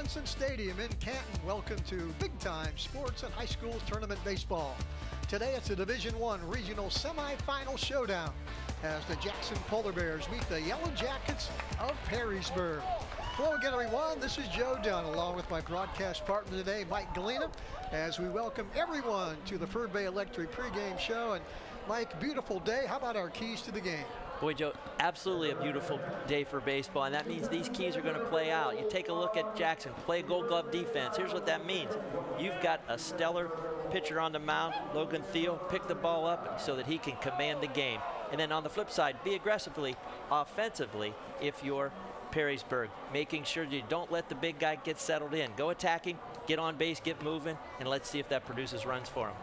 Munson Stadium in Canton. Welcome to Big Time Sports and High School Tournament Baseball. Today it's a Division I Regional Semifinal Showdown as the Jackson Polar Bears meet the Yellow Jackets of Perrysburg. Hello again, everyone. This is Joe Dunn, along with my broadcast partner today, Mike Galena, as we welcome everyone to the Ferd Bay Electric pregame show. And Mike, beautiful day. How about our keys to the game? Boy, Joe, absolutely a beautiful day for baseball, and that means these keys are going to play out. You take a look at Jackson, play Gold Glove defense. Here's what that means. You've got a stellar pitcher on the mound, Logan Thiel, pick the ball up so that he can command the game. And then on the flip side, be aggressively, offensively, if you're Perrysburg, making sure you don't let the big guy get settled in. Go attacking, get on base, get moving, and let's see if that produces runs for him.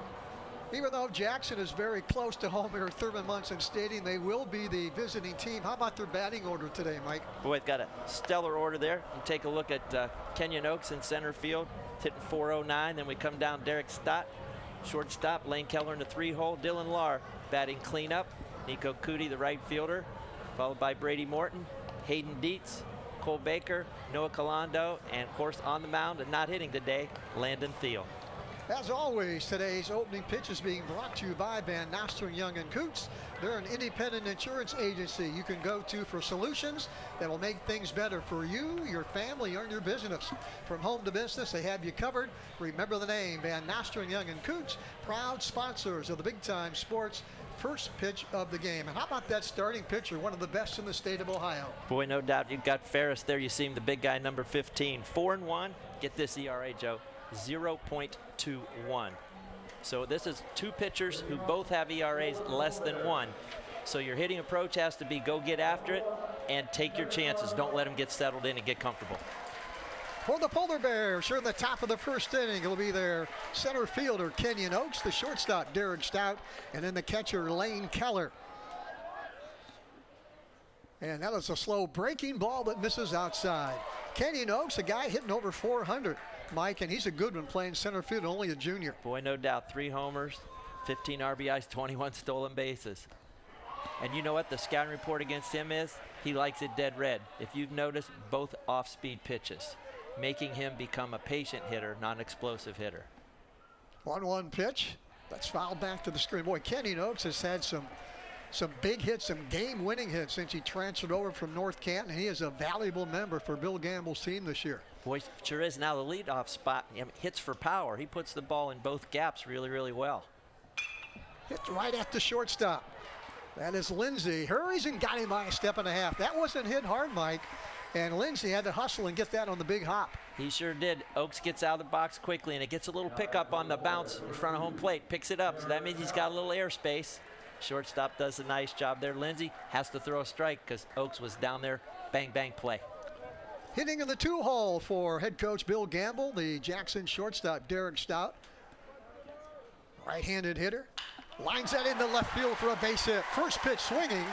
Even though Jackson is very close to home here at Thurman Munson Stadium, they will be the visiting team. How about their batting order today, Mike? Boy, they've got a stellar order there. You take a look at Kenyon Oaks in center field, hitting .409. Then we come down Derek Stott, shortstop. Lane Keller in the 3-hole. Dylan Lahr batting cleanup. Nico Cootie, the right fielder, followed by Brady Morton, Hayden Dietz, Cole Baker, Noah Calando, and of course on the mound and not hitting today, Landon Thiel. As always, today's opening pitch is being brought to you by Van Nostrand, Young & Coots. They're an independent insurance agency you can go to for solutions that will make things better for you, your family, and your business. From home to business, they have you covered. Remember the name, Van Nostrand, Young & Coots, proud sponsors of the Big Time Sports first pitch of the game. And how about that starting pitcher, one of the best in the state of Ohio? Boy, no doubt. You've got Ferris there. You see him, the big guy, number 15. 4-1. Get this ERA, Joe. 0.21. So this is two pitchers who both have ERAs less than 1. So your hitting approach has to be go get after it and take your chances. Don't let them get settled in and get comfortable. For the Polar Bears, here in the top of the first inning, it'll be their center fielder, Kenyon Oaks, the shortstop, Derek Stout, and then the catcher, Lane Keller. And that is a slow breaking ball that misses outside. Kenyon Oaks, a guy hitting over 400, Mike, and he's a good one playing center field, only a junior. Boy, no doubt. 3 homers, 15 RBIs, 21 stolen bases. And you know what the scouting report against him is? He likes it dead red. If you've noticed, both off-speed pitches, making him become a patient hitter, not an explosive hitter. 1-1 pitch. That's fouled back to the screen. Boy, Kenyon Oaks has had some big hits, some game-winning hits since he transferred over from North Canton, and he is a valuable member for Bill Gamble's team this year. Boy, sure is. Now the leadoff spot, hits for power. He puts the ball in both gaps really, really well. Hit right at the shortstop. That is Lindsey. Hurries and got him by a step and a half. That wasn't hit hard, Mike, and Lindsey had to hustle and get that on the big hop. He sure did. Oaks gets out of the box quickly, and it gets a little pickup on the bounce in front of home plate. Picks it up, so that means he's got a little airspace. Shortstop does a nice job there. Lindsey has to throw a strike because Oaks was down there. Bang, bang play. Hitting in the 2-hole for head coach Bill Gamble, the Jackson shortstop, Derek Stout. Right-handed hitter. Lines that into left field for a base hit. First pitch swinging,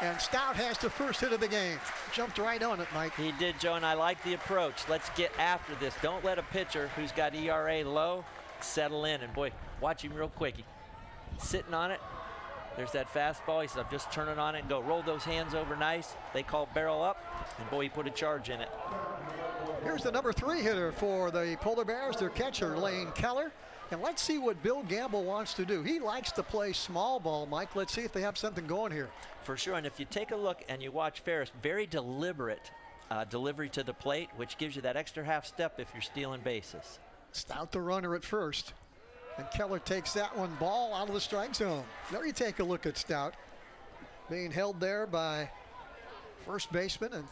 and Stout has the first hit of the game. Jumped right on it, Mike. He did, Joe, and I like the approach. Let's get after this. Don't let a pitcher who's got ERA low settle in. And, boy, watch him real quick. He's sitting on it. There's that fastball. He said, just turn it on it and go. Roll those hands over nice. They call barrel up, and boy, he put a charge in it. Here's the number 3 hitter for the Polar Bears, their catcher, Lane Keller. And let's see what Bill Gamble wants to do. He likes to play small ball, Mike. Let's see if they have something going here. For sure, and if you take a look and you watch Ferris, very deliberate delivery to the plate, which gives you that extra half step if you're stealing bases. Stout the runner at first. And Keller takes that one, ball out of the strike zone. There you take a look at Stout being held there by first baseman. And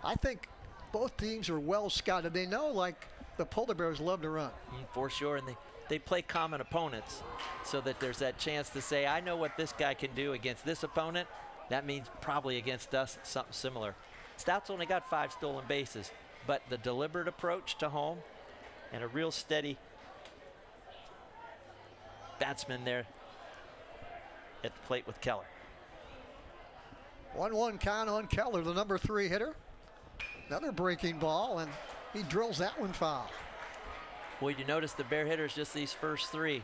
I think both teams are well scouted. They know, like, the Polar Bears love to run. For sure, and they play common opponents so that there's that chance to say, I know what this guy can do against this opponent. That means probably against us something similar. Stout's only got 5 stolen bases, but the deliberate approach to home and a real steady batsman there at the plate with Keller. 1-1 count on Keller, the number 3 hitter. Another breaking ball, and he drills that one foul. Well, you notice the Bear hitters, just these first 3,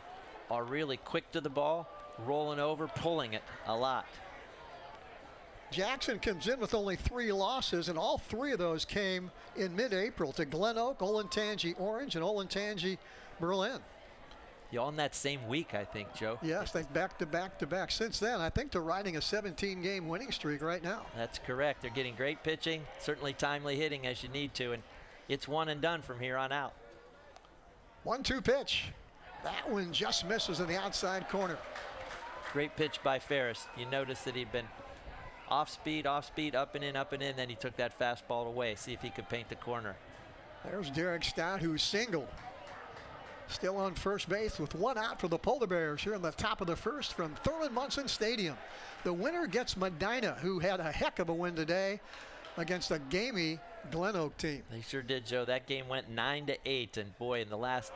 are really quick to the ball, rolling over, pulling it a lot. Jackson comes in with only 3 losses, and all 3 of those came in mid-April to Glen Oak, Olentangy Orange, and Olentangy Berlin. You're on that same week, I think, Joe. Yes, they back to back to back. Since then, I think they're riding a 17-game winning streak right now. That's correct. They're getting great pitching, certainly timely hitting as you need to, and it's one and done from here on out. 1-2 pitch. That one just misses in the outside corner. Great pitch by Ferris. You notice that he'd been off speed, up and in, then he took that fastball away. See if he could paint the corner. There's Derek Stout, who singled. Still on first base with 1 out for the Polar Bears here in the top of the first from Thurman Munson Stadium. The winner gets Medina, who had a heck of a win today against a gamey Glen Oak team. They sure did, Joe. That game went 9-8, and boy, in the last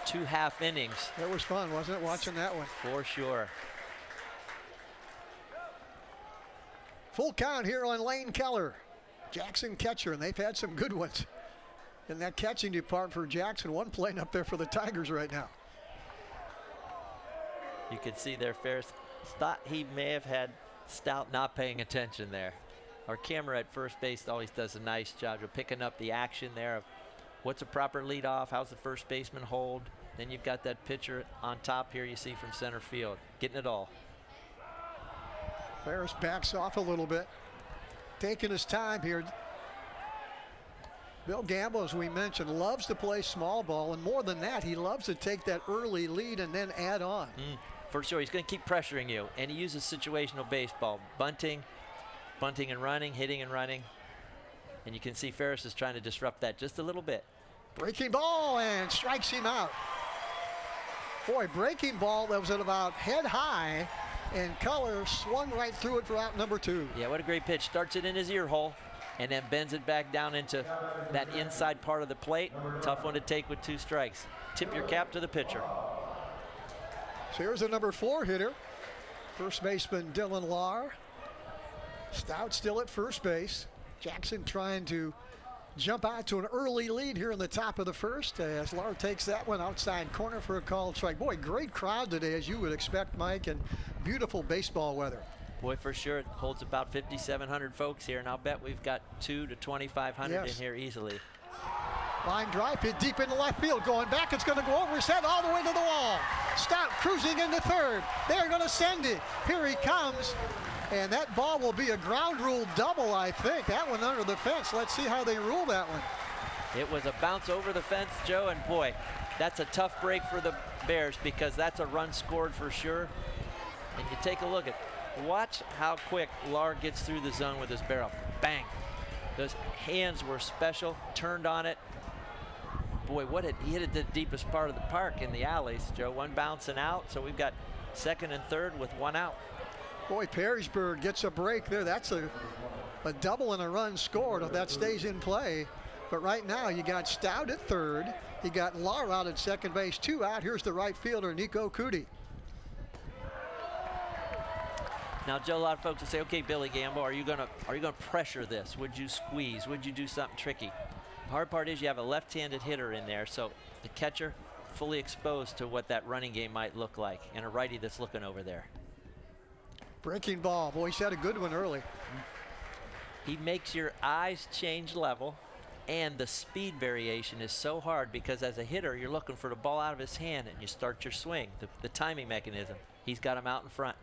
2 half innings. It was fun, wasn't it, watching that one? For sure. Full count here on Lane Keller. Jackson catcher, and they've had some good ones in that catching department for Jackson. One playing up there for the Tigers right now. You could see there, Ferris thought he may have had Stout not paying attention there. Our camera at first base always does a nice job of picking up the action there of what's a proper leadoff, how's the first baseman hold. Then you've got that pitcher on top here you see from center field, getting it all. Ferris backs off a little bit, taking his time here. Bill Gamble, as we mentioned, loves to play small ball, and more than that, he loves to take that early lead and then add on. For sure, he's going to keep pressuring you, and he uses situational baseball, bunting and running, hitting and running, and you can see Ferris is trying to disrupt that just a little bit. Breaking ball, and strikes him out. Boy, breaking ball that was at about head high, and Keller swung right through it for out number 2. Yeah, what a great pitch. Starts it in his ear hole and then bends it back down into that inside part of the plate. Tough one to take with 2 strikes. Tip your cap to the pitcher. So here's the number 4 hitter, first baseman Dylan Lahr. Stout still at first base. Jackson trying to jump out to an early lead here in the top of the first as Lahr takes that one outside corner for a called strike. Boy, great crowd today, as you would expect, Mike, and beautiful baseball weather. Boy, for sure, it holds about 5,700 folks here, and I'll bet we've got 2,000 to 2,500 in here easily. Line drive hit deep into left field, going back. It's going to go over his head all the way to the wall. Stout cruising into third. They're going to send it. Here he comes, and that ball will be a ground rule double, I think. That one under the fence. Let's see how they rule that one. It was a bounce over the fence, Joe, and boy, that's a tough break for the Bears because that's a run scored for sure. And you take a look at, watch how quick Lahr gets through the zone with his barrel. Bang. Those hands were special, turned on it. Boy, he hit it to the deepest part of the park in the alleys, Joe. One bouncing out, so we've got second and third with 1 out. Boy, Perrysburg gets a break there. That's a double and a run scored if that stays in play. But right now, you got Stout at third. You got Lahr out at second base, 2 out. Here's the right fielder, Nico Cootie. Now, Joe, a lot of folks will say, okay, Billy Gamble, are you gonna pressure this? Would you squeeze? Would you do something tricky? The hard part is you have a left-handed hitter in there, so the catcher fully exposed to what that running game might look like, and a righty that's looking over there. Breaking ball. Boy, he's had a good one early. He makes your eyes change level, and the speed variation is so hard because as a hitter, you're looking for the ball out of his hand, and you start your swing, the timing mechanism. He's got him out in front.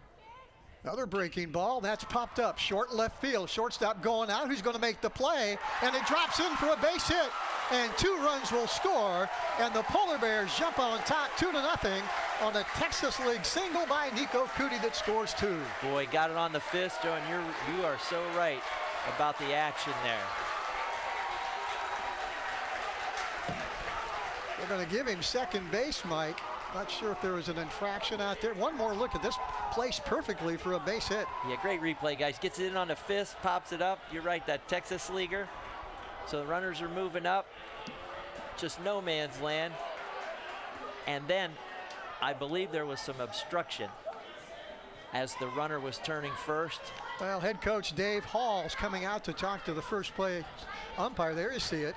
Another breaking ball, that's popped up. Short left field, shortstop going out. Who's going to make the play? And it drops in for a base hit. And 2 runs will score. And the Polar Bears jump on top 2-0 on a Texas League single by Nico Cootie that scores 2. Boy, got it on the fist, Joe, and you are so right about the action there. They're going to give him second base, Mike. Not sure if there was an infraction out there. One more look at this, placed perfectly for a base hit. Yeah, great replay, guys. Gets it in on the fist, pops it up. You're right, that Texas leaguer. So the runners are moving up. Just no man's land. And then I believe there was some obstruction as the runner was turning first. Well, head coach Dave Hall's coming out to talk to the first play umpire. There you see it.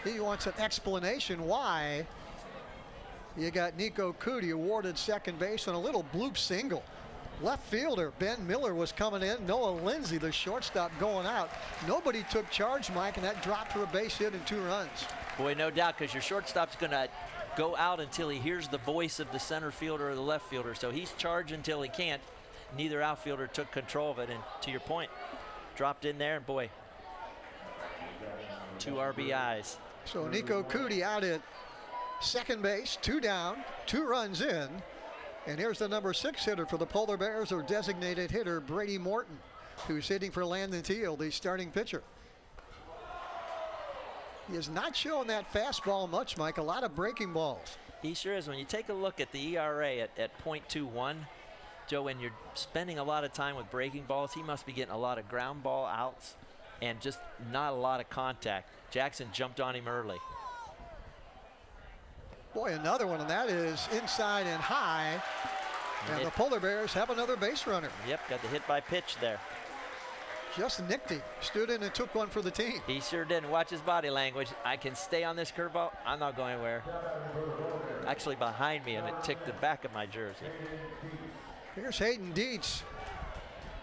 He wants an explanation why you got Nico Cootie awarded second base on a little bloop single. Left fielder Ben Miller was coming in. Noah Lindsay, the shortstop, going out. Nobody took charge, Mike, and that dropped for a base hit and 2 runs. Boy, no doubt, because your shortstop's going to go out until he hears the voice of the center fielder or the left fielder. So he's charged until he can't. Neither outfielder took control of it. And to your point, dropped in there, and boy, 2 RBIs. So Nico Cootie out at second base, 2 down, 2 runs in. And here's the number 6 hitter for the Polar Bears, or designated hitter Brady Morton, who's hitting for Landon Teal, the starting pitcher. He has not shown that fastball much, Mike. A lot of breaking balls. He sure is. When you take a look at the ERA at .21, Joe, when you're spending a lot of time with breaking balls, he must be getting a lot of ground ball outs and just not a lot of contact. Jackson jumped on him early. Boy, another one, and that is inside and high. And the Polar Bears have another base runner. Yep, got the hit by pitch there. Just nicked him. Stood in and took one for the team. He sure did. Watch his body language. I can stay on this curveball. I'm not going anywhere. Actually behind me, and it ticked the back of my jersey. Here's Hayden Dietz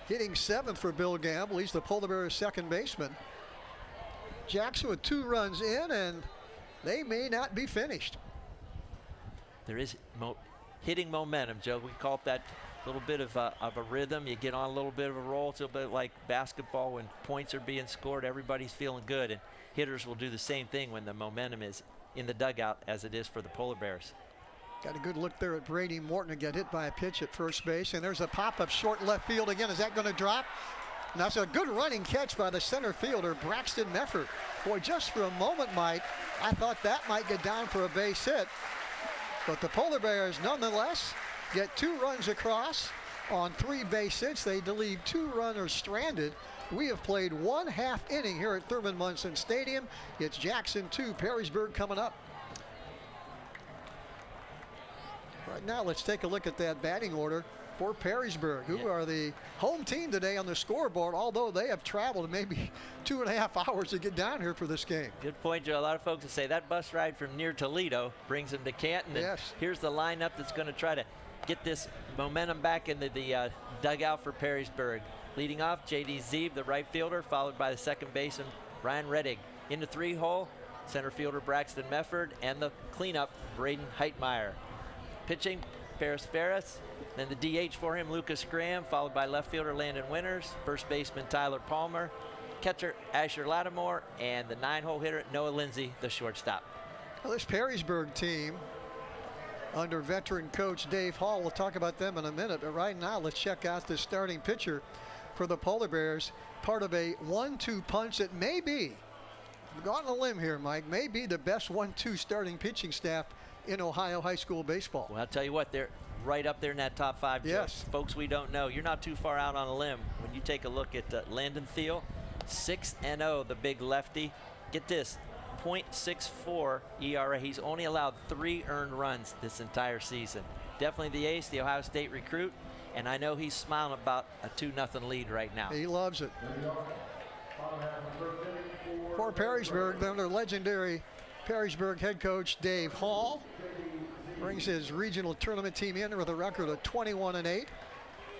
hitting 7th for Bill Gamble. He's the Polar Bears' second baseman. Jackson with 2 runs in, and they may not be finished. There is hitting momentum, Joe. We call it that little bit of a rhythm. You get on a little bit of a roll. It's a bit like basketball when points are being scored. Everybody's feeling good, and hitters will do the same thing when the momentum is in the dugout, as it is for the Polar Bears. Got a good look there at Brady Morton to get hit by a pitch at first base, and there's a pop-up short left field again. Is that going to drop? Now it's a good running catch by the center fielder, Braxton Mefford. Boy, just for a moment, Mike, I thought that might get down for a base hit. But the Polar Bears, nonetheless, get 2 runs across on 3 base hits. They leave 2 runners stranded. We have played 1/2 inning here at Thurman Munson Stadium. It's Jackson 2, Perrysburg coming up. Right now, let's take a look at that batting order for Perrysburg, who are the home team today on the scoreboard, although they have traveled maybe 2.5 hours to get down here for this game. Good point, Joe. A lot of folks will say that bus ride from near Toledo brings them to Canton. Yes. And here's the lineup that's going to try to get this momentum back into the dugout for Perrysburg. Leading off, J.D. Zeeb, the right fielder, followed by the second baseman, Ryan Reddig. In the 3-hole, center fielder Braxton Mefford, and the cleanup, Braden Heitmeyer. Pitching, Paris Ferris. Then the DH for him, Lucas Graham, followed by left fielder Landon Winters, first baseman Tyler Palmer, catcher Asher Lattimore, and the 9-hole hitter Noah Lindsay, the shortstop. Well, this Perrysburg team, under veteran coach Dave Hall, we'll talk about them in a minute, but right now let's check out the starting pitcher for the Polar Bears, part of a 1-2 punch that may be, I'm going on a limb here, Mike, may be the best 1-2 starting pitching staff in Ohio high school baseball. Well, I'll tell you what, they're right up there in that top 5. Yes. Folks we don't know, you're not too far out on a limb when you take a look at Landon Thiel, 6-0, the big lefty. Get this, .64 ERA. He's only allowed 3 earned runs this entire season. Definitely the ace, the Ohio State recruit, and I know he's smiling about a 2-0 lead right now. He loves it. For Perrysburg, then their legendary Perrysburg head coach Dave Hall brings his regional tournament team in with a record of 21-8.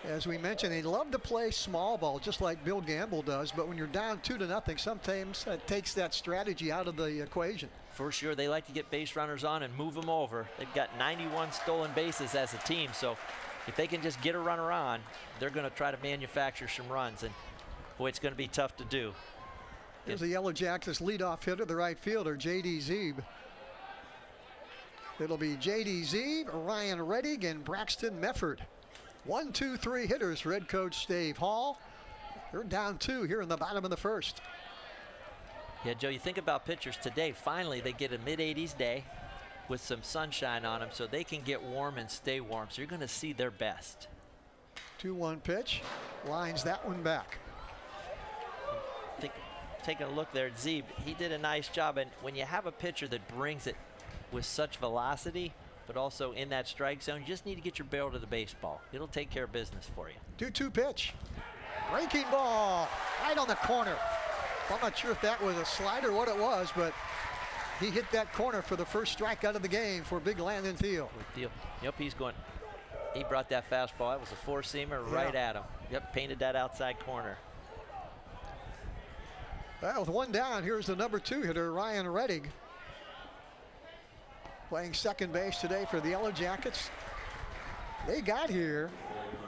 As we mentioned, they love to play small ball, just like Bill Gamble does. But when you're down 2-0, sometimes it takes that strategy out of the equation. For sure, they like to get base runners on and move them over. They've got 91 stolen bases as a team, so if they can just get a runner on, they're going to try to manufacture some runs. And boy, it's going to be tough to do. Here's the Yellow Jackets leadoff hitter, the right fielder, J.D. Zeeb. It'll be J.D. Zeeb, Ryan Reddig, and Braxton Mefford. 1, 2, 3 hitters for head coach Dave Hall. They're down 2 here in the bottom of the first. Yeah, Joe, you think about pitchers today, finally they get a mid-80s day with some sunshine on them so they can get warm and stay warm. So you're going to see their best. 2-1 pitch, lines that one back. Taking a look there at Zeeb, he did a nice job. And when you have a pitcher that brings it with such velocity, but also in that strike zone, you just need to get your barrel to the baseball. It'll take care of business for you. 2-2 pitch. Breaking ball right on the corner. I'm not sure if that was a slider or what it was, but he hit that corner for the first strikeout of the game for big Landon Thiel. Yep, he's going He brought that fastball. That was a four-seamer right at him. Yep, painted that outside corner. Well, with one down, here's the number 2 hitter, Ryan Rettig, playing second base today for the Yellow Jackets. They got here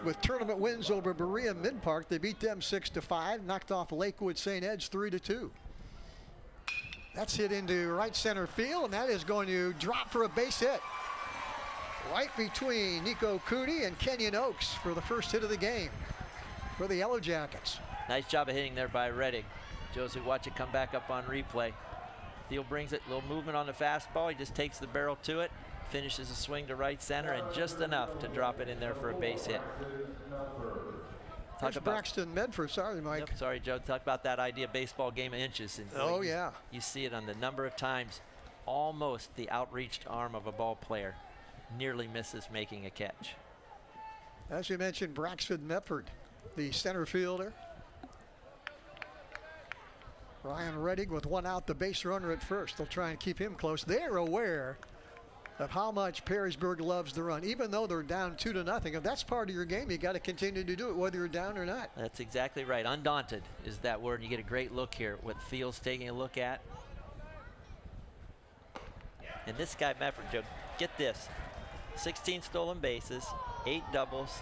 with tournament wins over Berea Mid-Park. They beat them 6-5, knocked off Lakewood St. Ed's 3-2. That's hit into right center field, and that is going to drop for a base hit. Right between Nico Cootie and Kenyon Oakes for the first hit of the game for the Yellow Jackets. Nice job of hitting there by Rettig. Josie, watch it come back up on replay. Thiel brings it, little movement on the fastball. He just takes the barrel to it, finishes a swing to right center, and just enough to drop it in there for a base hit. Talk about Braxton Medford. Sorry, Mike. Yep, sorry, Joe. Talk about that idea of baseball game of inches. And oh, yeah. You see it on the number of times almost the outreached arm of a ball player nearly misses making a catch. As you mentioned, Braxton Medford, the center fielder. Ryan Rettig with one out, the base runner at first. They'll try and keep him close. They're aware of how much Perrysburg loves the run, even though they're down 2-0. If that's part of your game, you got to continue to do it whether you're down or not. That's exactly right. Undaunted is that word. And you get a great look here. What Thiel's taking a look at. And this guy, Medford, Joe, get this. 16 stolen bases, 8 doubles,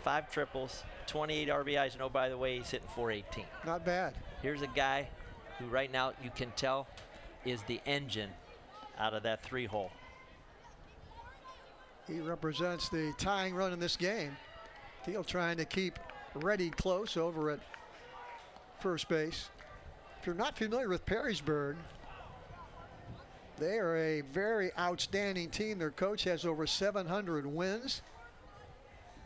5 triples, 28 RBIs, and oh, by the way, he's hitting .418. Not bad. Here's a guy who right now you can tell is the engine out of that 3-hole. He represents the tying run in this game. Thiel trying to keep Rettig close over at first base. If you're not familiar with Perrysburg, they are a very outstanding team. Their coach has over 700 wins,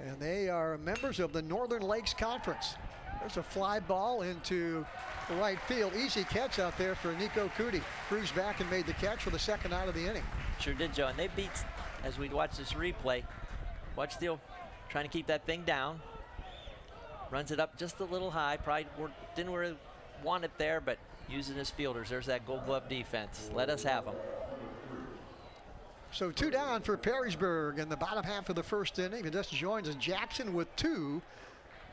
and they are members of the Northern Lakes Conference. There's a fly ball into right field. Easy catch out there for Nico Cootie. Cruised back and made the catch for the second out of the inning. Sure did, Joe. And they beat, as we watch this replay, watch Thiel trying to keep that thing down. Runs it up just a little high. Probably didn't really want it there, but using his fielders. There's that Gold Glove defense. Let us have them. So 2 down for Perrysburg in the bottom half of the first inning. It just joins Jackson with 2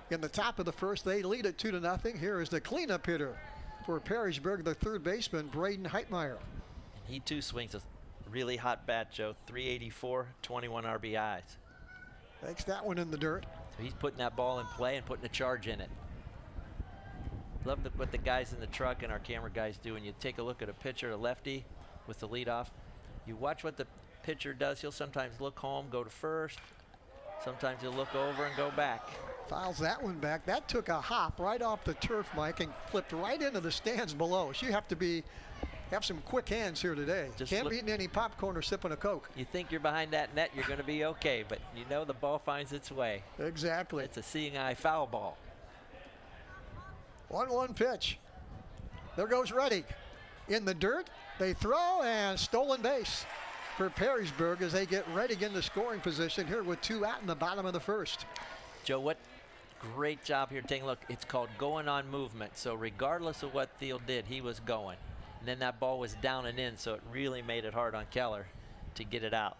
in the top of the first. They lead it 2-0. Here is the cleanup hitter for Perrysburg, the third baseman, Braden Heitmeyer. He too swings a really hot bat, Joe. 384, 21 RBIs. Takes that one in the dirt. So he's putting that ball in play and putting a charge in it. Love what the guys in the truck and our camera guys do. When you take a look at a pitcher, a lefty with the leadoff, you watch what the pitcher does. He'll sometimes look home, go to first. Sometimes he'll look over and go back. Fouls that one back. That took a hop right off the turf, Mike, and flipped right into the stands below. So you have to have some quick hands here today. Can't be eating any popcorn or sipping a Coke. You think you're behind that net, you're going to be okay, but you know the ball finds its way. Exactly. It's a seeing eye foul ball. 1-1 pitch. There goes Rettig. In the dirt, they throw, and stolen base for Perrysburg as they get Rettig into scoring position here with 2 out in the bottom of the first. Joe, what great job here taking a look. It's called going on movement. So regardless of what Thiel did, he was going. And then that ball was down and in, so it really made it hard on Keller to get it out.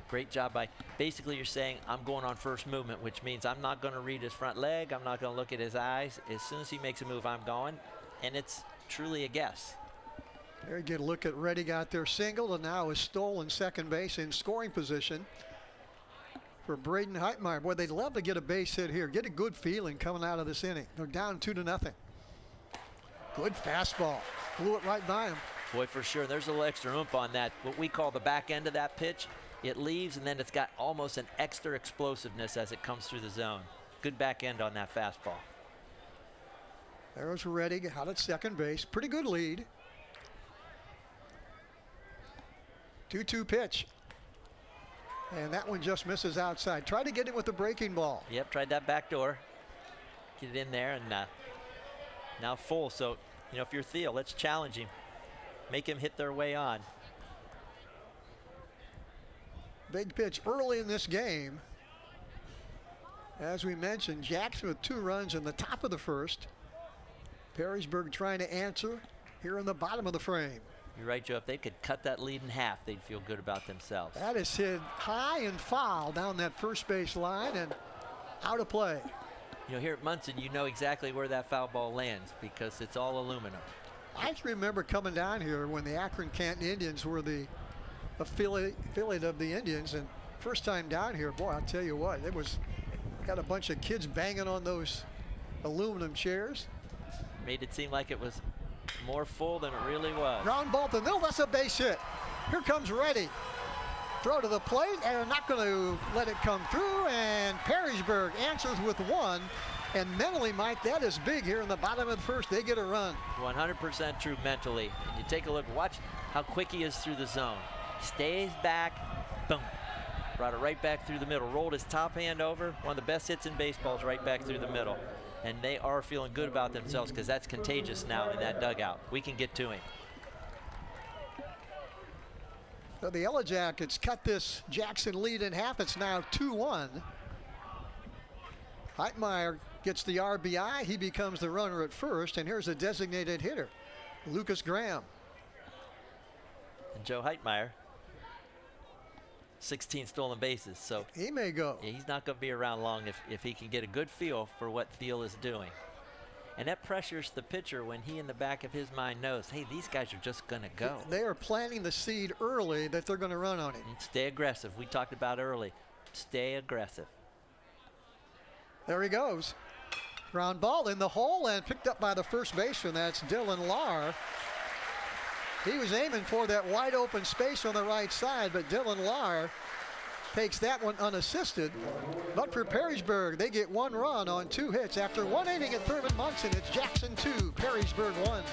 Great job by, basically you're saying, I'm going on first movement, which means I'm not going to read his front leg. I'm not going to look at his eyes. As soon as he makes a move, I'm going. And it's truly a guess. There you get a look at Rettig out there singled, and now is stolen second base in scoring position for Braden Heitmeyer. Boy, they'd love to get a base hit here. Get a good feeling coming out of this inning. They're down 2-0. Good fastball. Blew it right by him. Boy, for sure. There's a little extra oomph on that. What we call the back end of that pitch. It leaves, and then it's got almost an extra explosiveness as it comes through the zone. Good back end on that fastball. There's Rettig out at second base. Pretty good lead. 2-2 pitch. And that one just misses outside. Try to get it with the breaking ball. Yep, tried that back door. Get it in there, and now full. So, you know, if you're Thiel, let's challenge him. Make him hit their way on. Big pitch early in this game. As we mentioned, Jackson with 2 runs in the top of the first. Perrysburg trying to answer here in the bottom of the frame. You're right, Joe. If they could cut that lead in half, they'd feel good about themselves. That is hit high and foul down that first base line and out of play. You know, here at Munson, you know exactly where that foul ball lands because it's all aluminum. I remember coming down here when the Akron Canton Indians were the affiliate of the Indians, and first time down here, boy, I'll tell you what, it was got a bunch of kids banging on those aluminum chairs. Made it seem like it was more full than it really was. Ground ball to the middle, that's a base hit. Here comes Reddy. Throw to the plate, and they're not going to let it come through, and Perrysburg answers with one. And mentally, Mike, that is big here in the bottom of the first. They get a run. 100% true mentally. And you take a look, watch how quick he is through the zone. Stays back, boom. Brought it right back through the middle. Rolled his top hand over. One of the best hits in baseball is right back through the middle. And they are feeling good about themselves because that's contagious now in that dugout. We can get to him. So the Yellow Jackets cut this Jackson lead in half. It's now 2-1. Heitmeyer gets the RBI. He becomes the runner at first. And here's a designated hitter, Lucas Graham. And Joe Heitmeyer, 16 stolen bases. So he may go. Yeah, he's not going to be around long if he can get a good feel for what Thiel is doing. And that pressures the pitcher when he in the back of his mind knows, hey, these guys are just going to go. They are planting the seed early that they're going to run on him. And stay aggressive. We talked about early. Stay aggressive. There he goes. Ground ball in the hole and picked up by the first baseman. That's Dylan Lahr. He was aiming for that wide open space on the right side, but Dylan Lahr takes that one unassisted. But for Perrysburg, they get one run on 2 hits. After 1 inning at Thurman Munson, it's Jackson 2, Perrysburg 1.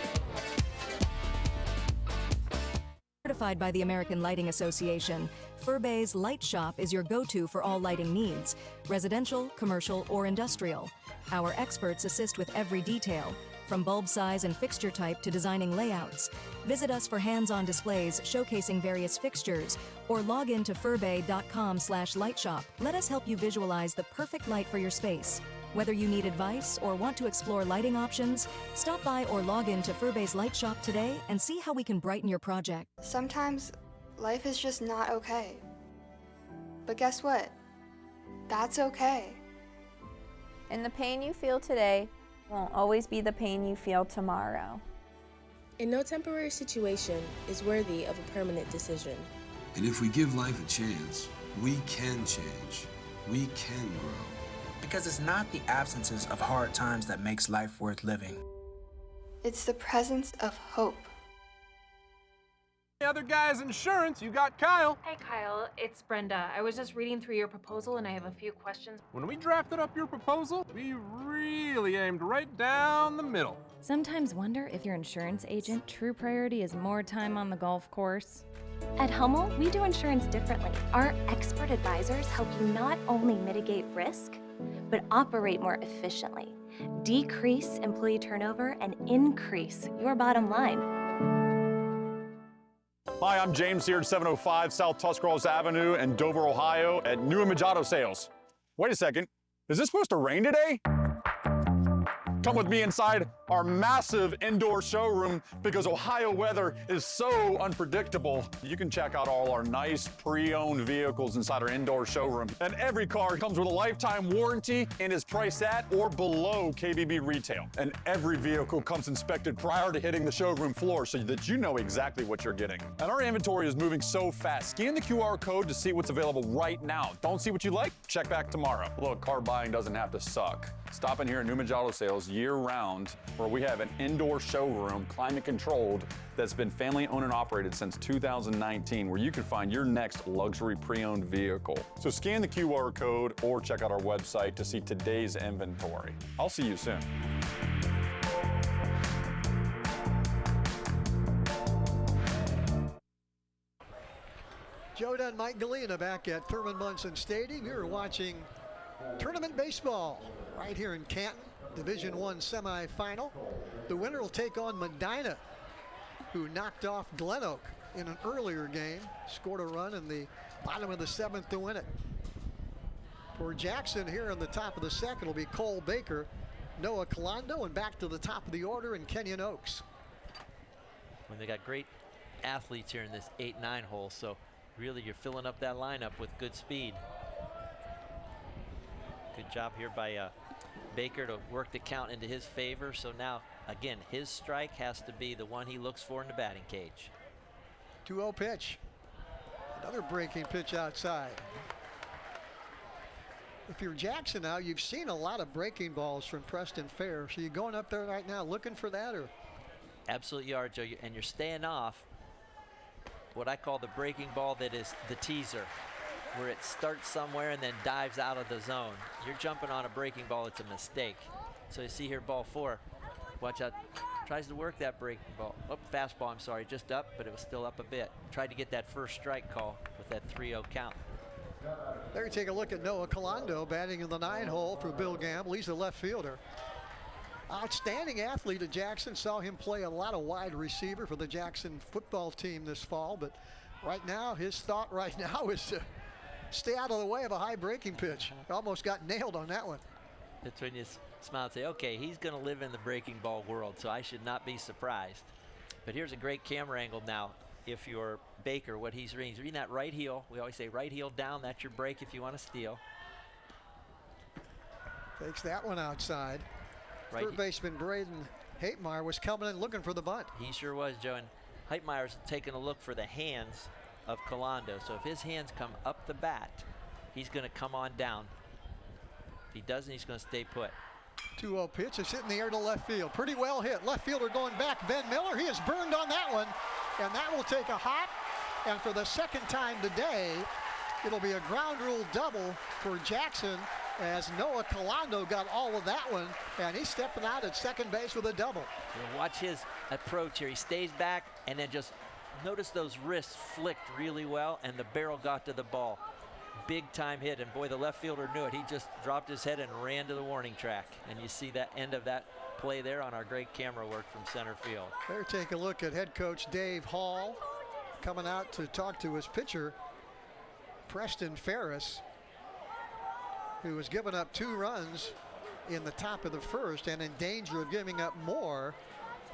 Certified by the American Lighting Association, Furbay's Light Shop is your go-to for all lighting needs, residential, commercial, or industrial. Our experts assist with every detail, from bulb size and fixture type to designing layouts. Visit us for hands-on displays showcasing various fixtures, or log in to furbay.com/lightshop. Let us help you visualize the perfect light for your space. Whether you need advice or want to explore lighting options, stop by or log in to Furbay's Light Shop today and see how we can brighten your project. Sometimes life is just not okay. But guess what? That's okay. And the pain you feel today won't always be the pain you feel tomorrow. And no temporary situation is worthy of a permanent decision. And if we give life a chance, we can change. We can grow. Because it's not the absences of hard times that makes life worth living. It's the presence of hope. The other guy's insurance, you got Kyle. Hey Kyle, it's Brenda. I was just reading through your proposal and I have a few questions. When we drafted up your proposal, we really aimed right down the middle. Sometimes wonder if your insurance agent true priority is more time on the golf course. At Hummel, we do insurance differently. Our expert advisors help you not only mitigate risk, but operate more efficiently, decrease employee turnover, and increase your bottom line. Hi, I'm James here at 705 South Tuscarawas Avenue in Dover, Ohio at New Image Auto Sales. Wait a second, is this supposed to rain today? Come with me inside our massive indoor showroom because Ohio weather is so unpredictable. You can check out all our nice pre-owned vehicles inside our indoor showroom. And every car comes with a lifetime warranty and is priced at or below KBB retail. And every vehicle comes inspected prior to hitting the showroom floor so that you know exactly what you're getting. And our inventory is moving so fast. Scan the QR code to see what's available right now. Don't see what you like? Check back tomorrow. Look, car buying doesn't have to suck. Stop in here at New Image Auto Sales year-round, where we have an indoor showroom, climate-controlled, that's been family-owned and operated since 2019, where you can find your next luxury pre-owned vehicle. So scan the QR code or check out our website to see today's inventory. I'll see you soon. Joe Dunn, Mike Galena back at Thurman Munson Stadium. You're watching tournament baseball right here in Canton, Division I semifinal. The winner will take on Medina, who knocked off Glen Oak in an earlier game, scored a run in the bottom of the 7th to win it. For Jackson here in the top of the 2nd will be Cole Baker, Noah Colando, and back to the top of the order in Kenyon Oaks. When they got great athletes here in this 8-9 hole, so really you're filling up that lineup with good speed. Good job here by Baker to work the count into his favor. So now, again, his strike has to be the one he looks for in the batting cage. 2-0 pitch. Another breaking pitch outside. If you're Jackson now, you've seen a lot of breaking balls from Preston Fair. So you're going up there right now looking for that, or? Absolutely are, Joe. And you're staying off what I call the breaking ball that is the teaser, where it starts somewhere and then dives out of the zone. You're jumping on a breaking ball, it's a mistake. So you see here, ball 4. Watch out. Tries to work that breaking ball. Oh, fastball, I'm sorry, just up, but it was still up a bit. Tried to get that first strike call with that 3-0 count. There you take a look at Noah Colando batting in the 9 hole for Bill Gamble. He's a left fielder. Outstanding athlete at Jackson. Saw him play a lot of wide receiver for the Jackson football team this fall, but right now, his thought right now is to stay out of the way of a high breaking pitch. Almost got nailed on that one. That's when you smile and say, okay, he's going to live in the breaking ball world, so I should not be surprised. But here's a great camera angle now. If you're Baker, what he's reading that right heel. We always say right heel down. That's your break if you want to steal. Takes that one outside. Right. Third baseman Braden Hatemeyer was coming in looking for the bunt. He sure was, Joe. And Hatemeyer's taking a look for the hands of Colando. So if his hands come up the bat, he's going to come on down. If he doesn't, he's going to stay put. 2-0 pitch is hitting the air to left field. Pretty well hit. Left fielder going back. Ben Miller, he is burned on that one. And that will take a hop. And for the second time today, it'll be a ground rule double for Jackson, as Noah Colando got all of that one, and he's stepping out at second base with a double. Watch his approach here. He stays back, and then just notice those wrists flicked really well, and the barrel got to the ball. Big time hit, and boy, the left fielder knew it. He just dropped his head and ran to the warning track. And you see that end of that play there on our great camera work from center field. There, take a look at head coach Dave Hall coming out to talk to his pitcher, Preston Ferris, who was giving up 2 runs in the top of the first and in danger of giving up more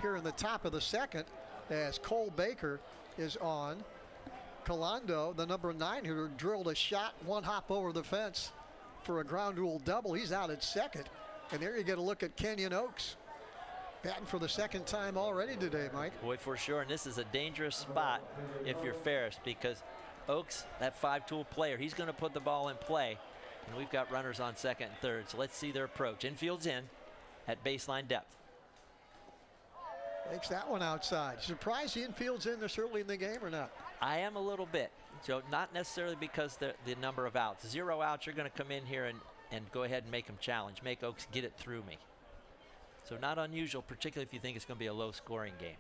here in the top of the second, as Cole Baker is on. Colando, the number 9 hitter, drilled a shot, 1 hop over the fence for a ground rule double. He's out at second. And there you get a look at Kenyon Oaks, batting for the second time already today, Mike. Boy, for sure. And this is a dangerous spot if you're Ferris, because Oaks, that 5-tool player, he's going to put the ball in play. And we've got runners on second and third, so let's see their approach. Infield's in at baseline depth. Takes that one outside. Surprised the infield's in this early in the game or not? I am a little bit, Joe, not necessarily because the number of outs. 0 outs, you're going to come in here and go ahead and make them challenge. Make Oaks get it through me. So not unusual, particularly if you think it's going to be a low-scoring game.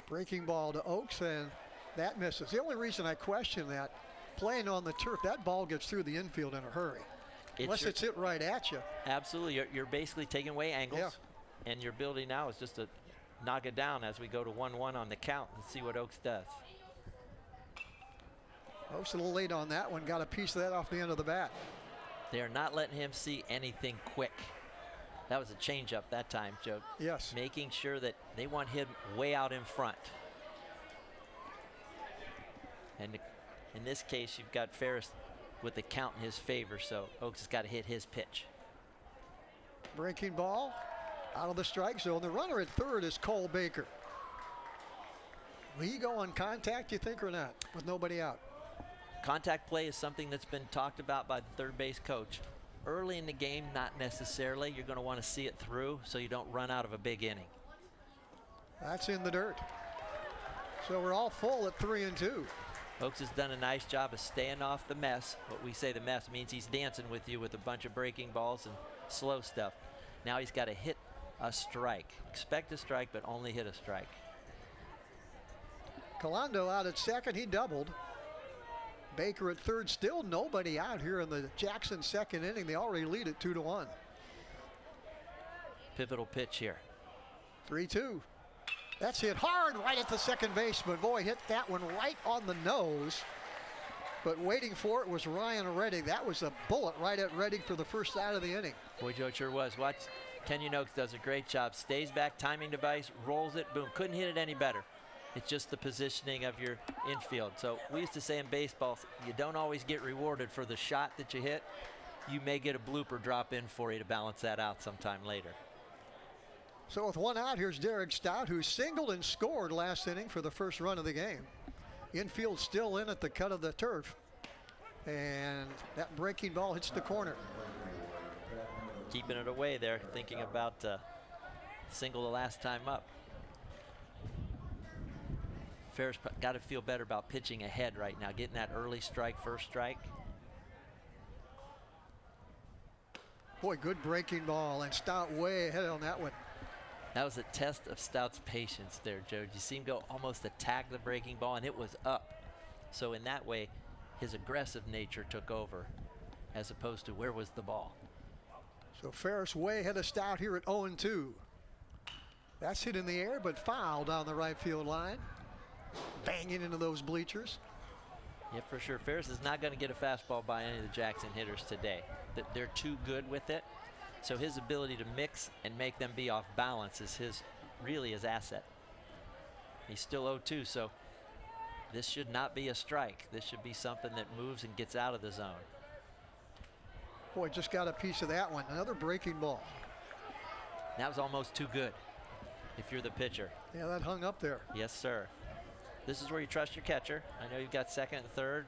Breaking ball to Oaks, and that misses. The only reason I question that, playing on the turf, that ball gets through the infield in a hurry. Unless it's hit right at you. Absolutely. You're basically taking away angles. Yeah. And your ability now is just to knock it down as we go to 1-1 on the count and see what Oaks does. Oaks a little late on that one. Got a piece of that off the end of the bat. They are not letting him see anything quick. That was a changeup that time, Joe. Yes. Making sure that they want him way out in front. And in this case, you've got Ferris with the count in his favor, so Oaks has got to hit his pitch. Breaking ball out of the strike zone. The runner at third is Cole Baker. Will he go on contact, you think, or not, with nobody out? Contact play is something that's been talked about by the third base coach. Early in the game, not necessarily. You're going to want to see it through so you don't run out of a big inning. That's in the dirt. So we're all full at 3-2. Oaks has done a nice job of staying off the mess. What we say the mess means he's dancing with you with a bunch of breaking balls and slow stuff. Now he's got to hit a strike. Expect a strike, but only hit a strike. Colando out at second. He doubled. Baker at third. Still nobody out here in the Jackson second inning. They already lead it 2-1. Pivotal pitch here. 3-2. That's hit hard right at the second baseman. Boy, hit that one right on the nose. But waiting for it was Ryan Redding. That was a bullet right at Redding for the first out of the inning. Boy, Joe, it sure was. Watch Ken Noakes does a great job. Stays back, timing device, rolls it, boom. Couldn't hit it any better. It's just the positioning of your infield. So we used to say in baseball, you don't always get rewarded for the shot that you hit. You may get a blooper drop in for you to balance that out sometime later. So with one out, here's Derek Stout, who singled and scored last inning for the first run of the game. Infield still in at the cut of the turf. And that breaking ball hits the corner. Keeping it away there, thinking about single the last time up. Ferris got to feel better about pitching ahead right now, getting that early strike, first strike. Boy, good breaking ball, and Stout way ahead on that one. That was a test of Stout's patience there, Joe. You see him go almost attack the breaking ball, and it was up. So in that way, his aggressive nature took over, as opposed to where was the ball. So Ferris way ahead of Stout here at 0-2. That's hit in the air, but foul down the right field line. Banging into those bleachers. Yeah, for sure. Ferris is not going to get a fastball by any of the Jackson hitters today. They're too good with it. So his ability to mix and make them be off balance is really his asset. He's still 0-2, so this should not be a strike. This should be something that moves and gets out of the zone. Boy, just got a piece of that one. Another breaking ball. That was almost too good if you're the pitcher. Yeah, that hung up there. Yes, sir. This is where you trust your catcher. I know you've got second and third.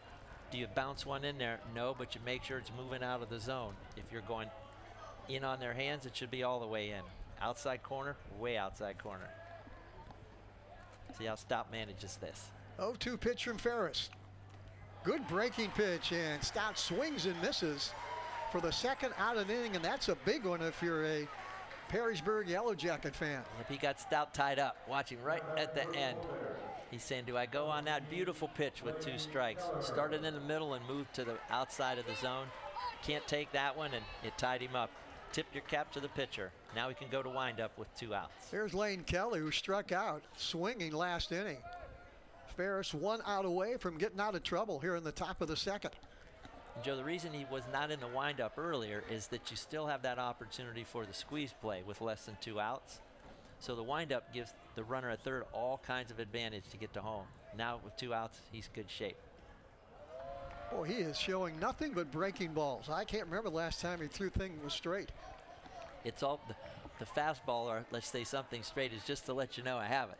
Do you bounce one in there? No, but you make sure it's moving out of the zone. If you're going in on their hands, it should be all the way in. Outside corner, way outside corner. See how Stout manages this. 0-2 pitch from Ferris. Good breaking pitch, and Stout swings and misses for the second out of the inning, and that's a big one if you're a Perrysburg Yellow Jacket fan. If he got Stout tied up, watching right at the end. He's saying, do I go on that beautiful pitch with 2 strikes? Started in the middle and moved to the outside of the zone. Can't take that one, and it tied him up. Tip your cap to the pitcher. Now he can go to windup with 2 outs. There's Lane Kelly, who struck out swinging last inning. Ferris 1 out away from getting out of trouble here in the top of the second. And Joe, the reason he was not in the windup earlier is that you still have that opportunity for the squeeze play with less than 2 outs. So the windup gives the runner at third all kinds of advantage to get to home. Now with 2 outs, he's in good shape. Oh, he is showing nothing but breaking balls. I can't remember the last time he threw things was straight. It's all the fastball, or let's say something straight, is just to let you know I have it.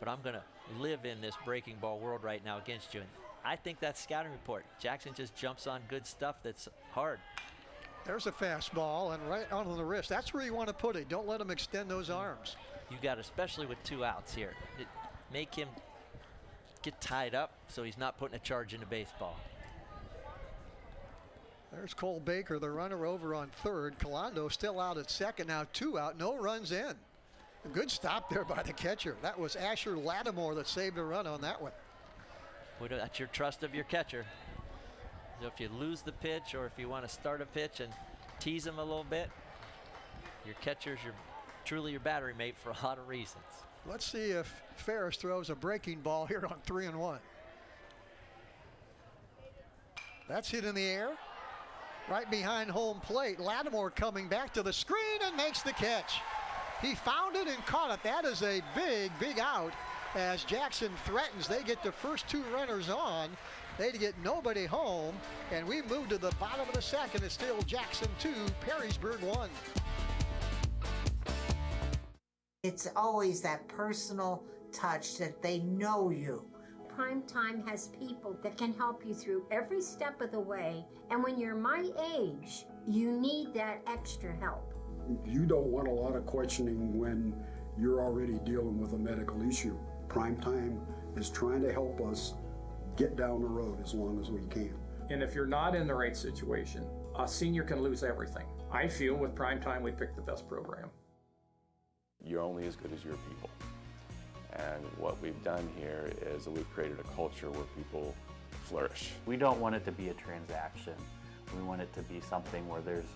But I'm going to live in this breaking ball world right now against you. And I think that's scouting report. Jackson just jumps on good stuff that's hard. There's a fastball and right onto the wrist. That's where you want to put it. Don't let him extend those arms. You got, especially with 2 outs here, make him get tied up so he's not putting a charge into baseball. There's Cole Baker, the runner, over on third. Colando still out at second. Now 2 out, no runs in. A good stop there by the catcher. That was Asher Lattimore that saved a run on that one. Boy, that's your trust of your catcher. So if you lose the pitch, or if you want to start a pitch and tease him a little bit, your catcher's truly your battery mate for a lot of reasons. Let's see if Ferris throws a breaking ball here on 3-1. That's hit in the air. Right behind home plate. Lattimore coming back to the screen and makes the catch. He found it and caught it. That is a big, big out as Jackson threatens. They get the first 2 runners on. They get nobody home, and we move to the bottom of the second. It's still Jackson 2, Perrysburg 1. It's always that personal touch that they know you. Primetime has people that can help you through every step of the way, and when you're my age, you need that extra help. You don't want a lot of questioning when you're already dealing with a medical issue. Primetime is trying to help us get down the road as long as we can. And if you're not in the right situation, a senior can lose everything. I feel with Primetime we picked the best program. You're only as good as your people. And what we've done here is that we've created a culture where people flourish. We don't want it to be a transaction. We want it to be something where there's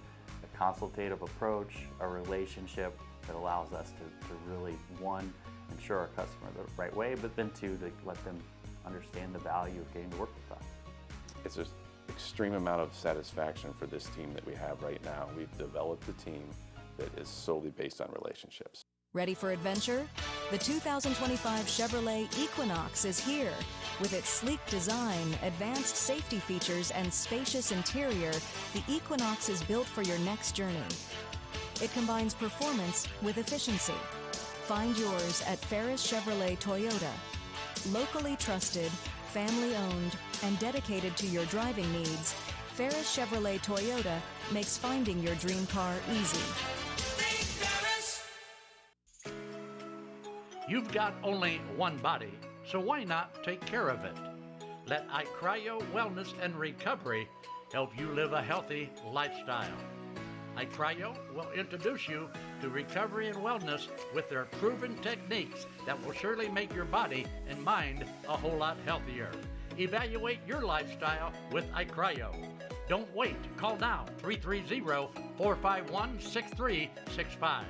a consultative approach, a relationship that allows us to really, 1, ensure our customer the right way, but then 2, to let them understand the value of getting to work with us. It's an extreme amount of satisfaction for this team that we have right now. We've developed a team that is solely based on relationships. Ready for adventure? The 2025 Chevrolet Equinox is here. With its sleek design, advanced safety features, and spacious interior, the Equinox is built for your next journey. It combines performance with efficiency. Find yours at Ferris Chevrolet Toyota. Locally trusted, family-owned, and dedicated to your driving needs, Ferris Chevrolet Toyota makes finding your dream car easy. You've got only one body, so why not take care of it? Let iCryo Wellness and Recovery help you live a healthy lifestyle. iCryo will introduce you to recovery and wellness with their proven techniques that will surely make your body and mind a whole lot healthier. Evaluate your lifestyle with iCryo. Don't wait. Call now, 330-451-6365.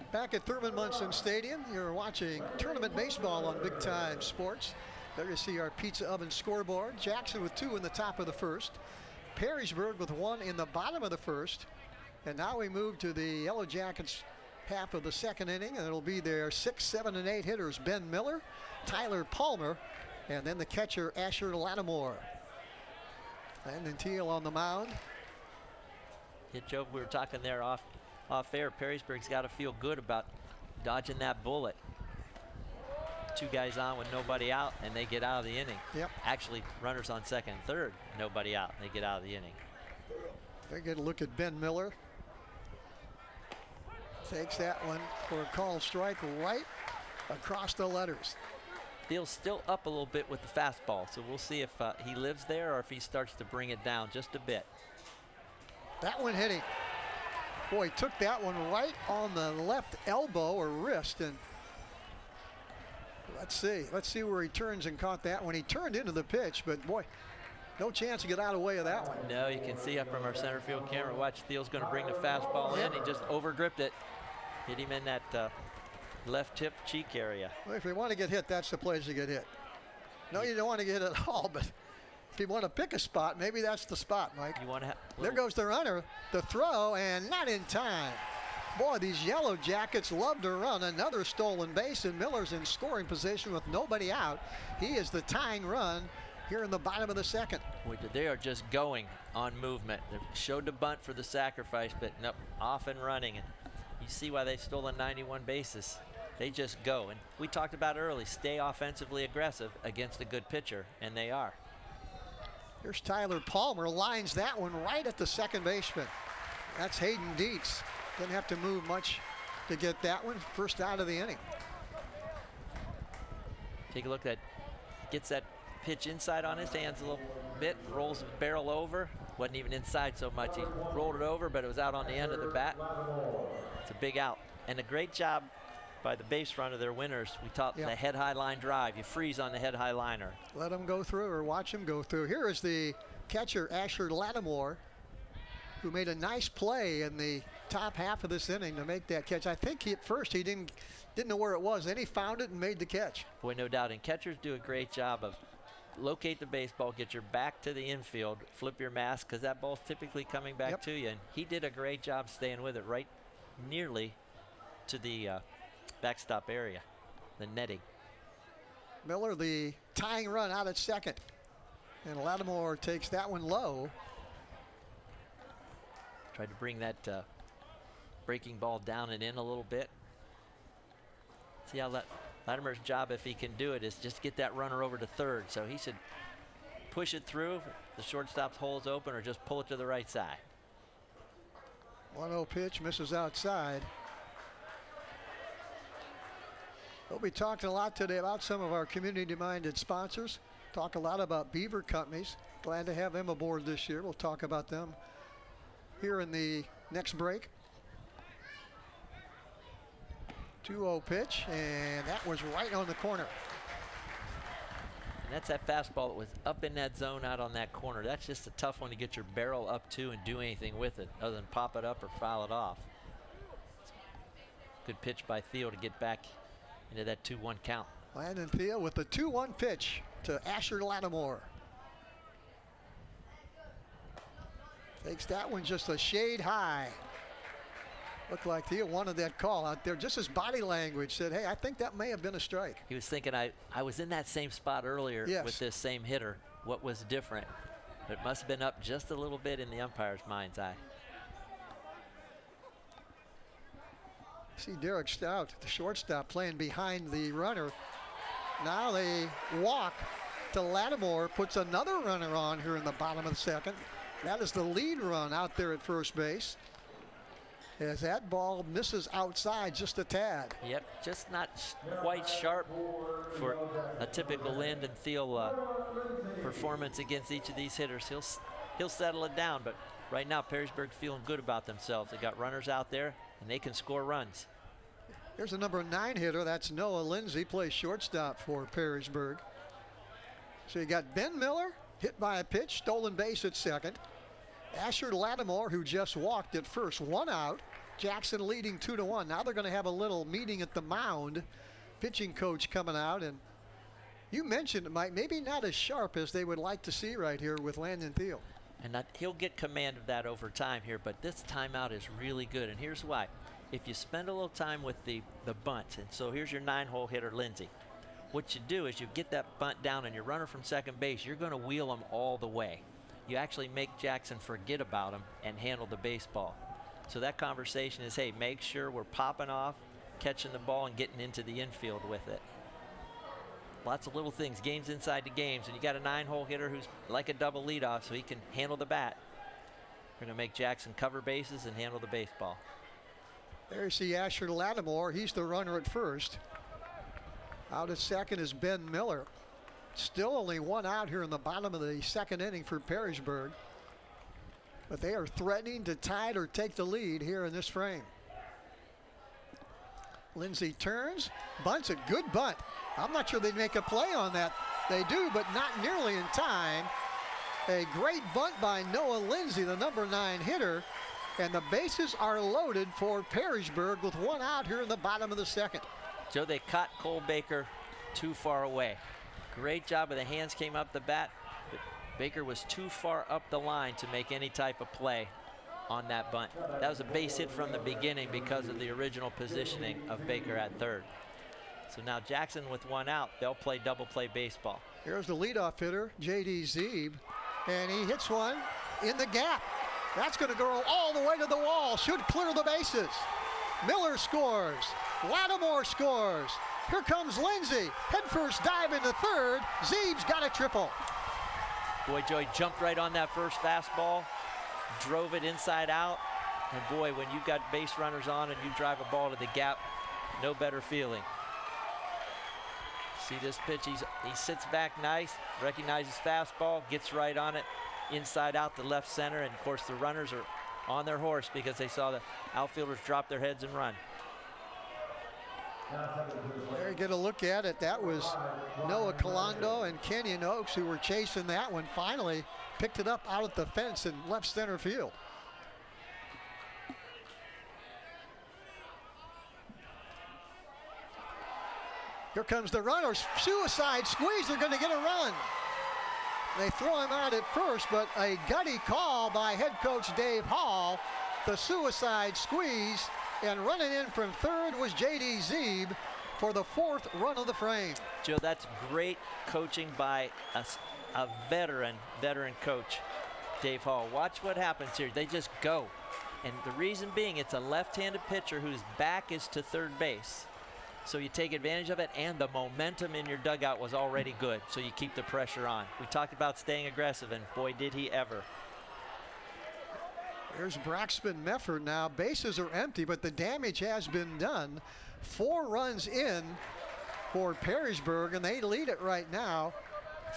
Back at Thurman Munson Stadium, you're watching tournament baseball on Big Time Sports. There you see our pizza oven scoreboard. Jackson with 2 in the top of the first. Perrysburg with 1 in the bottom of the first. And now we move to the Yellow Jackets half of the second inning, and it'll be their 6, 7, and 8 hitters, Ben Miller, Tyler Palmer, and then the catcher, Asher Lattimore. Landon Teal on the mound. Yeah, Joe, we were talking there off air. Perrysburg's got to feel good about dodging that bullet. 2 guys on with nobody out, and they get out of the inning. Yep. Actually, runners on second and third, nobody out, and they get out of the inning. They get a look at Ben Miller. Takes that one for a called strike right across the letters. Steele's still up a little bit with the fastball, so we'll see if he lives there or if he starts to bring it down just a bit. That one hit him. Boy, he took that one right on the left elbow or wrist, and let's see where he turns and caught that one. He turned into the pitch, but boy, no chance to get out of the way of that one. No, you can see up from our center field camera. Watch, Steele's going to bring the fastball in. He just over-gripped it. Hit him in that left hip cheek area. Well, if you want to get hit, that's the place to get hit. No, you don't want to get hit at all, but if you want to pick a spot, maybe that's the spot, Mike. You want to there goes the runner, the throw, and not in time. Boy, these Yellow Jackets love to run. Another stolen base, and Miller's in scoring position with nobody out. He is the tying run here in the bottom of the second. They are just going on movement. They showed the bunt for the sacrifice, but nope, off and running. And you see why they've stolen 91 bases. They just go. And we talked about early, stay offensively aggressive against a good pitcher, and they are. Here's Tyler Palmer, lines that one right at the second baseman. That's Hayden Dietz. Didn't have to move much to get that one. First out of the inning. Take a look at, gets that pitch inside on his hands a little bit, rolls the barrel over. Wasn't even inside so much. He rolled it over, but it was out on the end of the bat. It's a big out. And a great job by the base runner, their winners. We taught the head-high line drive. You freeze on the head-high liner. Let them go through or watch them go through. Here is the catcher, Asher Lattimore, who made a nice play in the top half of this inning to make that catch. I think at first he didn't know where it was. Then he found it and made the catch. Boy, no doubt. And catchers do a great job of locate the baseball, get your back to the infield, flip your mask, because that ball's typically coming back to you. And he did a great job staying with it right nearly to the backstop area, the netting. Miller, the tying run out at second. And Lattimore takes that one low. Tried to bring that breaking ball down and in a little bit. See how Lattimore's job, if he can do it, is just get that runner over to third. So he should push it through. The shortstop's hole's open, or just pull it to the right side. 1-0 pitch, misses outside. We'll be talking a lot today about some of our community-minded sponsors. Talk a lot about beaver companies. Glad to have them aboard this year. We'll talk about them here in the next break. 2-0 pitch, and that was right on the corner. And that's that fastball that was up in that zone out on that corner. That's just a tough one to get your barrel up to and do anything with it other than pop it up or foul it off. Good pitch by Theo to get back into that 2-1 count. Landon Theo with the 2-1 pitch to Asher Lattimore. Takes that one just a shade high. Looked like Theo wanted that call out there. Just his body language said, hey, I think that may have been a strike. He was thinking, I was in that same spot earlier with this same hitter. What was different? It must have been up just a little bit in the umpire's mind's eye. See Derek Stout, the shortstop, playing behind the runner. Now they walk to Lattimore, puts another runner on here in the bottom of the second. That is the lead run out there at first base, as that ball misses outside just a tad. Yep, just not quite sharp for a typical Landon Theo performance against each of these hitters. He'll settle it down, but right now Perrysburg feeling good about themselves. They got runners out there, and they can score runs. Here's the number 9 hitter. That's Noah Lindsay, plays shortstop for Perrysburg. So you got Ben Miller, hit by a pitch, stolen base at second. Asher Lattimore, who just walked at first, 1 out. Jackson leading 2-1. Now they're going to have a little meeting at the mound. Pitching coach coming out, and you mentioned, Mike, maybe not as sharp as they would like to see right here with Landon Theo. And he'll get command of that over time here, but this timeout is really good, and here's why. If you spend a little time with the bunt, and so here's your 9-hole hitter, Lindsay. What you do is you get that bunt down, and your runner from second base, you're going to wheel him all the way. You actually make Jackson forget about him and handle the baseball. So that conversation is, hey, make sure we're popping off, catching the ball, and getting into the infield with it. Lots of little things, games inside the games, and you got a 9-hole hitter who's like a double leadoff, so he can handle the bat. We're going to make Jackson cover bases and handle the baseball. There you see Asher Lattimore. He's the runner at first. Out at second is Ben Miller. Still only 1 out here in the bottom of the second inning for Perrysburg. But they are threatening to tie it or take the lead here in this frame. Lindsay turns, bunts it, good bunt. I'm not sure they'd make a play on that. They do, but not nearly in time. A great bunt by Noah Lindsay, the number 9 hitter. And the bases are loaded for Perrysburg with 1 out here in the bottom of the second. Joe, they caught Cole Baker too far away. Great job of the hands came up the bat, but Baker was too far up the line to make any type of play on that bunt. That was a base hit from the beginning because of the original positioning of Baker at third. So now Jackson with 1 out, they'll play double play baseball. Here's the leadoff hitter, J.D. Zeeb, and he hits one in the gap. That's going to go all the way to the wall, should clear the bases. Miller scores, Lattimore scores. Here comes Lindsay, head first dive into third. Zeeb's got a triple. Boy, Joey jumped right on that first fastball, drove it inside out, and boy, when you've got base runners on and you drive a ball to the gap, no better feeling. See this pitch, he sits back nice, recognizes fastball, gets right on it, inside out to left center, and of course the runners are on their horse because they saw the outfielders drop their heads and run. There you get a look at it. That was Noah Colando and Kenyon Oaks who were chasing that one. Finally picked it up out at the fence in left center field. Here comes the runners. Suicide squeeze. They're going to get a run. They throw him out at first, but a gutty call by head coach Dave Hall. The suicide squeeze. And running in from third was J.D. Zeeb for the 4th run of the frame. Joe, that's great coaching by a veteran coach, Dave Hall. Watch what happens here. They just go. And the reason being, it's a left-handed pitcher whose back is to third base. So you take advantage of it, and the momentum in your dugout was already good, so you keep the pressure on. We talked about staying aggressive, and boy, did he ever. There's Braxton Mefford now. Bases are empty, but the damage has been done. 4 runs in for Perrysburg, and they lead it right now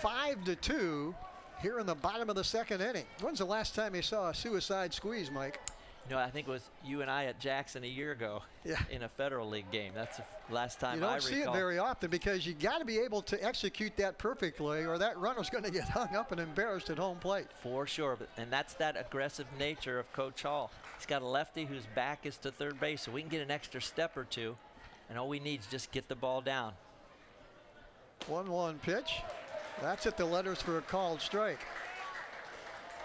5-2. here in the bottom of the second inning. When's the last time you saw a suicide squeeze, Mike? You know, I think it was you and I at Jackson a year ago in a Federal League game. That's the last time I recall. You don't see it very often because you got to be able to execute that perfectly or that runner's going to get hung up and embarrassed at home plate. For sure, and that's that aggressive nature of Coach Hall. He's got a lefty whose back is to third base, so we can get an extra step or two, and all we need is just get the ball down. 1-1 pitch. That's at the letters for a called strike.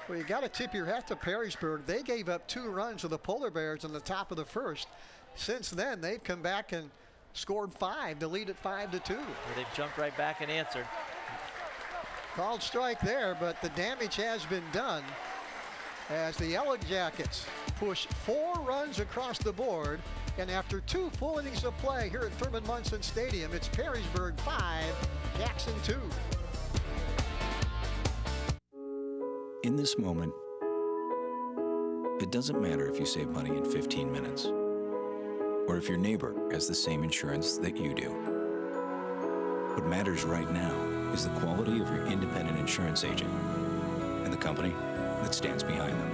Well, you got to tip your hat to Perrysburg. They gave up 2 runs to the Polar Bears in the top of the first. Since then, they've come back and scored 5 to lead at 5-2. Well, they've jumped right back and answered. Called strike there, but the damage has been done as the Yellow Jackets push 4 runs across the board. And after 2 full innings of play here at Thurman Munson Stadium, it's Perrysburg 5, Jackson 2. In this moment, it doesn't matter if you save money in 15 minutes or if your neighbor has the same insurance that you do. What matters right now is the quality of your independent insurance agent and the company that stands behind them.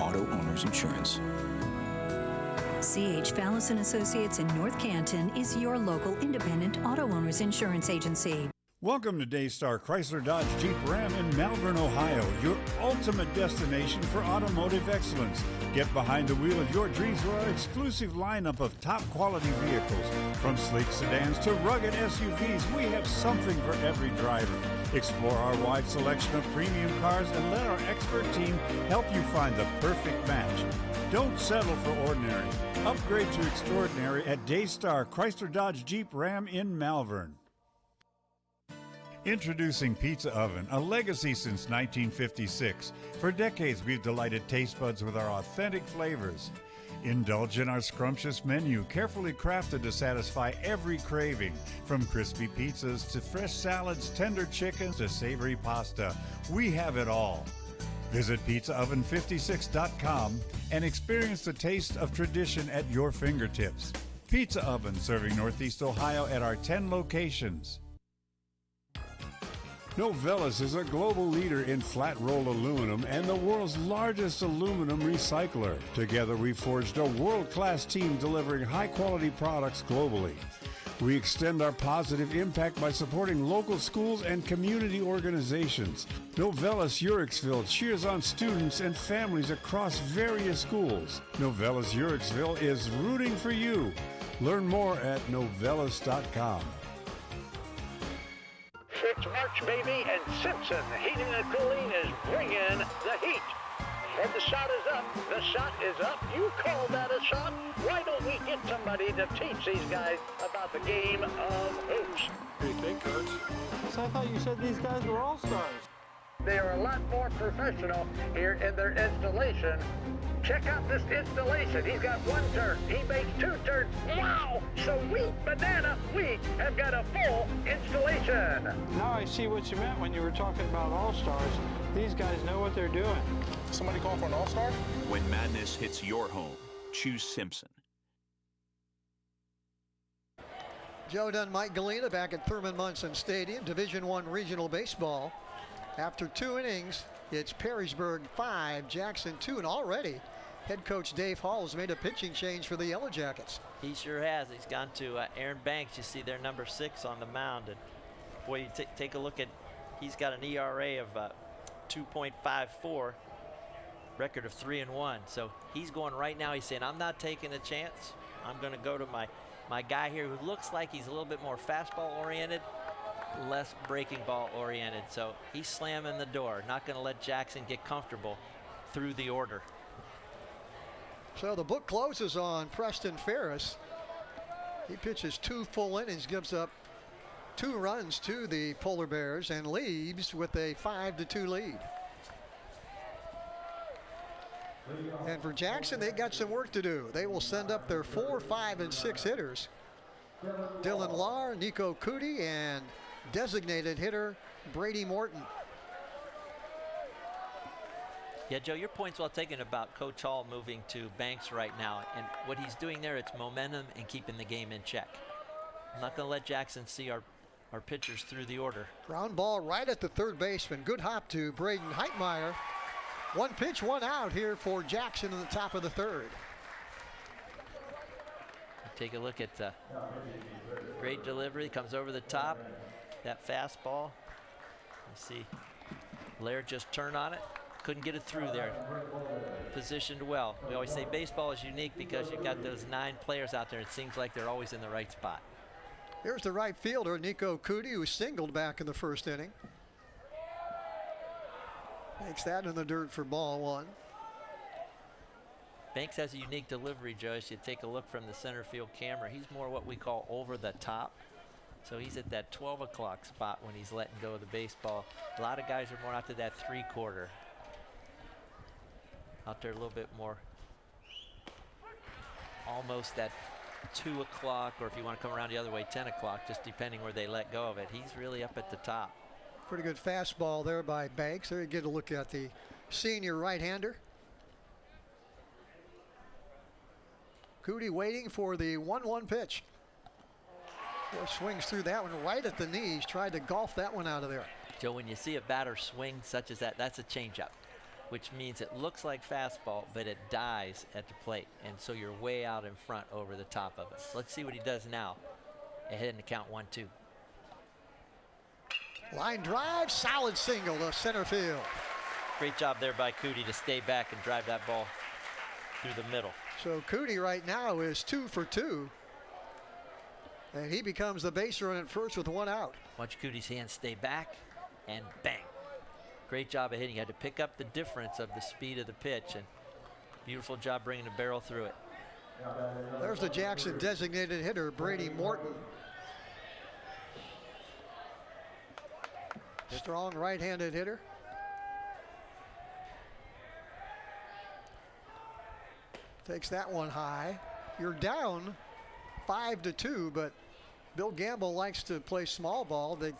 Auto Owners Insurance. C.H. Fallison Associates in North Canton is your local independent auto owners insurance agency. Welcome to Daystar Chrysler Dodge Jeep Ram in Malvern, Ohio, your ultimate destination for automotive excellence. Get behind the wheel of your dreams with our exclusive lineup of top quality vehicles. From sleek sedans to rugged SUVs, we have something for every driver. Explore our wide selection of premium cars and let our expert team help you find the perfect match. Don't settle for ordinary. Upgrade to extraordinary at Daystar Chrysler Dodge Jeep Ram in Malvern. Introducing Pizza Oven, a legacy since 1956. For decades, we've delighted taste buds with our authentic flavors. Indulge in our scrumptious menu, carefully crafted to satisfy every craving. From crispy pizzas to fresh salads, tender chickens to savory pasta, we have it all. Visit pizzaoven56.com and experience the taste of tradition at your fingertips. Pizza Oven, serving Northeast Ohio at our 10 locations. Novelis is a global leader in flat-rolled aluminum and the world's largest aluminum recycler. Together, we forged a world-class team delivering high-quality products globally. We extend our positive impact by supporting local schools and community organizations. Novelis Uricksville cheers on students and families across various schools. Novelis Uricksville is rooting for you. Learn more at novelis.com. It's March, baby, and Simpson Heating and Cooling is bringing the heat. And the shot is up. The shot is up. You call that a shot? Why don't we get somebody to teach these guys about the game of hoops? What do you think, Coach? So I thought you said these guys were all-stars. They are a lot more professional here in their installation. Check out this installation. He's got 1 turn. He makes 2 turns. Wow! Sweet banana. We have got a full installation. Now I see what you meant when you were talking about all-stars. These guys know what they're doing. Somebody call for an all-star? When madness hits your home, choose Simpson. Joe Dunn, Mike Galena back at Thurman Munson Stadium, Division I Regional Baseball. After 2 innings, it's Perrysburg 5, Jackson 2, and already head coach Dave Hall has made a pitching change for the Yellow Jackets. He sure has. He's gone to Aaron Banks. You see their number 6 on the mound. And boy, you take a look at, he's got an ERA of 2.54, record of 3-1. So he's going right now. He's saying, I'm not taking a chance. I'm going to go to my guy here who looks like he's a little bit more fastball oriented, less breaking ball oriented. So he's slamming the door, not going to let Jackson get comfortable through the order. So the book closes on Preston Ferris. He pitches 2 full innings, gives up 2 runs to the Polar Bears, and leaves with a 5-2 lead. And for Jackson, they got some work to do. They will send up their 4, 5, and 6 hitters. Dylan Lahr, Nico Cootie, and designated hitter Brady Morton. Yeah, Joe, your point's well taken about Coach Hall moving to Banks right now. And what he's doing there, it's momentum and keeping the game in check. I'm not going to let Jackson see our our pitchers through the order. Ground ball right at the third baseman. Good hop to Braden Heitmeyer. One pitch, one out here for Jackson in the top of the third. Take a look at great delivery, comes over the top. That fastball. You see Laird just turn on it. Couldn't get it through there. Positioned well. We always say baseball is unique because you've got those 9 players out there. It seems like they're always in the right spot. Here's the right fielder, Nico Cootie, who singled back in the first inning. Makes that in the dirt for ball 1. Banks has a unique delivery, Joe. As you take a look from the center field camera, he's more what we call over the top. So he's at that 12 o'clock spot when he's letting go of the baseball. A lot of guys are more out to that 3/4. Out there a little bit more, almost that 2 o'clock, or if you want to come around the other way, 10 o'clock, just depending where they let go of it. He's really up at the top. Pretty good fastball there by Banks. There you get a look at the senior right-hander. Cootie waiting for the 1-1 pitch. Boy, swings through that one right at the knees. Tried to golf that one out of there. Joe, when you see a batter swing such as that, that's a changeup, which means it looks like fastball, but it dies at the plate. And so you're way out in front over the top of it. Let's see what he does now. Ahead in the count 1-2. Line drive, solid single to center field. Great job there by Cootie to stay back and drive that ball through the middle. So Cootie right now is 2 for 2. And he becomes the base runner at first with 1 out. Watch Cootie's hands stay back and bang. Great job of hitting. He had to pick up the difference of the speed of the pitch, and beautiful job bringing the barrel through it. There's the Jackson designated hitter, Brady Morton. Strong right-handed hitter. Takes that one high. You're down 5-2, but Bill Gamble likes to play small ball. They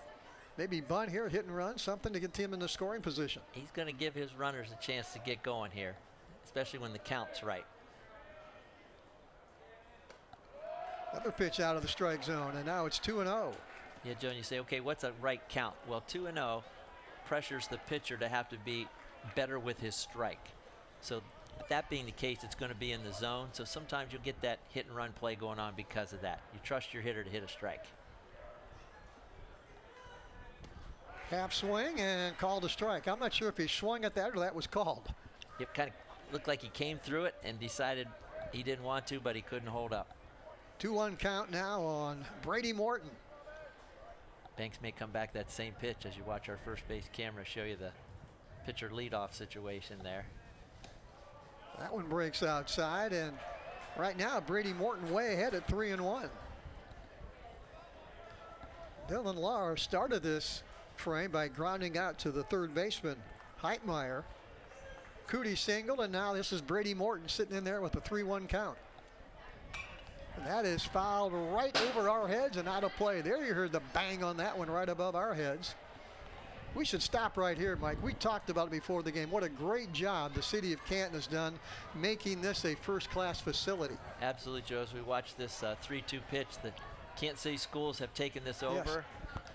maybe bunt here, hit and run, something to get him in the scoring position. He's going to give his runners a chance to get going here, especially when the count's right. Another pitch out of the strike zone, and now it's 2-0. Yeah, Joe, and you say, okay, what's a right count? Well, 2-0 pressures the pitcher to have to be better with his strike. So that being the case, it's going to be in the zone. So sometimes you'll get that hit and run play going on because of that. You trust your hitter to hit a strike. Half swing and called a strike. I'm not sure if he swung at that or that was called. It kind of looked like he came through it and decided he didn't want to, but he couldn't hold up. 2-1 count now on Brady Morton. Banks may come back that same pitch as you watch our first base camera show you the pitcher leadoff situation there. That one breaks outside, and right now Brady Morton way ahead at 3-1. Dylan Lahr started this frame by grounding out to the third baseman, Heitmeyer. Cootie singled, and now this is Brady Morton sitting in there with a 3-1 count. And that is fouled right over our heads and out of play. There you heard the bang on that one right above our heads. We should stop right here, Mike. We talked about it before the game. What a great job the city of Canton has done making this a first-class facility. Absolutely, Joe. As we watch this 3-2 pitch, the Kansas City schools have taken this over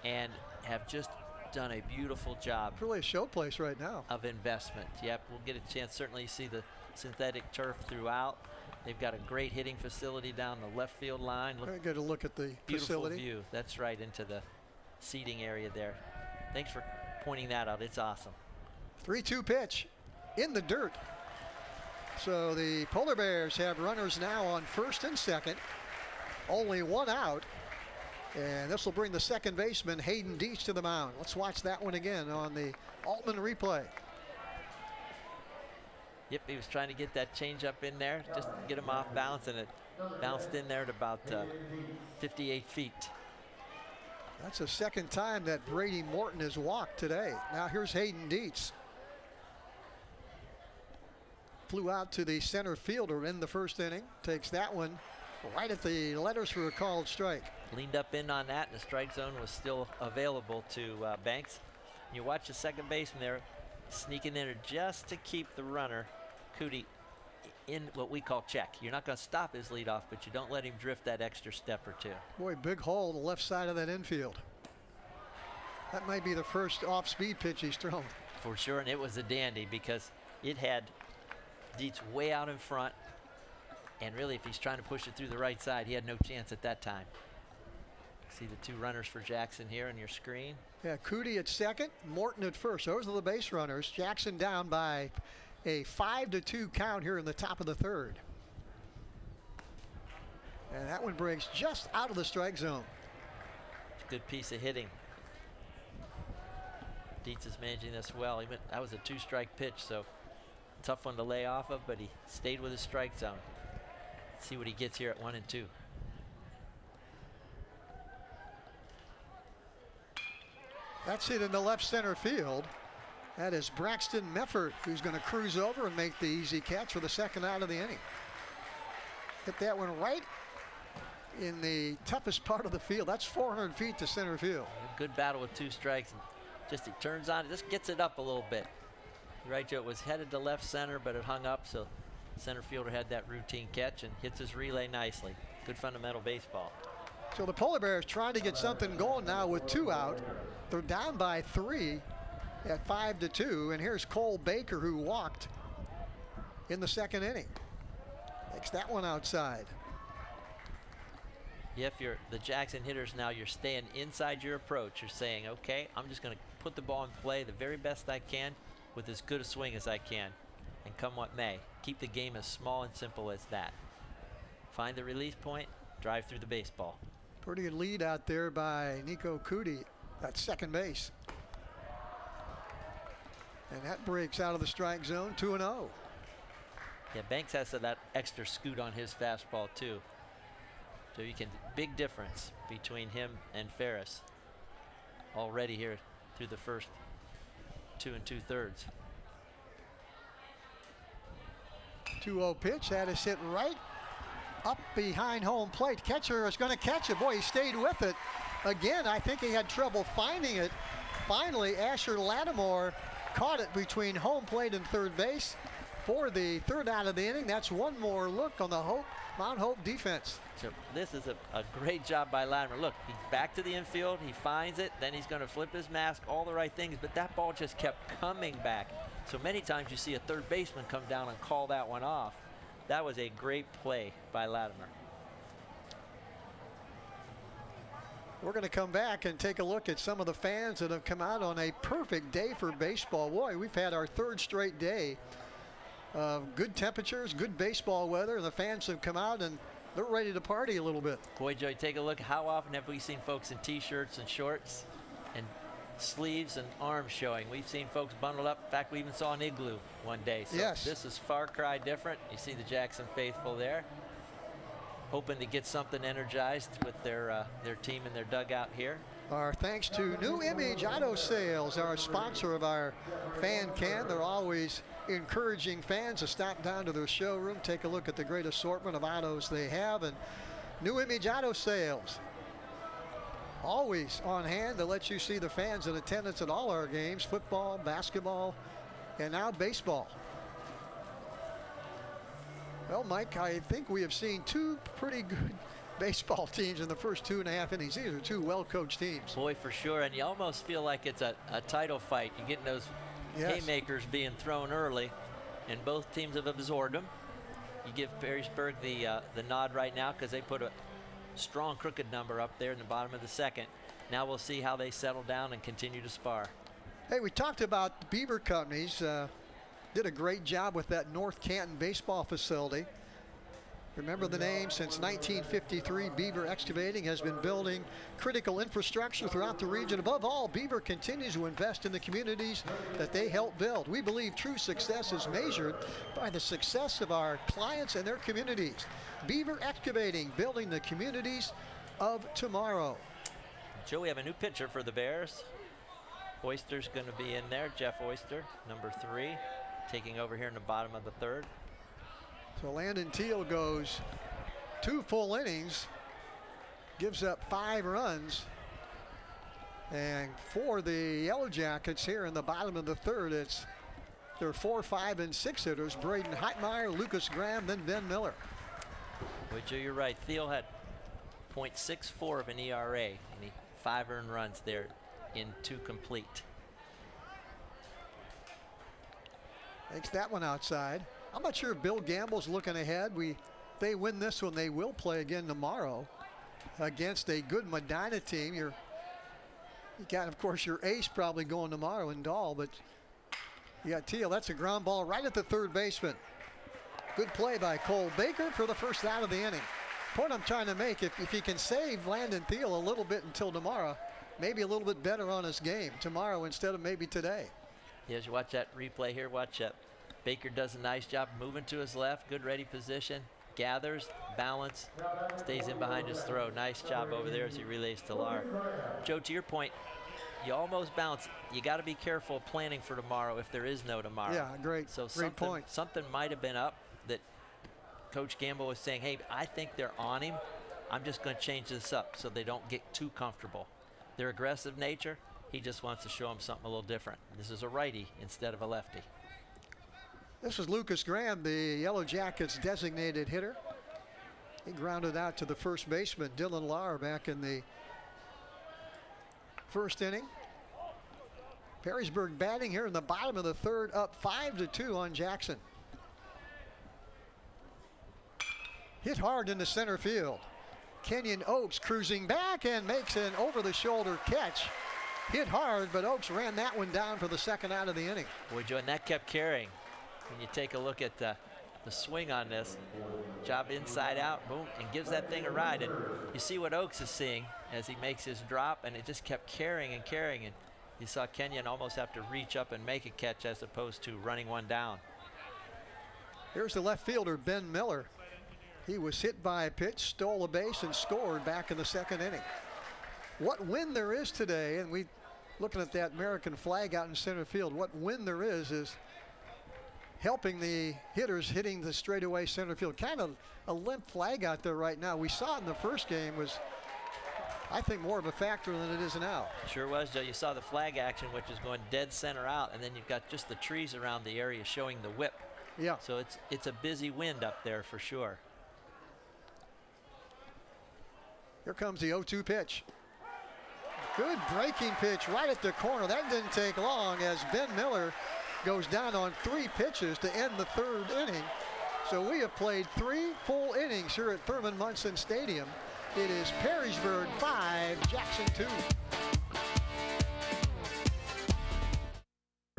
and have just done a beautiful job. It's really a showplace right now. Of investment. Yep, we'll get a chance. Certainly you see the synthetic turf throughout. They've got a great hitting facility down the left field line. Look, get a look at the beautiful facility. View. That's right into the seating area there. Thanks for pointing that out. It's awesome. 3-2 pitch in the dirt. So the Polar Bears have runners now on first and second. Only 1 out. And this will bring the second baseman, Hayden Deach, to the mound. Let's watch that one again on the Altman replay. Yep, he was trying to get that changeup in there, just get him off balance, and it bounced in there at about 58 feet. That's the second time that Brady Morton has walked today. Now here's Hayden Dietz. Flew out to the center fielder in the first inning. Takes that one right at the letters for a called strike. Leaned up in on that, and the strike zone was still available to Banks. You watch the second baseman there sneaking in there just to keep the runner, Cootie, in what we call check. You're not going to stop his leadoff, but you don't let him drift that extra step or two. Boy, big hole on the left side of that infield. That might be the first off-speed pitch he's thrown. For sure, and it was a dandy because it had Dietz way out in front. And really, if he's trying to push it through the right side, he had no chance at that time. See the two runners for Jackson here on your screen. Yeah, Cootie at second, Morton at first. Those are the base runners. Jackson down by a 5-2 count here in the top of the third. And that one breaks just out of the strike zone. Good piece of hitting. Dietz is managing this well. That was a 2-strike pitch, so tough one to lay off of, but he stayed with his strike zone. Let's see what he gets here at 1 and 2. That's hit in the left center field. That is Braxton Meffert, who's going to cruise over and make the easy catch for the second out of the inning. Hit that one right in the toughest part of the field. That's 400 feet to center field. A good battle with 2 strikes. And just he turns on, just gets it up a little bit. You're right, Joe, it was headed to left center, but it hung up, so center fielder had that routine catch and hits his relay nicely. Good fundamental baseball. So the Polar Bears trying to get something going now with 2 out. They're down by 3 at 5-2, and here's Cole Baker, who walked in the second inning. Takes that one outside. Yeah, if you're the Jackson hitters now, you're staying inside your approach. You're saying, okay, I'm just going to put the ball in play the very best I can with as good a swing as I can, and come what may. Keep the game as small and simple as that. Find the release point, drive through the baseball. Pretty good lead out there by Nico Cootie at second base. And that breaks out of the strike zone, 2-0. Yeah, Banks has that extra scoot on his fastball too. So you can, big difference between him and Ferris already here through the first 2 2/3. 2-0 pitch, that is hit right up behind home plate. Catcher is going to catch it. Boy, he stayed with it. Again, I think he had trouble finding it. Finally, Asher Lattimore caught it between home plate and third base for the third out of the inning. That's one more look on the Mount Hope defense. So this is a great job by Lattimore. Look, he's back to the infield, he finds it, then he's going to flip his mask, all the right things, but that ball just kept coming back. So many times you see a third baseman come down and call that one off. That was a great play by Lattimore. We're going to come back and take a look at some of the fans that have come out on a perfect day for baseball. Boy, we've had our 3rd straight day of good temperatures, good baseball weather, and the fans have come out and they're ready to party a little bit. Boy, Joey, take a look. How often have we seen folks in T-shirts and shorts and sleeves and arms showing? We've seen folks bundled up. In fact, we even saw an igloo one day. So yes. This is far cry different. You see the Jackson faithful there, hoping to get something energized with their team in their dugout here. Our thanks to New Image Auto Sales, our sponsor of our fan can. They're always encouraging fans to stop down to their showroom, take a look at the great assortment of autos they have. And New Image Auto Sales, always on hand to let you see the fans in attendance at all our games, football, basketball, and now baseball. Well, Mike, I think we have seen 2 pretty good baseball teams in the first 2.5 innings. These are 2 well-coached teams. Boy, for sure, and you almost feel like it's a title fight. You're getting those haymakers being thrown early, and both teams have absorbed them. You give Perrysburg the nod right now because they put a strong crooked number up there in the bottom of the second. Now we'll see how they settle down and continue to spar. Hey, we talked about the Beaver companies. Did a great job with that North Canton baseball facility. Remember the name. Since 1953, Beaver Excavating has been building critical infrastructure throughout the region. Above all, Beaver continues to invest in the communities that they help build. We believe true success is measured by the success of our clients and their communities. Beaver Excavating, building the communities of tomorrow. Joe, we have a new pitcher for the Bears. Oyster's going to be in there. Jeff Oyster, number 3, taking over here in the bottom of the third. So Landon Teal goes 2 full innings, gives up 5 runs. And for the Yellow Jackets here in the bottom of the third, it's their 4, 5, and 6 hitters, Braden Heitmeyer, Lucas Graham, then Ben Miller. Well, Joe, you're right. Thiel had .64 of an ERA, and 5 earned runs there into complete. Takes that one outside. I'm not sure if Bill Gamble's looking ahead. They win this one, they will play again tomorrow against a good Medina team. You got, of course, your ace probably going tomorrow in Dahl, but you got Teal. That's a ground ball right at the third baseman. Good play by Cole Baker for the first out of the inning. Point I'm trying to make, if he can save Landon Teal a little bit until tomorrow, maybe a little bit better on his game tomorrow instead of maybe today. Yeah, as you watch that replay here, watch that. Baker does a nice job moving to his left, good ready position, gathers, balance, stays in behind his throw. Nice job over there as he relays to Lar. Joe, to your point, you almost bounce. You got to be careful planning for tomorrow if there is no tomorrow. Yeah, great point. Something might have been up that Coach Gamble was saying, hey, I think they're on him. I'm just going to change this up so they don't get too comfortable. Their aggressive nature, he just wants to show them something a little different. This is a righty instead of a lefty. This is Lucas Graham, the Yellow Jackets designated hitter. He grounded out to the first baseman, Dylan Lar, back in the first inning. Perrysburg batting here in the bottom of the third, up 5-2 on Jackson. Hit hard into center field. Kenyon Oaks cruising back and makes an over-the-shoulder catch. Hit hard, but Oaks ran that one down for the second out of the inning. Boy, Joe, and that kept carrying. When you take a look at the swing on this, job inside out, boom, and gives that thing a ride. And you see what Oaks is seeing as he makes his drop, and it just kept carrying and carrying. And you saw Kenyon almost have to reach up and make a catch as opposed to running one down. Here's the left fielder, Ben Miller. He was hit by a pitch, stole a base, and scored back in the second inning. What win there is today, and we looking at that American flag out in center field, what win there is helping the hitters hitting the straightaway center field. Kind of a limp flag out there right now. We saw it in the first game was, I think, more of a factor than it is now. Sure was, Joe. You saw the flag action, which is going dead center out, and then you've got just the trees around the area showing the whip. Yeah. So it's a busy wind up there for sure. Here comes the 0-2 pitch. Good breaking pitch right at the corner. That didn't take long as Ben Miller goes down on 3 pitches to end the third inning. So we have played 3 full innings here at Thurman Munson Stadium. It is Perrysburg 5, Jackson 2.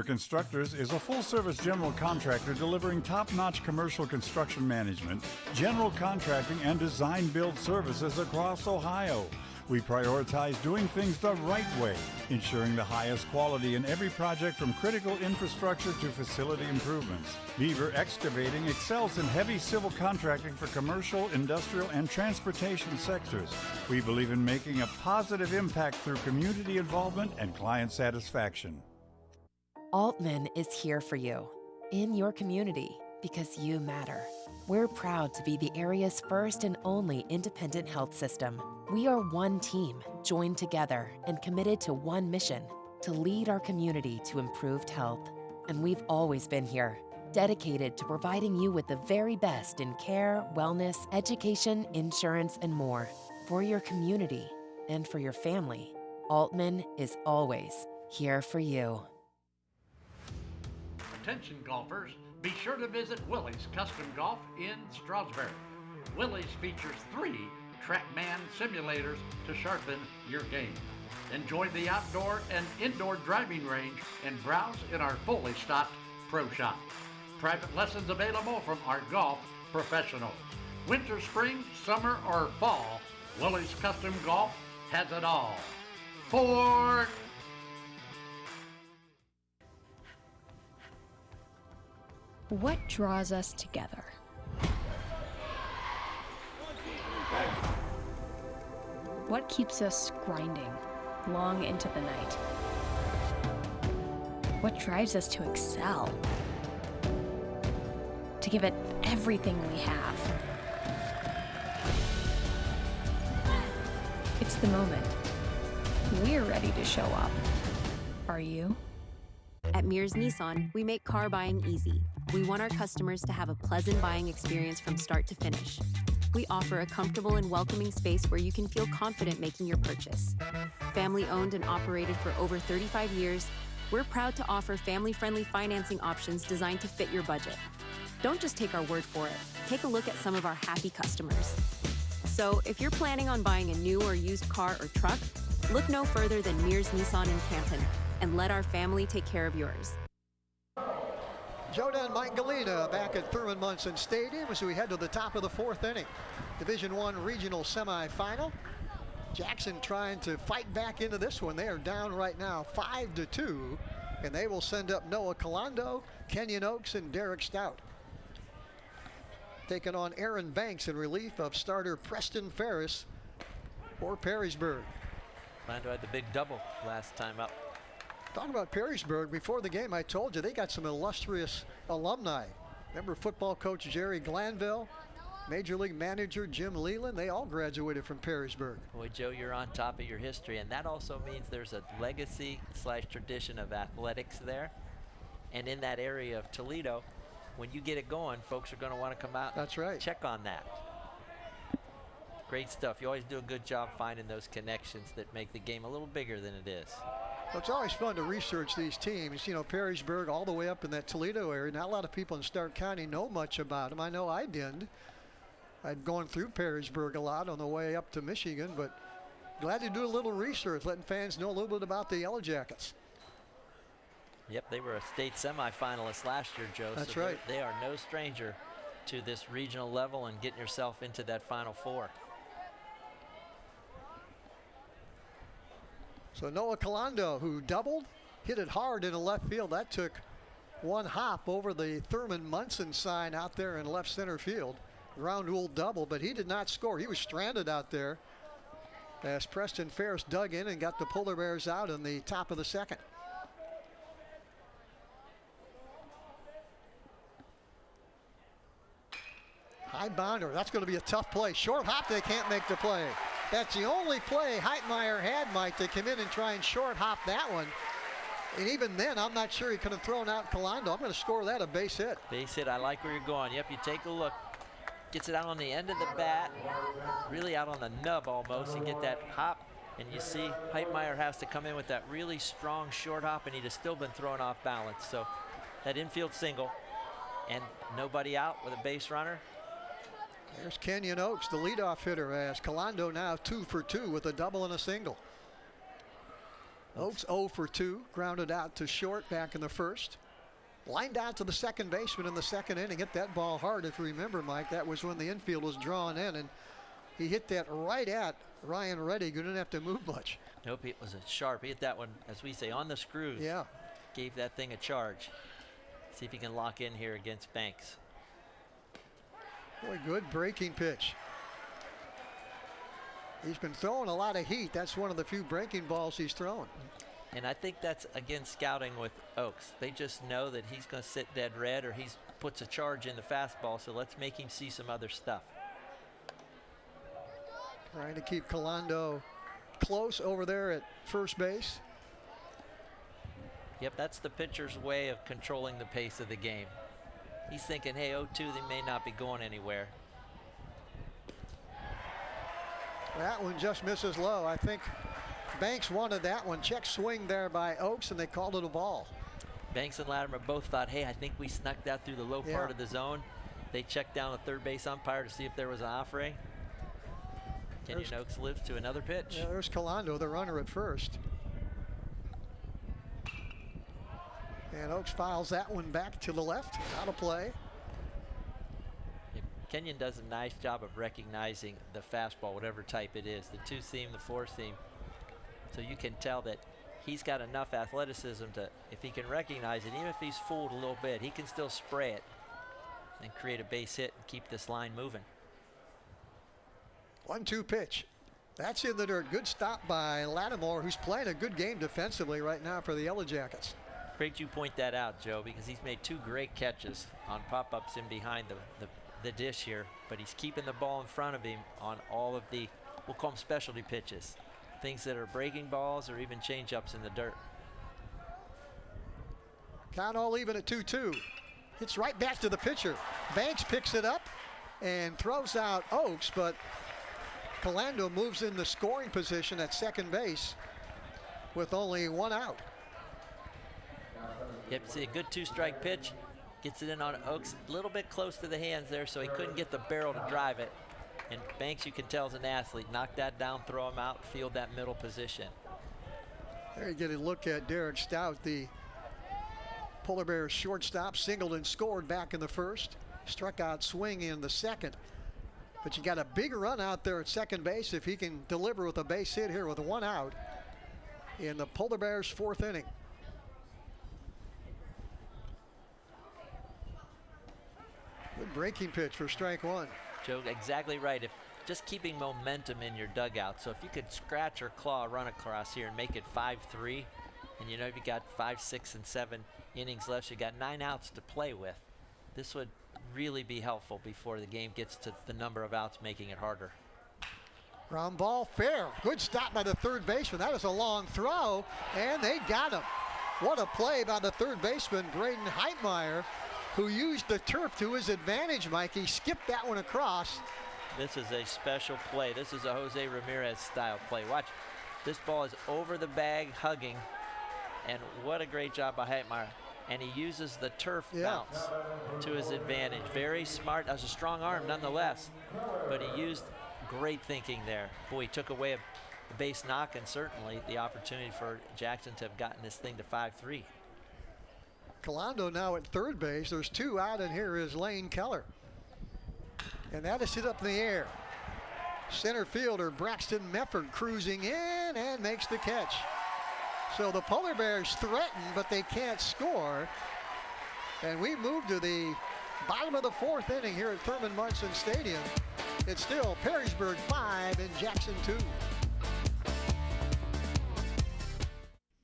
Constructors is a full-service general contractor delivering top-notch commercial construction management, general contracting, and design-build services across Ohio. We prioritize doing things the right way, ensuring the highest quality in every project from critical infrastructure to facility improvements. Beaver Excavating excels in heavy civil contracting for commercial, industrial, and transportation sectors. We believe in making a positive impact through community involvement and client satisfaction. Altman is here for you, in your community, because you matter. We're proud to be the area's first and only independent health system. We are one team, joined together and committed to one mission, to lead our community to improved health. And we've always been here, dedicated to providing you with the very best in care, wellness, education, insurance, and more. For your community and for your family, Altman is always here for you. Attention golfers, be sure to visit Willie's Custom Golf in Stroudsburg. Willie's features 3 TrackMan simulators to sharpen your game. Enjoy the outdoor and indoor driving range and browse in our fully stocked pro shop. Private lessons available from our golf professionals. Winter, spring, summer, or fall, Willie's Custom Golf has it all. What draws us together? What keeps us grinding long into the night? What drives us to excel? To give it everything we have? It's the moment. We're ready to show up. Are you? At Mears Nissan, we make car buying easy. We want our customers to have a pleasant buying experience from start to finish. we offer a comfortable and welcoming space where you can feel confident making your purchase. Family owned and operated for over 35 years, we're proud to offer family-friendly financing options designed to fit your budget. Don't just take our word for it. Take a look at some of our happy customers. So if you're planning on buying a new or used car or truck, look no further than Mears Nissan in Canton and let our family take care of yours. Jodan Mike Galena back at Thurman Munson Stadium as we head to the top of the 4th inning. Division I regional semifinal. Jackson trying to fight back into this one. They are down right now 5-2, and they will send up Noah Colando, Kenyon Oaks, and Derek Stout. Taking on Aaron Banks in relief of starter Preston Ferris for Perrysburg. Colando had the big double last time up. Talking about Perrysburg, before the game I told you they got some illustrious alumni. Remember football coach Jerry Glanville, Major League manager Jim Leland, they all graduated from Perrysburg. Boy, Joe, you're on top of your history, and that also means there's a legacy / tradition of athletics there. And in that area of Toledo, when you get it going, folks are going to want to come out. That's right. Check on that. Great stuff. You always do a good job finding those connections that make the game a little bigger than it is. Well, it's always fun to research these teams. You know, Perrysburg all the way up in that Toledo area. Not a lot of people in Stark County know much about them. I know I didn't. I'd gone through Perrysburg a lot on the way up to Michigan, but glad to do a little research, letting fans know a little bit about the Yellow Jackets. Yep, they were a state semifinalist last year, Joe. That's so right. They are no stranger to this regional level and getting yourself into that Final Four. So Noah Colando, who doubled, hit it hard in the left field. That took one hop over the Thurman Munson sign out there in left center field. Ground rule double, but he did not score. He was stranded out there as Preston Ferris dug in and got the Polar Bears out in the top of the 2nd. High bounder, that's going to be a tough play. Short hop, they can't make the play. That's the only play Heitmeyer had, Mike, to come in and try and short hop that one. And even then, I'm not sure he could have thrown out Colando. I'm going to score that a base hit. Base hit, I like where you're going. Yep, you take a look. Gets it out on the end of the bat, really out on the nub almost. You get that hop, and you see Heitmeyer has to come in with that really strong short hop, and he'd have still been thrown off balance. So that infield single, and nobody out with a base runner. There's Kenyon Oaks, the leadoff hitter, as Colando now 2 for 2 with a double and a single. Oaks 0 for 2, grounded out to short back in the 1st. Lined out to the second baseman in the 2nd inning. Hit that ball hard, if you remember, Mike. That was when the infield was drawn in, and he hit that right at Ryan Reddick, who didn't have to move much. Nope, it was a sharp. He hit that one, as we say, on the screws. Yeah. Gave that thing a charge. See if he can lock in here against Banks. Boy, good breaking pitch. He's been throwing a lot of heat. That's one of the few breaking balls he's thrown. And I think that's, again, scouting with Oaks. They just know that he's going to sit dead red, or he puts a charge in the fastball, so let's make him see some other stuff. Trying to keep Colando close over there at first base. Yep, that's the pitcher's way of controlling the pace of the game. He's thinking, hey, 0-2, they may not be going anywhere. That one just misses low. I think Banks wanted that one. Check swing there by Oaks, and they called it a ball. Banks and Latimer both thought, hey, I think we snuck that through the low part of the zone. They checked down the third base umpire to see if there was an offering. Kenyon Oaks lives to another pitch. Yeah, there's Colando, the runner at first. And Oaks files that one back to the left, out of play. Kenyon does a nice job of recognizing the fastball, whatever type it is, the 2-seam, the 4-seam. So you can tell that he's got enough athleticism to, if he can recognize it, even if he's fooled a little bit, he can still spray it and create a base hit and keep this line moving. 1-2 pitch. That's in the dirt. Good stop by Lattimore, who's playing a good game defensively right now for the Yellow Jackets. Great you point that out, Joe, because he's made 2 great catches on pop-ups in behind the dish here, but he's keeping the ball in front of him on all of the, we'll call them specialty pitches, things that are breaking balls or even change-ups in the dirt. Count all even at 2-2. It's right back to the pitcher. Banks picks it up, and throws out Oaks, but Calando moves in the scoring position at second base with only one out. Yep, see a good two-strike pitch. Gets it in on Oaks, a little bit close to the hands there, so he couldn't get the barrel to drive it. And Banks, you can tell, is an athlete. Knock that down, throw him out, field that middle position. There you get a look at Derek Stout, the Polar Bears shortstop, singled and scored back in the first. Struck out swing in the second. But you got a big run out there at second base if he can deliver with a base hit here with one out in the Polar Bears' fourth inning. Good breaking pitch for strike one. Joe, exactly right. If just keeping momentum in your dugout. So if you could scratch or claw a run across here and make it 5-3, and you know you got 5, 6, and 7 innings left, so you got 9 outs to play with. This would really be helpful before the game gets to the number of outs, making it harder. Ground ball fair. Good stop by the third baseman. That is a long throw, and they got him. What a play by the third baseman, Braden Heitmeyer, who used the turf to his advantage, Mike. He skipped that one across. This is a special play. This is a Jose Ramirez style play. Watch, this ball is over the bag, hugging, and what a great job by Heitmeyer. And he uses the turf bounce to his advantage. Very smart. That was a strong arm nonetheless, but he used great thinking there. Boy, he took away a base knock and certainly the opportunity for Jackson to have gotten this thing to 5-3. Calando now at third base. There's 2 out, and here is Lane Keller. And that is hit up in the air. Center fielder Braxton Mefford cruising in and makes the catch. So the Polar Bears threaten, but they can't score. And we move to the bottom of the fourth inning here at Thurman Munson Stadium. It's still Perrysburg 5 and Jackson 2.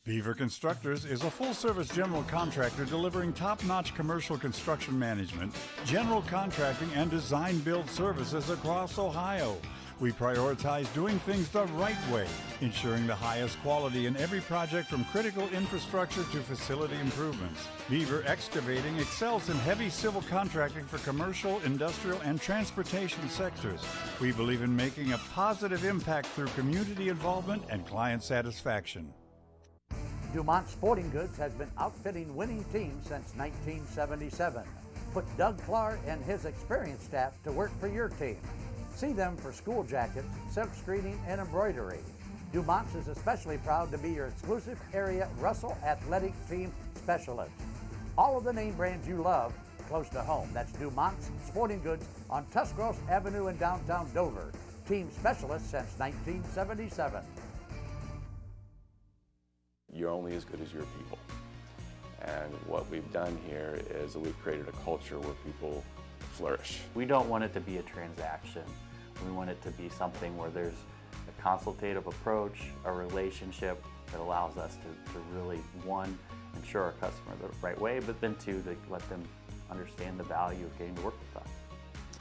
Beaver Constructors is a full-service general contractor delivering top-notch commercial construction management, general contracting, and design-build services across Ohio. We prioritize doing things the right way, ensuring the highest quality in every project from critical infrastructure to facility improvements. Beaver Excavating excels in heavy civil contracting for commercial, industrial, and transportation sectors. We believe in making a positive impact through community involvement and client satisfaction. Dumont Sporting Goods has been outfitting winning teams since 1977. Put Doug Clark and his experienced staff to work for your team. See them for school jackets, silk screening, and embroidery. Dumont's is especially proud to be your exclusive area Russell Athletic Team Specialist. All of the name brands you love close to home. That's Dumont's Sporting Goods on Tuscarawas Avenue in downtown Dover. Team Specialist since 1977. You're only as good as your people. And what we've done here is that we've created a culture where people flourish. We don't want it to be a transaction. We want it to be something where there's a consultative approach, a relationship that allows us to really, one, ensure our customer the right way, but then two, to let them understand the value of getting to work with us.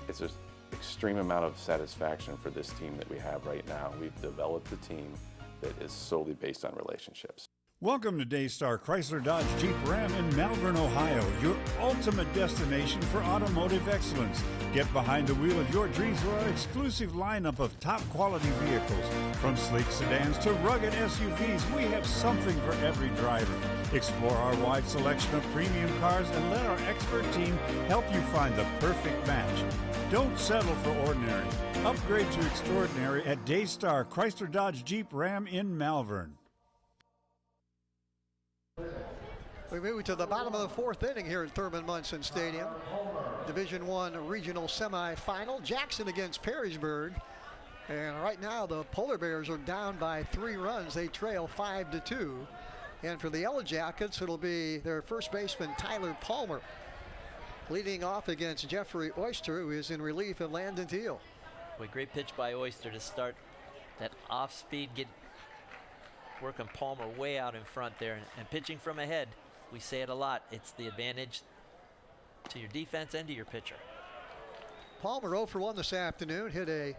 It's an extreme amount of satisfaction for this team that we have right now. We've developed a team that is solely based on relationships. Welcome to Daystar Chrysler Dodge Jeep Ram in Malvern, Ohio, your ultimate destination for automotive excellence. Get behind the wheel of your dreams for our exclusive lineup of top quality vehicles. From sleek sedans to rugged SUVs, we have something for every driver. Explore our wide selection of premium cars and let our expert team help you find the perfect match. Don't settle for ordinary. Upgrade to extraordinary at Daystar Chrysler Dodge Jeep Ram in Malvern. We move to the bottom of the fourth inning here at Thurman Munson Stadium. Division I regional semifinal. Jackson against Perrysburg. And right now the Polar Bears are down by 3 runs. They trail 5-2. And for the Yellow Jackets, it'll be their first baseman, Tyler Palmer, leading off against Jeffrey Oyster, who is in relief of Landon Teal. Boy, great pitch by Oyster to start that off-speed, get working Palmer way out in front there, and pitching from ahead. We say it a lot. It's the advantage to your defense and to your pitcher. Palmer 0 for 1 this afternoon. Hit a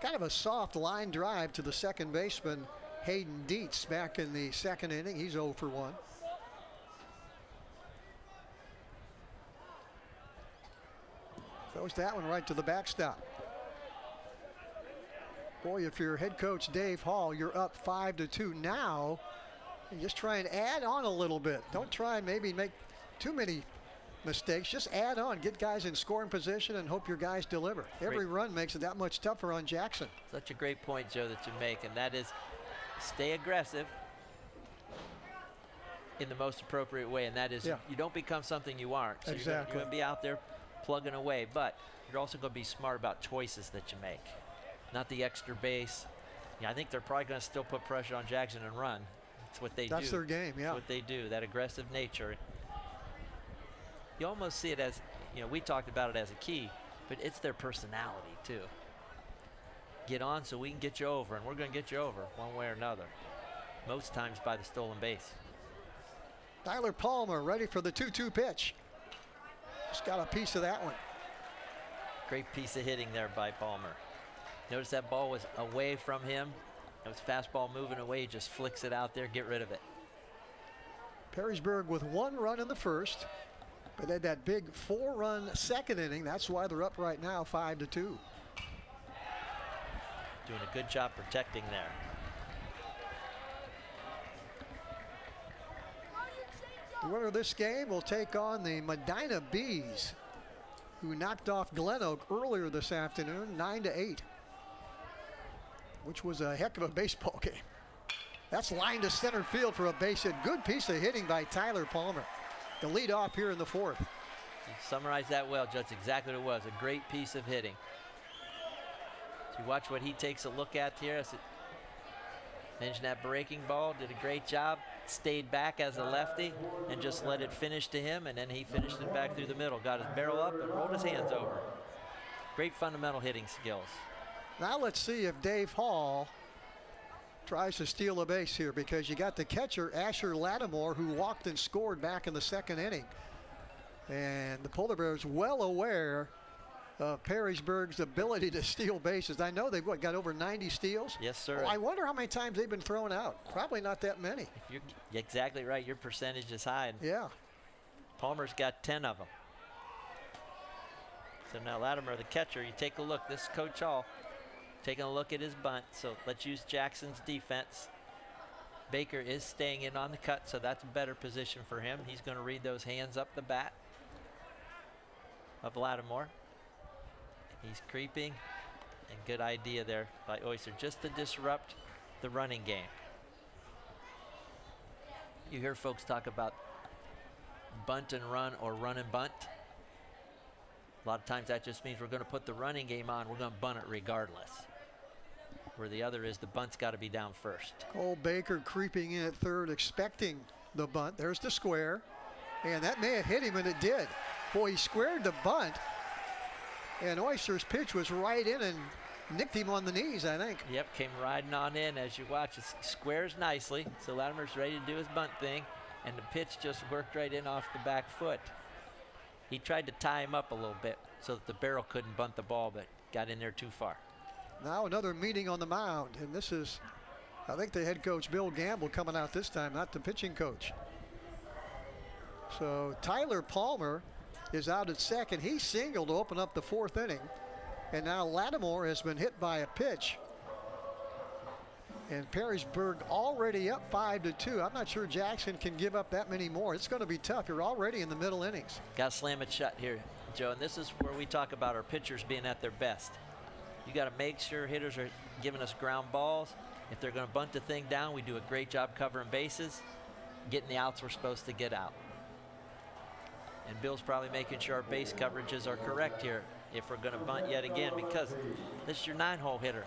kind of a soft line drive to the second baseman, Hayden Dietz, back in the second inning. He's 0 for 1. Throws that one right to the backstop. Boy, if you're head coach Dave Hall, you're up 5-2 now. You just try and add on a little bit. Don't try and maybe make too many mistakes. Just add on, get guys in scoring position and hope your guys deliver. Every run makes it that much tougher on Jackson. Such a great point, Joe, that you make, and that is stay aggressive in the most appropriate way, and that is you don't become something you aren't. So you're going to be out there plugging away, but you're also going to be smart about choices that you make, not the extra base. I think they're probably going to still put pressure on Jackson and run. That's what they do. That's their game, yeah. That's what they do, that aggressive nature. You almost see it as, we talked about it as a key, but it's their personality too. Get on so we can get you over, and we're going to get you over one way or another, most times by the stolen base. Tyler Palmer ready for the 2-2 pitch. Just got a piece of that one. Great piece of hitting there by Palmer. Notice that ball was away from him. It was fastball moving away. He just flicks it out there, get rid of it. Perrysburg with 1 run in the first, but they had that big 4-run second inning. That's why they're up right now 5-2. Doing a good job protecting there. The winner of this game will take on the Medina Bees, who knocked off Glen Oak earlier this afternoon, 9-8, which was a heck of a baseball game. That's line to center field for a base hit. Good piece of hitting by Tyler Palmer. The lead off here in the 4th. You summarized that well, Judge. That's exactly what it was. A great piece of hitting. So you watch what he takes a look at here. Mentioned that breaking ball, did a great job. Stayed back as a lefty and just let it finish to him, and then he finished it back through the middle. Got his barrel up and rolled his hands over. Great fundamental hitting skills. Now let's see if Dave Hall tries to steal a base here, because you got the catcher, Asher Lattimore, who walked and scored back in the 2nd inning. And the Polar Bears well aware of Perrysburg's ability to steal bases. I know they've got over 90 steals. Yes, sir. Well, I wonder how many times they've been thrown out. Probably not that many. If you're exactly right. Your percentage is high. Yeah. Palmer's got 10 of them. So now Lattimore, the catcher, you take a look. This is Coach Hall taking a look at his bunt. So let's use Jackson's defense. Baker is staying in on the cut, so that's a better position for him. He's going to read those hands up the bat of Lattimore. He's creeping, and good idea there by Oyster, just to disrupt the running game. You hear folks talk about bunt and run or run and bunt. A lot of times that just means we're going to put the running game on, we're going to bunt it regardless. Where the other is the bunt's got to be down first. Cole Baker creeping in at third, expecting the bunt. There's the square, and that may have hit him, and it did. Boy, he squared the bunt, and Oyster's pitch was right in and nicked him on the knees, I think. Yep, came riding on in. As you watch, it squares nicely. So Lattimore's ready to do his bunt thing, and the pitch just worked right in off the back foot. He tried to tie him up a little bit so that the barrel couldn't bunt the ball, but got in there too far. Now another meeting on the mound, and this is, I think, the head coach, Bill Gamble, coming out this time, not the pitching coach. So Tyler Palmer is out at second. He singled to open up the 4th inning. And now Lattimore has been hit by a pitch. And Perrysburg already up 5-2. I'm not sure Jackson can give up that many more. It's going to be tough. You're already in the middle innings. Got to slam it shut here, Joe. And this is where we talk about our pitchers being at their best. You got to make sure hitters are giving us ground balls. If they're going to bunt the thing down, we do a great job covering bases, getting the outs we're supposed to get out. And Bill's probably making sure our base coverages are correct here if we're going to bunt yet again, because this is your 9-hole hitter.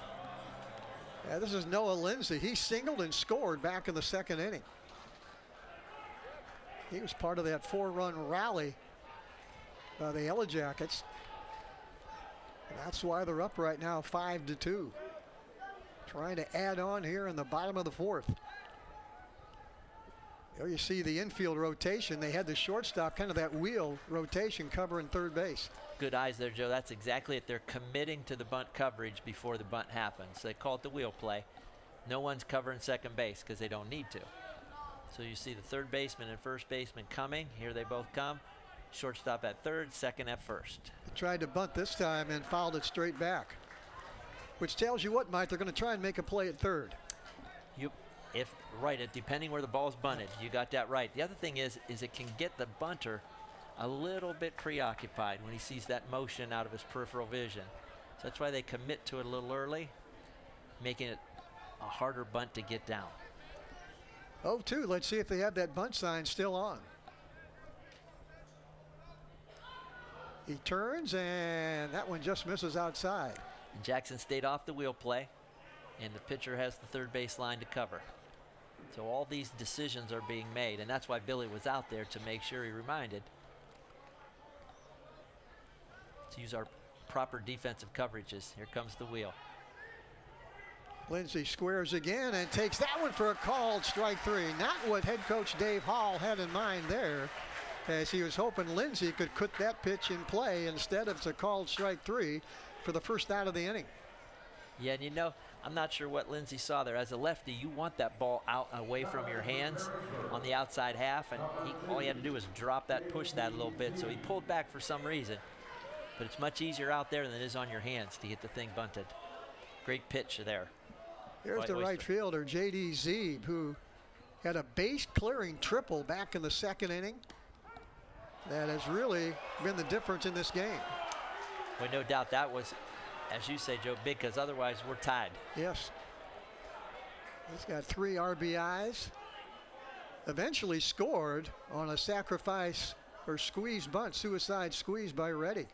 Yeah, this is Noah Lindsay. He singled and scored back in the 2nd inning. He was part of that 4-run rally by the Yellow Jackets. And that's why they're up right now 5-2. Trying to add on here in the bottom of the 4th. There you see the infield rotation. They had the shortstop, kind of that wheel rotation, covering third base. Good eyes there, Joe. That's exactly it. They're committing to the bunt coverage before the bunt happens. They call it the wheel play. No one's covering second base because they don't need to. So you see the third baseman and first baseman coming. Here they both come. Shortstop at third, second at first. They tried to bunt this time and fouled it straight back, which tells you what, Mike, they're going to try and make a play at third. Depending where the ball's bunted, you got that right. The other thing is it can get the bunter a little bit preoccupied when he sees that motion out of his peripheral vision. So that's why they commit to it a little early, making it a harder bunt to get down. 0-2. Let's see if they have that bunt sign still on. He turns, and that one just misses outside. And Jackson stayed off the wheel play, and the pitcher has the third base line to cover. So all these decisions are being made, and that's why Billy was out there, to make sure he reminded to use our proper defensive coverages. Here comes the wheel. Lindsey squares again and takes that one for a called strike three. Not what head coach Dave Hall had in mind there, as he was hoping Lindsey could put that pitch in play. Instead, it's a called strike three for the first out of the inning. Yeah, and you know, I'm not sure what Lindsey saw there. As a lefty, you want that ball out away from your hands on the outside half, and all he had to do was drop that, push that a little bit, so he pulled back for some reason. But it's much easier out there than it is on your hands to get the thing bunted. Great pitch there. Here's the right fielder, J.D. Zeeb, who had a base-clearing triple back in the second inning. That has really been the difference in this game. Well, no doubt that was, as you say, Joe, big, because otherwise we're tied. Yes. He's got 3 RBIs. Eventually scored on a sacrifice or squeeze bunt, suicide squeeze by Reddy.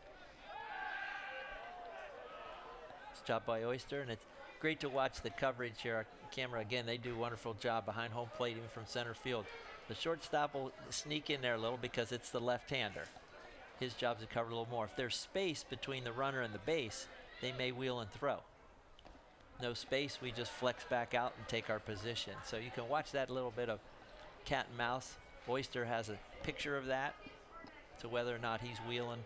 Nice job by Oyster, and it's great to watch the coverage here. Our camera, again, they do a wonderful job behind home plate, even from center field. The shortstop will sneak in there a little because it's the left-hander. His job is to cover a little more. If there's space between the runner and the base, they may wheel and throw. No space, we just flex back out and take our position. So you can watch that a little bit of cat and mouse. Oyster has a picture of that to whether or not he's wheeling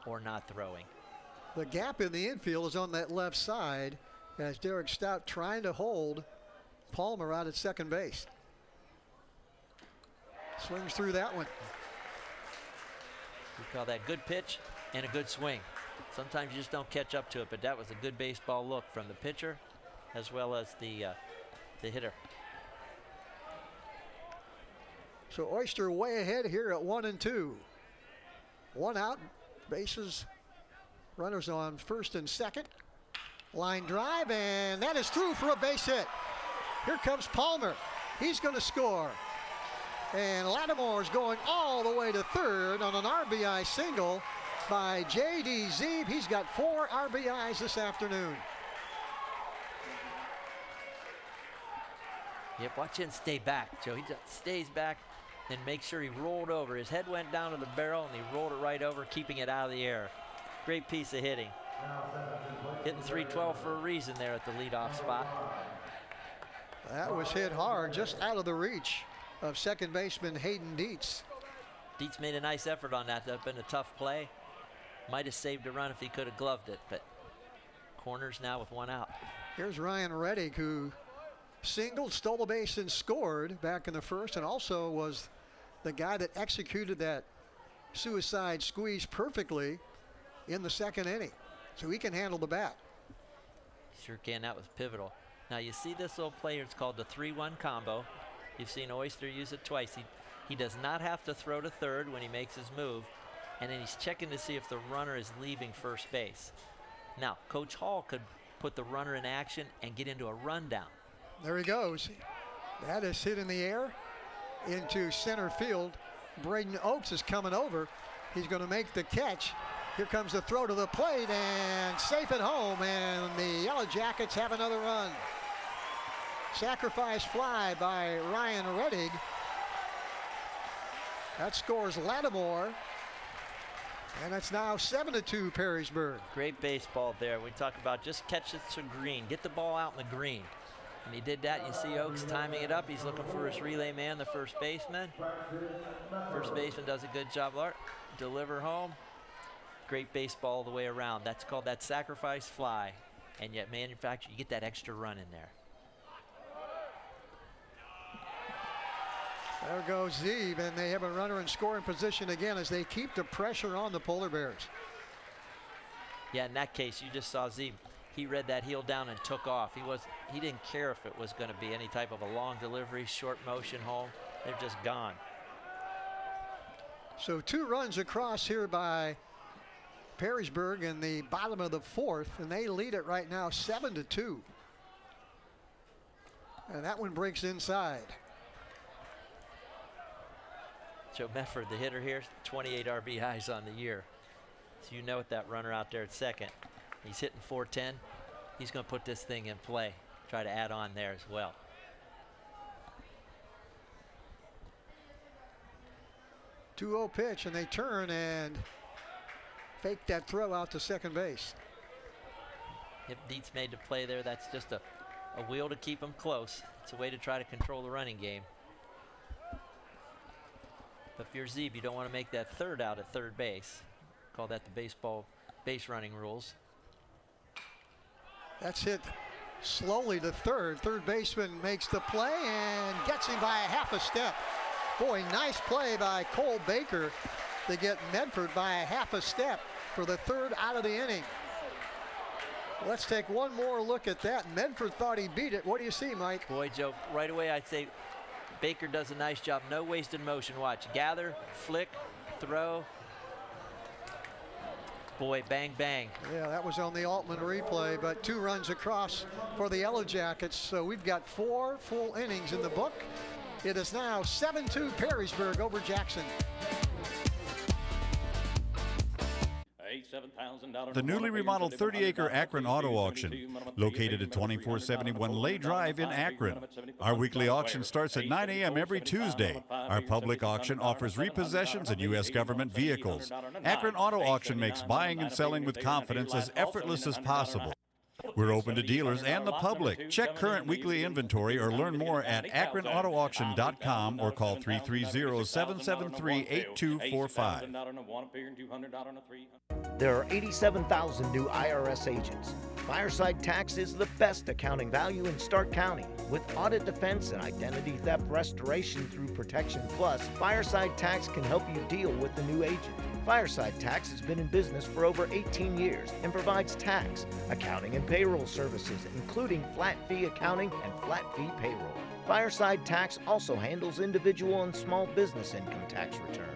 or not throwing. The gap in the infield is on that left side, as Derek Stout trying to hold Palmer out at second base. Swings through that one. We call that good pitch and a good swing. Sometimes you just don't catch up to it, but that was a good baseball look from the pitcher as well as the hitter. So Oyster way ahead here at 1-2. 1 out, bases, runners on first and second. Line drive, and that is through for a base hit. Here comes Palmer. He's going to score. And Lattimore's going all the way to third on an RBI single by J.D. Zeeb. He's got 4 RBIs this afternoon. Yep, watch him stay back, Joe. He just stays back and makes sure he rolled over. His head went down to the barrel, and he rolled it right over, keeping it out of the air. Great piece of hitting. Hitting 312 for a reason there at the leadoff spot. That was hit hard, just out of the reach of second baseman Hayden Dietz. Dietz made a nice effort on that. That would have been a tough play. Might have saved a run if he could have gloved it, but corners now with 1 out. Here's Ryan Reddick, who singled, stole the base, and scored back in the first, and also was the guy that executed that suicide squeeze perfectly in the second inning. So he can handle the bat. Sure can. That was pivotal. Now you see this little play here. It's called the 3-1 combo. You've seen Oyster use it twice. He does not have to throw to third when he makes his move, and then he's checking to see if the runner is leaving first base. Now, Coach Hall could put the runner in action and get into a rundown. There he goes. That is hit in the air into center field. Braden Oakes is coming over. He's going to make the catch. Here comes the throw to the plate, and safe at home, and the Yellow Jackets have another run. Sacrifice fly by Ryan Reddick. That scores Lattimore, and it's now 7-2 Perrysburg. Great baseball there. We talk about just catch it to green. Get the ball out in the green. And he did that. You see Oakes timing it up. He's looking for his relay man, the first baseman. First baseman does a good job. Deliver home. Great baseball all the way around. That's called that sacrifice fly. And yet manufacture, you get that extra run in there. There goes Zeeb, and they have a runner in scoring position again as they keep the pressure on the Polar Bears. Yeah, in that case, you just saw Zeeb. He read that heel down and took off. He didn't care if it was going to be any type of a long delivery, short motion home. They're just gone. So 2 runs across here by Perrysburg in the bottom of the 4th, and they lead it right now 7-2. And that one breaks inside. Joe Medford, the hitter here, 28 RBIs on the year. So you know what that runner out there at second. He's hitting 410. He's going to put this thing in play. Try to add on there as well. Two-0 pitch, and they turn and fake that throw out to second base. If Dietz made the play there, that's just a wheel to keep him close. It's a way to try to control the running game. But if you're Zeeb, you don't want to make that third out at third base. Call that the baseball base running rules. That's hit slowly to third. Third baseman makes the play and gets him by a half a step. Boy, nice play by Cole Baker to get Medford by a half a step for the third out of the inning. Let's take one more look at that. Medford thought he beat it. What do you see, Mike? Boy, Joe, right away I'd say Baker does a nice job. No wasted motion. Watch. Gather, flick, throw. Boy, bang, bang. Yeah, that was on the Altman replay, but 2 runs across for the Yellow Jackets. So we've got 4 full innings in the book. It is now 7-2 Perrysburg over Jackson. The newly remodeled 30-acre Akron Auto Auction, located at 2471 Lay Drive in Akron. Our weekly auction starts at 9 a.m. every Tuesday. Our public auction offers repossessions and U.S. government vehicles. Akron Auto Auction makes buying and selling with confidence as effortless as possible. We're open to dealers and the public. Check current weekly inventory or learn more at akronautauction.com or call 330-773-8245. There are 87,000 new IRS agents. Fireside Tax is the best accounting value in Stark County. With audit defense and identity theft restoration through Protection Plus, Fireside Tax can help you deal with the new agent. Fireside Tax has been in business for over 18 years and provides tax, accounting, and payroll services, including flat fee accounting and flat fee payroll. Fireside Tax also handles individual and small business income tax returns.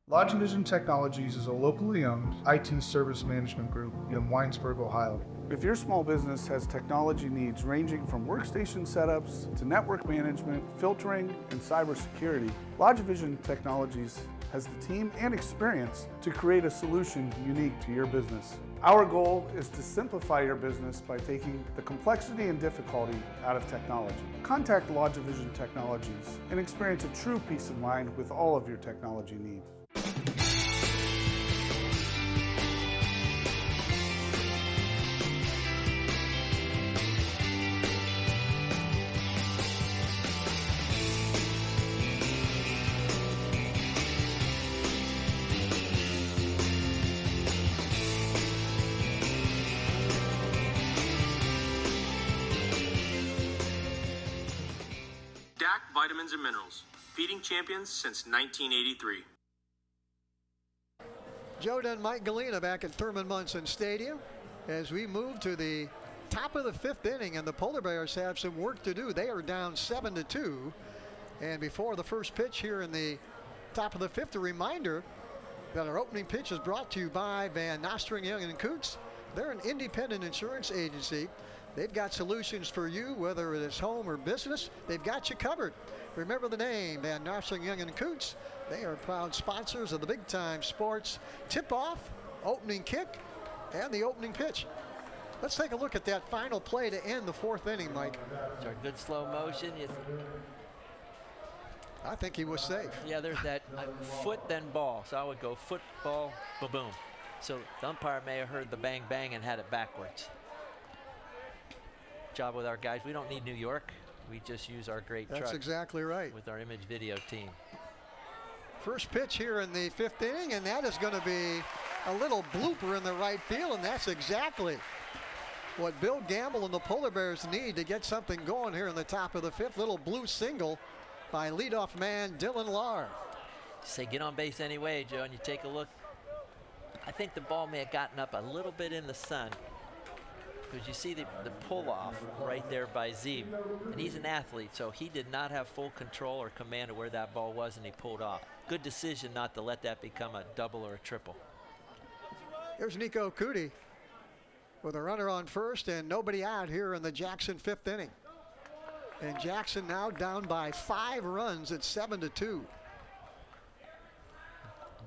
LodgeVision Technologies is a locally owned IT service management group in Winesburg, Ohio. If your small business has technology needs ranging from workstation setups to network management, filtering, and cybersecurity, LodgeVision Technologies has the team and experience to create a solution unique to your business. Our goal is to simplify your business by taking the complexity and difficulty out of technology. Contact LodgeVision Technologies and experience a true peace of mind with all of your technology needs. Vitamins and minerals, feeding champions since 1983. Joe and Mike Galena back at Thurman Munson Stadium as we move to the top of the 5th inning, and the Polar Bears have some work to do. They are down 7-2, and before the first pitch here in the top of the 5th, a reminder that our opening pitch is brought to you by Van Nostrand, Young & Coots. They're an independent insurance agency. They've got solutions for you, whether it is home or business. They've got you covered. Remember the name, Van Nostrand, Young & Coots. They are proud sponsors of the Big Time Sports tip-off, opening kick, and the opening pitch. Let's take a look at that final play to end the 4th inning, Mike. It's our good slow motion. I think he was safe. Yeah, there's that foot then ball. So I would go foot, ball, boom. So the umpire may have heard the bang, bang and had it backwards. Job with our guys. We don't need New York. We just use our great truck. That's exactly right. With our image video team. First pitch here in the 5th inning, and that is going to be a little blooper in the right field, and that's exactly what Bill Gamble and the Polar Bears need to get something going here in the top of the 5th. Little blue single by leadoff man Dylan Lahr. Say get on base anyway, Joe, and you take a look. I think the ball may have gotten up a little bit in the sun, because you see the pull-off right there by Zeeb. And he's an athlete, so he did not have full control or command of where that ball was, and he pulled off. Good decision not to let that become a double or a triple. Here's Nico Cootie with a runner on first and nobody out here in the Jackson 5th inning. And Jackson now down by 5 runs at 7-2.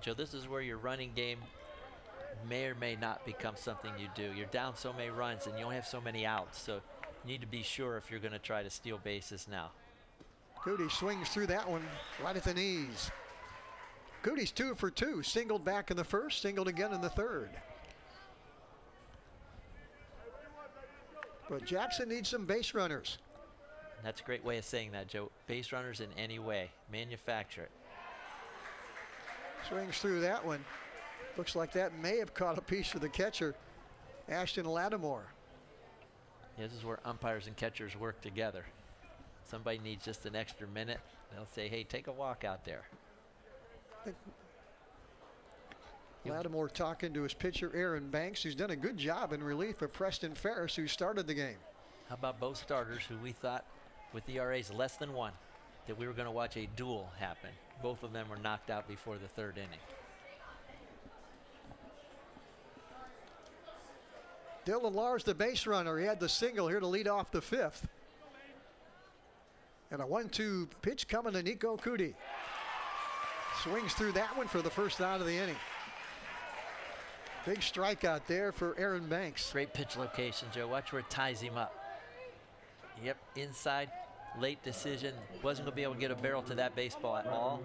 Joe, this is where your running game may or may not become something you do. You're down so many runs and you only have so many outs, so you need to be sure if you're going to try to steal bases now. Cootie swings through that one right at the knees. Cootie's 2 for 2, singled back in the 1st, singled again in the 3rd. But Jackson needs some base runners. That's a great way of saying that, Joe. Base runners in any way, manufacture it. Swings through that one. Looks like that may have caught a piece of the catcher, Ashton Lattimore. Yeah, this is where umpires and catchers work together. Somebody needs just an extra minute. They'll say, hey, take a walk out there. Lattimore talking to his pitcher, Aaron Banks, who's done a good job in relief of Preston Ferris, who started the game. How about both starters who we thought, with ERAs less than 1, that we were going to watch a duel happen. Both of them were knocked out before the 3rd inning. Dylan Lahr's the base runner. He had the single here to lead off the 5th. And a 1-2 pitch coming to Nico Cootie. Swings through that one for the first out of the inning. Big strikeout there for Aaron Banks. Great pitch location, Joe. Watch where it ties him up. Yep, inside, late decision. Wasn't going to be able to get a barrel to that baseball at all.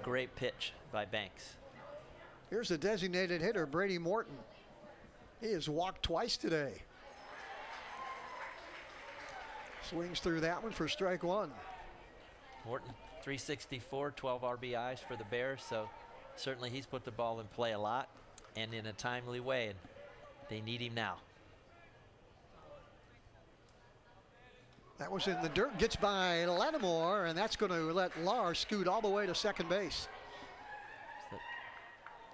Great pitch by Banks. Here's the designated hitter, Brady Morton. He has walked twice today. Swings through that one for strike 1. Morton, 364, 12 RBIs for the Bears, so certainly he's put the ball in play a lot and in a timely way, and they need him now. That was in the dirt, gets by Lattimore, and that's going to let Lahr scoot all the way to second base.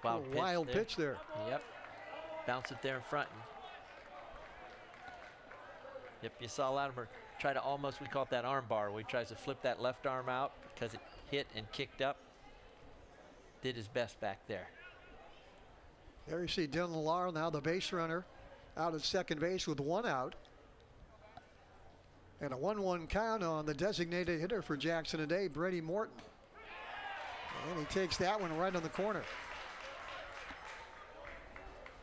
Wild pitch there. Yep. Bounce it there in front. Yep, you saw Lattimore try to almost, we call it that arm bar, where he tries to flip that left arm out because it hit and kicked up. Did his best back there. There you see Dylan Lahr, now the base runner, out at second base with 1 out. And a 1-1 count on the designated hitter for Jackson today, Brady Morton. And he takes that one right on the corner.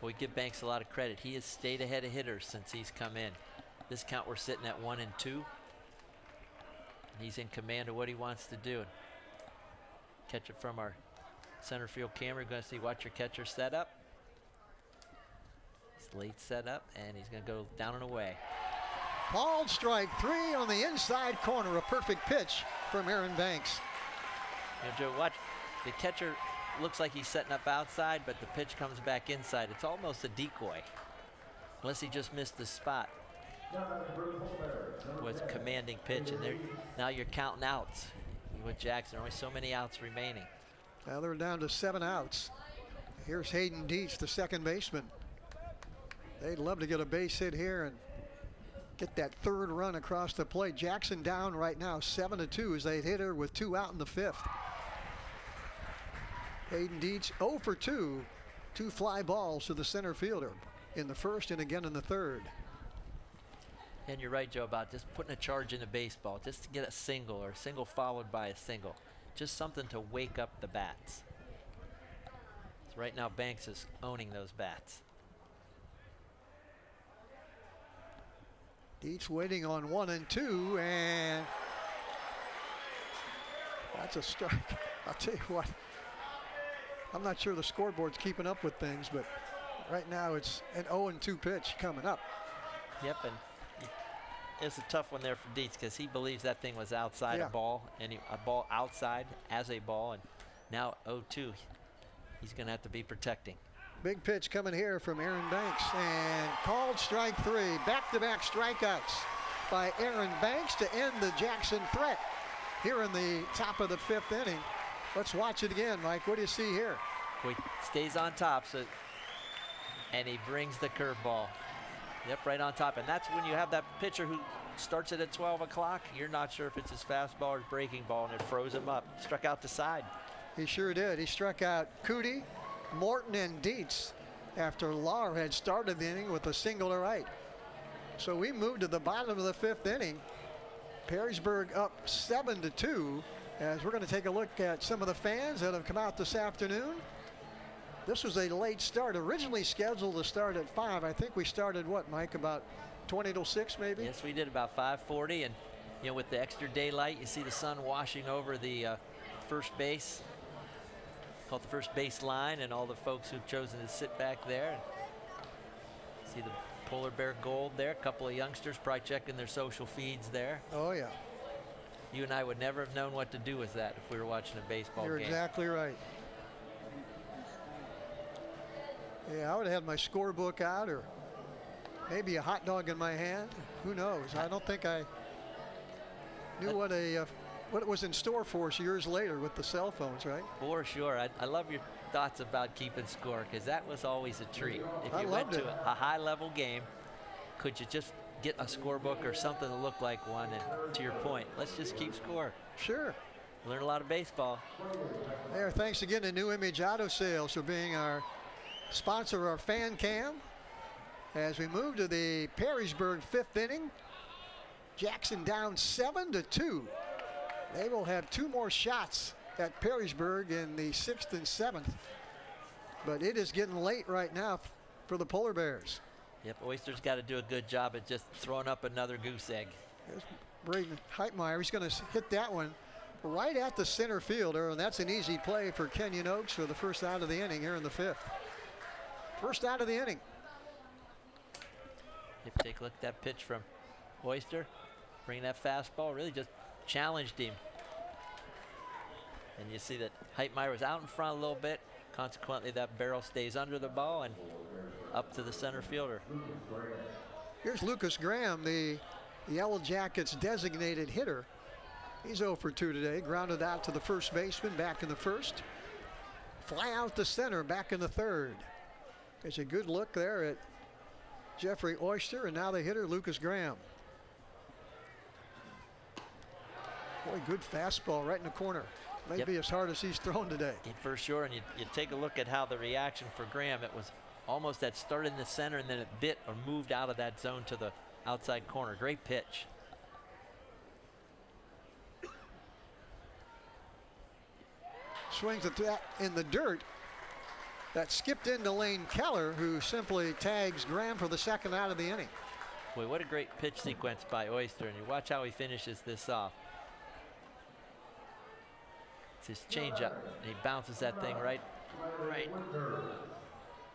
Well, we give Banks a lot of credit. He has stayed ahead of hitters since he's come in. This count, we're sitting at 1-2. He's in command of what he wants to do. Catch it from our center field camera. You're going to see, watch your catcher set up. He's late set up, and he's going to go down and away. Ball strike 3 on the inside corner. A perfect pitch from Aaron Banks. You know, Joe, watch. The catcher looks like he's setting up outside, but the pitch comes back inside. It's almost a decoy, unless he just missed the spot. Was a commanding pitch, and there, now you're counting outs with Jackson. Only so many outs remaining. Now they're down to 7 outs. Here's Hayden Dietz, the second baseman. They'd love to get a base hit here and get that 3rd run across the plate. Jackson down right now 7-2 as they hit her with 2 out in the 5th. Hayden Dietz 0 for 2. 2 fly balls to the center fielder in the 1st and again in the 3rd. And you're right, Joe, about just putting a charge into baseball, just to get a single or a single followed by a single. Just something to wake up the bats. So right now Banks is owning those bats. Dietz waiting on 1 and 2, and that's a strike. I'll tell you what, I'm not sure the scoreboard's keeping up with things, but right now it's an 0-2 pitch coming up. Yep, and it's a tough one there for Dietz because he believes that thing was outside a ball, and a ball outside as a ball, and now 0-2. He's going to have to be protecting. Big pitch coming here from Aaron Banks, and called strike 3. Back-to-back strikeouts by Aaron Banks to end the Jackson threat here in the top of the 5th inning. Let's watch it again, Mike. What do you see here? He stays on top, and he brings the curveball. Yep, right on top. And that's when you have that pitcher who starts it at 12 o'clock. You're not sure if it's his fastball or his breaking ball, and it froze him up. Struck out the side. He sure did. He struck out Cootie, Morton, and Dietz after Lahr had started the inning with a single to right. So we moved to the bottom of the 5th inning. Perrysburg up 7-2, as we're going to take a look at some of the fans that have come out this afternoon. This was a late start, originally scheduled to start at 5. I think we started, what, Mike, about 20 till 6 maybe? Yes, we did, about 5:40, and you know, with the extra daylight, you see the sun washing over the first base, called the first base line, and all the folks who've chosen to sit back there. See the polar bear gold there, a couple of youngsters probably checking their social feeds there. Oh yeah. You and I would never have known what to do with that if we were watching a baseball game. You're exactly right. Yeah, I would have had my scorebook out, or maybe a hot dog in my hand. Who knows? I don't think I knew what it was in store for us years later with the cell phones, right? For sure. I love your thoughts about keeping score, because that was always a treat. If you went to a high-level game, could you just get a scorebook or something to look like one? And to your point, let's just keep score. Sure. Learn a lot of baseball. There, thanks again to New Image Auto Sales for being our sponsor of our fan cam. As we move to the Perrysburg 5th inning, Jackson down 7-2. They will have 2 more shots at Perrysburg in the 6th and 7th. But it is getting late right now for the Polar Bears. Yep, Oyster's got to do a good job at just throwing up another goose egg. There's Braden Heitmeyer. He's going to hit that one right at the center fielder, and that's an easy play for Kenyon Oaks for the first out of the inning here in the 5th. First out of the inning. Yep, take a look at that pitch from Oyster. Bring that fastball, really just challenged him. And you see that Heitmeyer was out in front a little bit. Consequently, that barrel stays under the ball and up to the center fielder. Here's Lucas Graham, the Yellow Jackets designated hitter. He's 0 for 2 today. Grounded out to the first baseman back in the 1st. Fly out to center back in the 3rd. There's a good look there at Jeffrey Oyster, and now the hitter, Lucas Graham. Boy, good fastball right in the corner. Maybe as hard as he's thrown today. For sure, and you take a look at how the reaction for Graham, it was almost that start in the center and then it bit or moved out of that zone to the outside corner. Great pitch. Swings at that in the dirt. That skipped into Lane Keller, who simply tags Graham for the 2nd out of the inning. Boy, what a great pitch sequence by Oyster, and you watch how he finishes this off. It's his changeup, and he bounces that thing right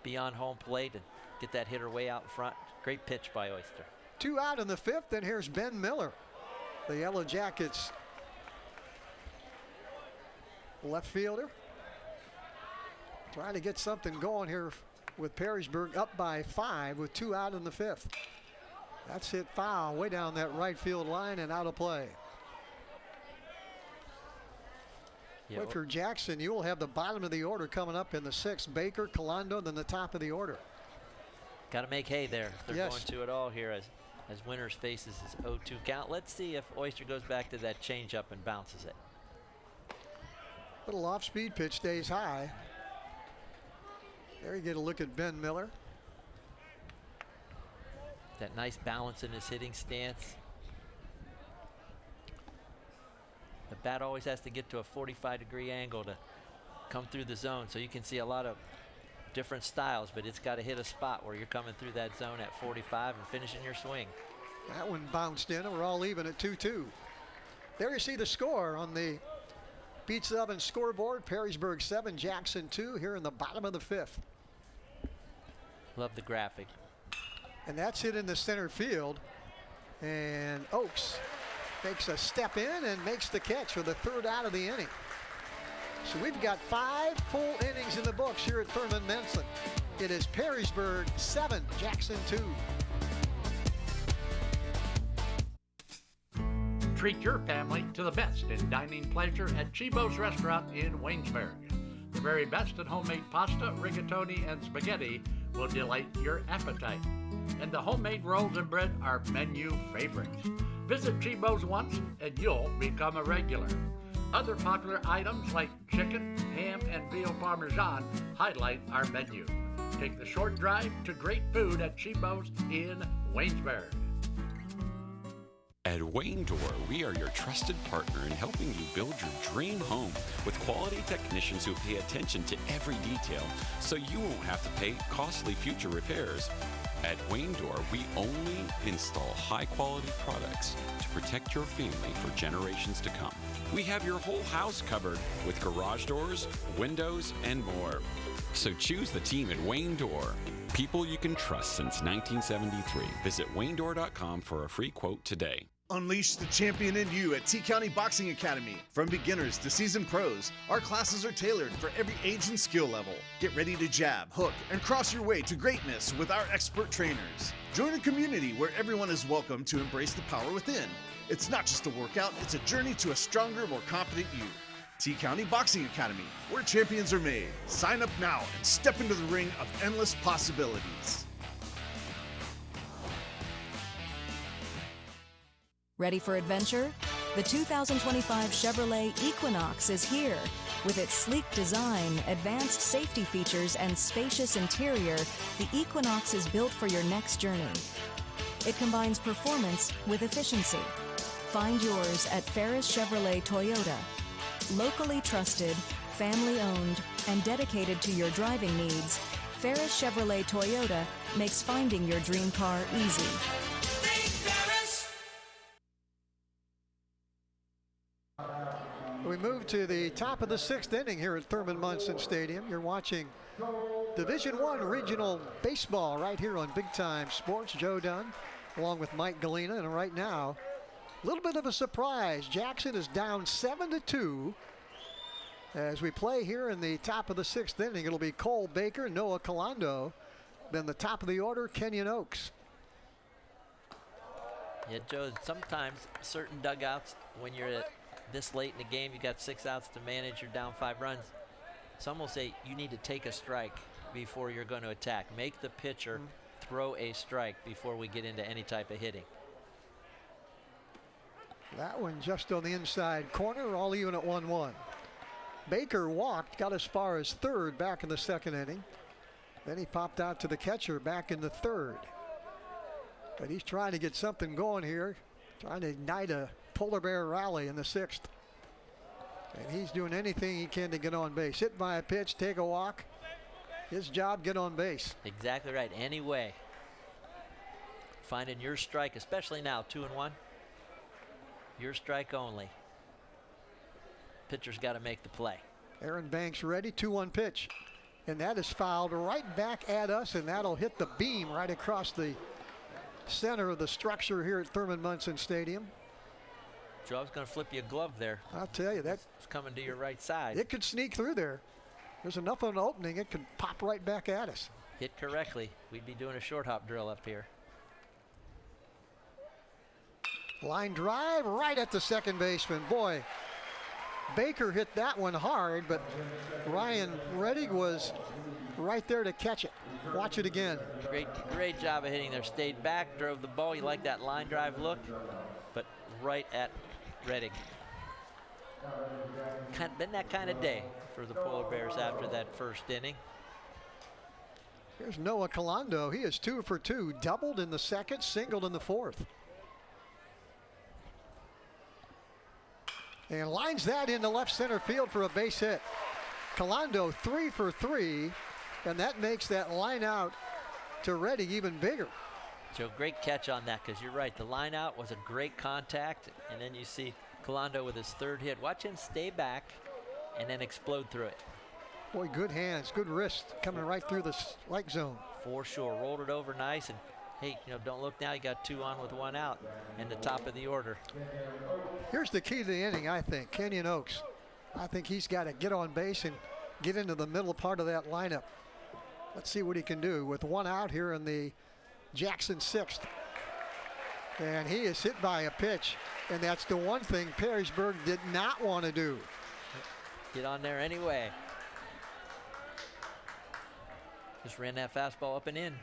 beyond home plate and get that hitter way out in front. Great pitch by Oyster. 2 out in the 5th, and here's Ben Miller, the Yellow Jackets left fielder. Trying to get something going here with Perrysburg up by 5 with 2 out in the 5th. That's hit foul way down that right field line and out of play. Yeah, but for Jackson, you will have the bottom of the order coming up in the 6th. Baker, Calando, then the top of the order. Got to make hay there. They're Yes. going to it all here as Winters faces his 0-2 count. Let's see if Oyster goes back to that changeup and bounces it. Little off-speed pitch stays high. There you get a look at Ben Miller. That nice balance in his hitting stance. The bat always has to get to a 45-degree angle to come through the zone, so you can see a lot of different styles, but it's got to hit a spot where you're coming through that zone at 45 and finishing your swing. That one bounced in, and we're all even at 2-2. There you see the score on the Beats Oven scoreboard. Perrysburg 7, Jackson 2 here in the bottom of the 5th. Love the graphic. And that's hit in the center field. And Oaks takes a step in and makes the catch for the 3rd out of the inning. So we've got 5 full innings in the books here at Thurman Massillon. It is Perrysburg 7, Jackson 2. Treat your family to the best in dining pleasure at Chibo's Restaurant in Waynesburg. The very best in homemade pasta, rigatoni, and spaghetti will delight your appetite. And the homemade rolls and bread are menu favorites. Visit Chibo's once and you'll become a regular. Other popular items like chicken, ham, and veal parmesan highlight our menu. Take the short drive to great food at Chibo's in Waynesburg. At Wayne Door, we are your trusted partner in helping you build your dream home with quality technicians who pay attention to every detail so you won't have to pay costly future repairs. At Wayne Door, we only install high-quality products to protect your family for generations to come. We have your whole house covered with garage doors, windows, and more. So choose the team at Wayne Door. People you can trust since 1973. Visit waynedoor.com for a free quote today. Unleash the champion in you at T-County Boxing Academy. From beginners to seasoned pros, our classes are tailored for every age and skill level. Get ready to jab, hook, and cross your way to greatness with our expert trainers. Join a community where everyone is welcome to embrace the power within. It's not just a workout, it's a journey to a stronger, more confident you. T-County Boxing Academy, where champions are made. Sign up now and step into the ring of endless possibilities. Ready for adventure? The 2025 Chevrolet Equinox is here. With its sleek design, advanced safety features, and spacious interior, the Equinox is built for your next journey. It combines performance with efficiency. Find yours at Ferris Chevrolet Toyota. Locally trusted, family-owned, and dedicated to your driving needs, Ferris Chevrolet Toyota makes finding your dream car easy. We move to the top of the 6th inning here at Thurman Munson Stadium. You're watching Division I Regional Baseball right here on Big Time Sports. Joe Dunn along with Mike Galena, and right now a little bit of a surprise. Jackson is down 7-2 as we play here in the top of the 6th inning. It'll be Cole Baker, Noah Calando, then the top of the order, Kenyon Oaks. Yeah, Joe, sometimes certain dugouts, when you're at this late in the game, you got 6 outs to manage, you're down 5 runs. Some will say you need to take a strike before you're going to attack. Make the pitcher throw a strike before we get into any type of hitting. That one just on the inside corner, all even at 1-1. Baker walked, got as far as 3rd back in the 2nd inning. Then he popped out to the catcher back in the 3rd. But he's trying to get something going here, trying to ignite a polar bear rally in the 6th. And he's doing anything he can to get on base. Hit by a pitch, take a walk. His job, get on base. Exactly right. Anyway, finding your strike, especially now, 2-1. Your strike only. Pitcher's got to make the play. Aaron Banks ready, 2-1 pitch. And that is fouled right back at us, and that'll hit the beam right across the center of the structure here at Thurman Munson Stadium. Joe, I was going to flip you a glove there. I'll tell you, that's coming to your right side. It could sneak through there. There's enough of an opening, it could pop right back at us. Hit correctly, we'd be doing a short hop drill up here. Line drive right at the second baseman. Boy, Baker hit that one hard, but Ryan Reddig was right there to catch it. Watch it again. Great job of hitting there. Stayed back, drove the ball. You like that line drive look, but right at Reddig. Been that kind of day for the Polar Bears after that 1st inning. Here's Noah Calando. He is 2 for 2, doubled in the 2nd, singled in the 4th. And lines that into left center field for a base hit. Calando 3 for 3, and that makes that line out to Reddig even bigger. Joe, great catch on that, because you're right. The line out was a great contact, and then you see Calando with his 3rd hit. Watch him stay back and then explode through it. Boy, good hands, good wrist, coming right through the strike zone. For sure, rolled it over nice, and hey, don't look now, you got 2 on with 1 out in the top of the order. Here's the key to the inning, I think. Kenyon Oaks I think he's got to get on base and get into the middle part of that lineup. Let's see what he can do with one out here in the Jackson sixth. And he is hit by a pitch, and that's the one thing Perrysburg did not want to do. Get on there anyway. Just ran that fastball up and in.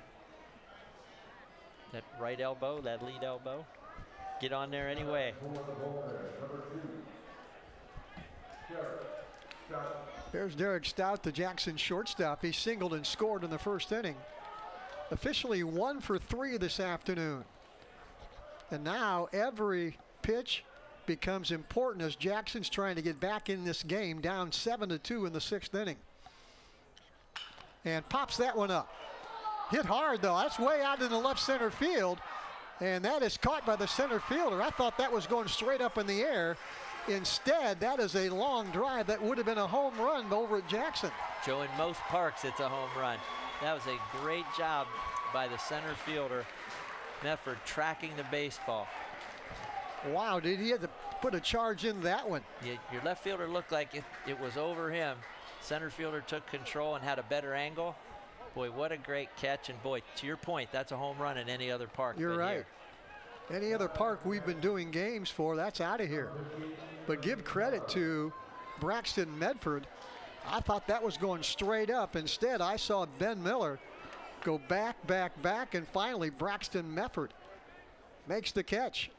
That right elbow, that lead elbow. Get on there anyway. There's Derek Stout, the Jackson shortstop. He singled and scored in the first inning. Officially 1 for 3 this afternoon. And now every pitch becomes important as Jackson's trying to get back in this game, down 7-2 in the 6th inning. And pops that one up. Hit hard though, that's way out in the left center field. And that is caught by the center fielder. I thought that was going straight up in the air. Instead, that is a long drive that would have been a home run over at Jackson. Joe, in most parks, it's a home run. That was a great job by the center fielder, Mefford, tracking the baseball. Wow, did he have to put a charge in that one? Your left fielder looked like it was over him. Center fielder took control and had a better angle. Boy, what a great catch. And boy, to your point, that's a home run in any other park. You're right. Here. Any other park we've been doing games for, that's out of here. But give credit to Braxton Medford. I thought that was going straight up. Instead, I saw Ben Miller go back, and finally Braxton Medford makes the catch.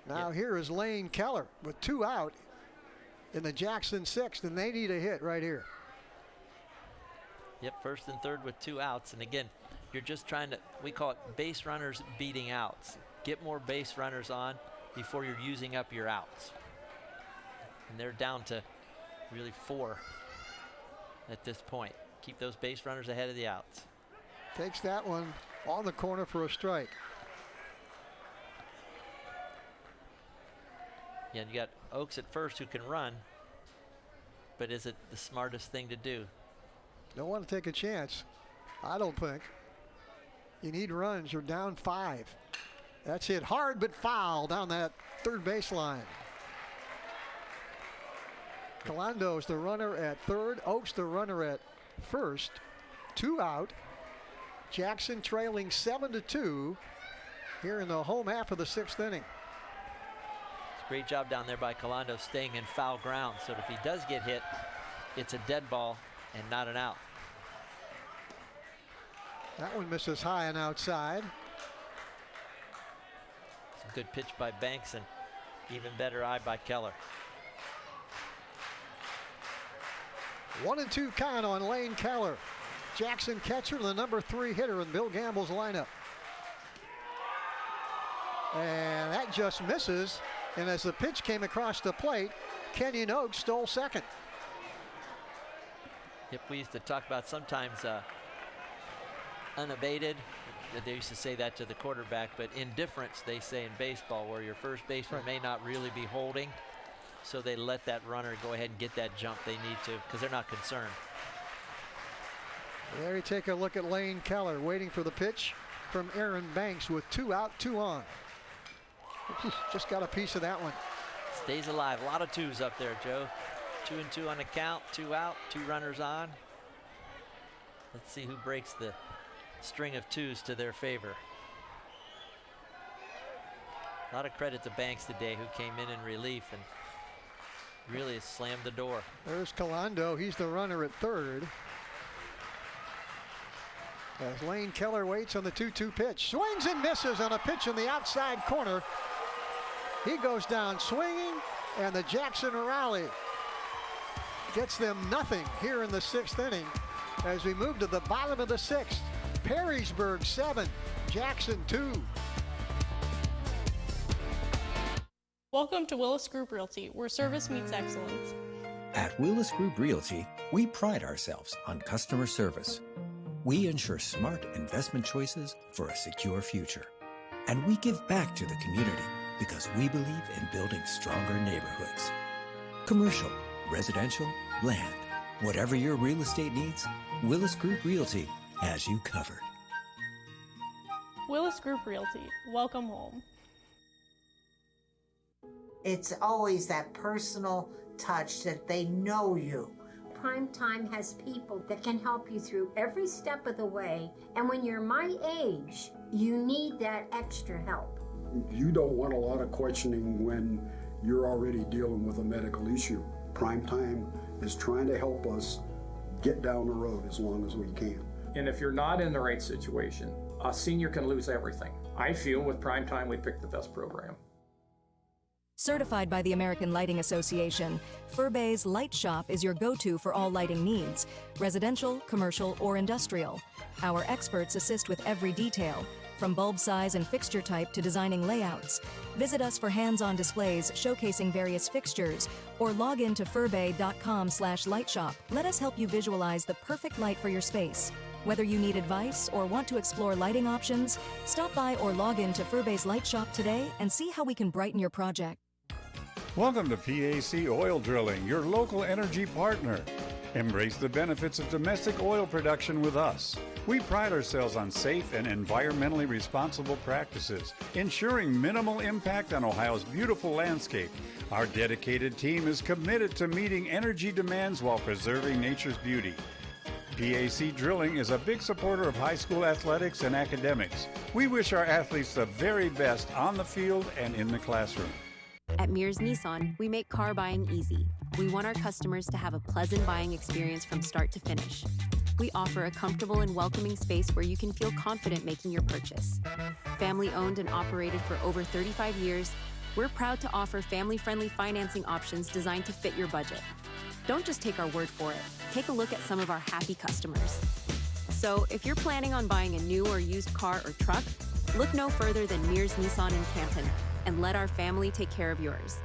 Now here is Lane Keller with 2 out in the Jackson 6th, and they need a hit right here. Yep, first and third with 2 outs. And again, you're just trying to, we call it base runners beating outs. Get more base runners on before you're using up your outs. And they're down to really 4 at this point. Keep those base runners ahead of the outs. Takes that one on the corner for a strike. Yeah, and you got Oaks at first who can run, but is it the smartest thing to do? Don't want to take a chance, I don't think. You need runs, you're down 5. That's hit hard but foul down that third baseline. Calando's the runner at third, Oaks the runner at first. 2 out. Jackson trailing 7-2 here in the home half of the 6th inning. It's a great job down there by Calando staying in foul ground, so if he does get hit, it's a dead ball and not an out. That one misses high and outside. It's a good pitch by Banks and even better eye by Keller. 1-2 count on Lane Keller. Jackson catcher, the number 3 hitter in Bill Gamble's lineup. And that just misses. And as the pitch came across the plate, Kenyon Oaks stole second. Yep, we used to talk about sometimes unabated. They used to say that to the quarterback, but indifference, they say in baseball, where your first baseman may not really be holding. So they let that runner go ahead and get that jump they need to because they're not concerned. There you take a look at Lane Keller waiting for the pitch from Aaron Banks with 2 out, 2 on. Just got a piece of that one. Stays alive. A lot of 2s up there, Joe. 2-2 on the count, 2 out, 2 runners on. Let's see who breaks the string of 2s to their favor. A lot of credit to Banks today, who came in relief and really has slammed the door. There's Calando. He's the runner at third. As Lane Keller waits on the 2-2 pitch. Swings and misses on a pitch in the outside corner. He goes down swinging, and the Jackson rally gets them nothing here in the 6th inning as we move to the bottom of the 6th. Perrysburg 7, Jackson 2. Welcome to Willis Group Realty, where service meets excellence. At Willis Group Realty, we pride ourselves on customer service. We ensure smart investment choices for a secure future. And we give back to the community because we believe in building stronger neighborhoods. Commercial, residential, land, whatever your real estate needs, Willis Group Realty has you covered. Willis Group Realty, welcome home. It's always that personal touch, that they know you. Prime Time has people that can help you through every step of the way, and when you're my age, you need that extra help. You don't want a lot of questioning when you're already dealing with a medical issue. Prime Time is trying to help us get down the road as long as we can. And if you're not in the right situation, a senior can lose everything. I feel with Prime Time we picked the best program. Certified by the American Lighting Association, Furbay's Light Shop is your go-to for all lighting needs, residential, commercial, or industrial. Our experts assist with every detail, from bulb size and fixture type to designing layouts. Visit us for hands-on displays showcasing various fixtures, or log in to furbay.com/lightshop. Let us help you visualize the perfect light for your space. Whether you need advice or want to explore lighting options, stop by or log in to Furbay's Light Shop today and see how we can brighten your project. Welcome to PAC Oil Drilling, your local energy partner. Embrace the benefits of domestic oil production with us. We pride ourselves on safe and environmentally responsible practices, ensuring minimal impact on Ohio's beautiful landscape. Our dedicated team is committed to meeting energy demands while preserving nature's beauty. PAC Drilling is a big supporter of high school athletics and academics. We wish our athletes the very best on the field and in the classroom. At Mears Nissan, we make car buying easy. We want our customers to have a pleasant buying experience from start to finish. We offer a comfortable and welcoming space where you can feel confident making your purchase. Family owned and operated for over 35 years, we're proud to offer family-friendly financing options designed to fit your budget. Don't just take our word for it. Take a look at some of our happy customers. So if you're planning on buying a new or used car or truck, look no further than Mears Nissan in Canton, and let our family take care of yours.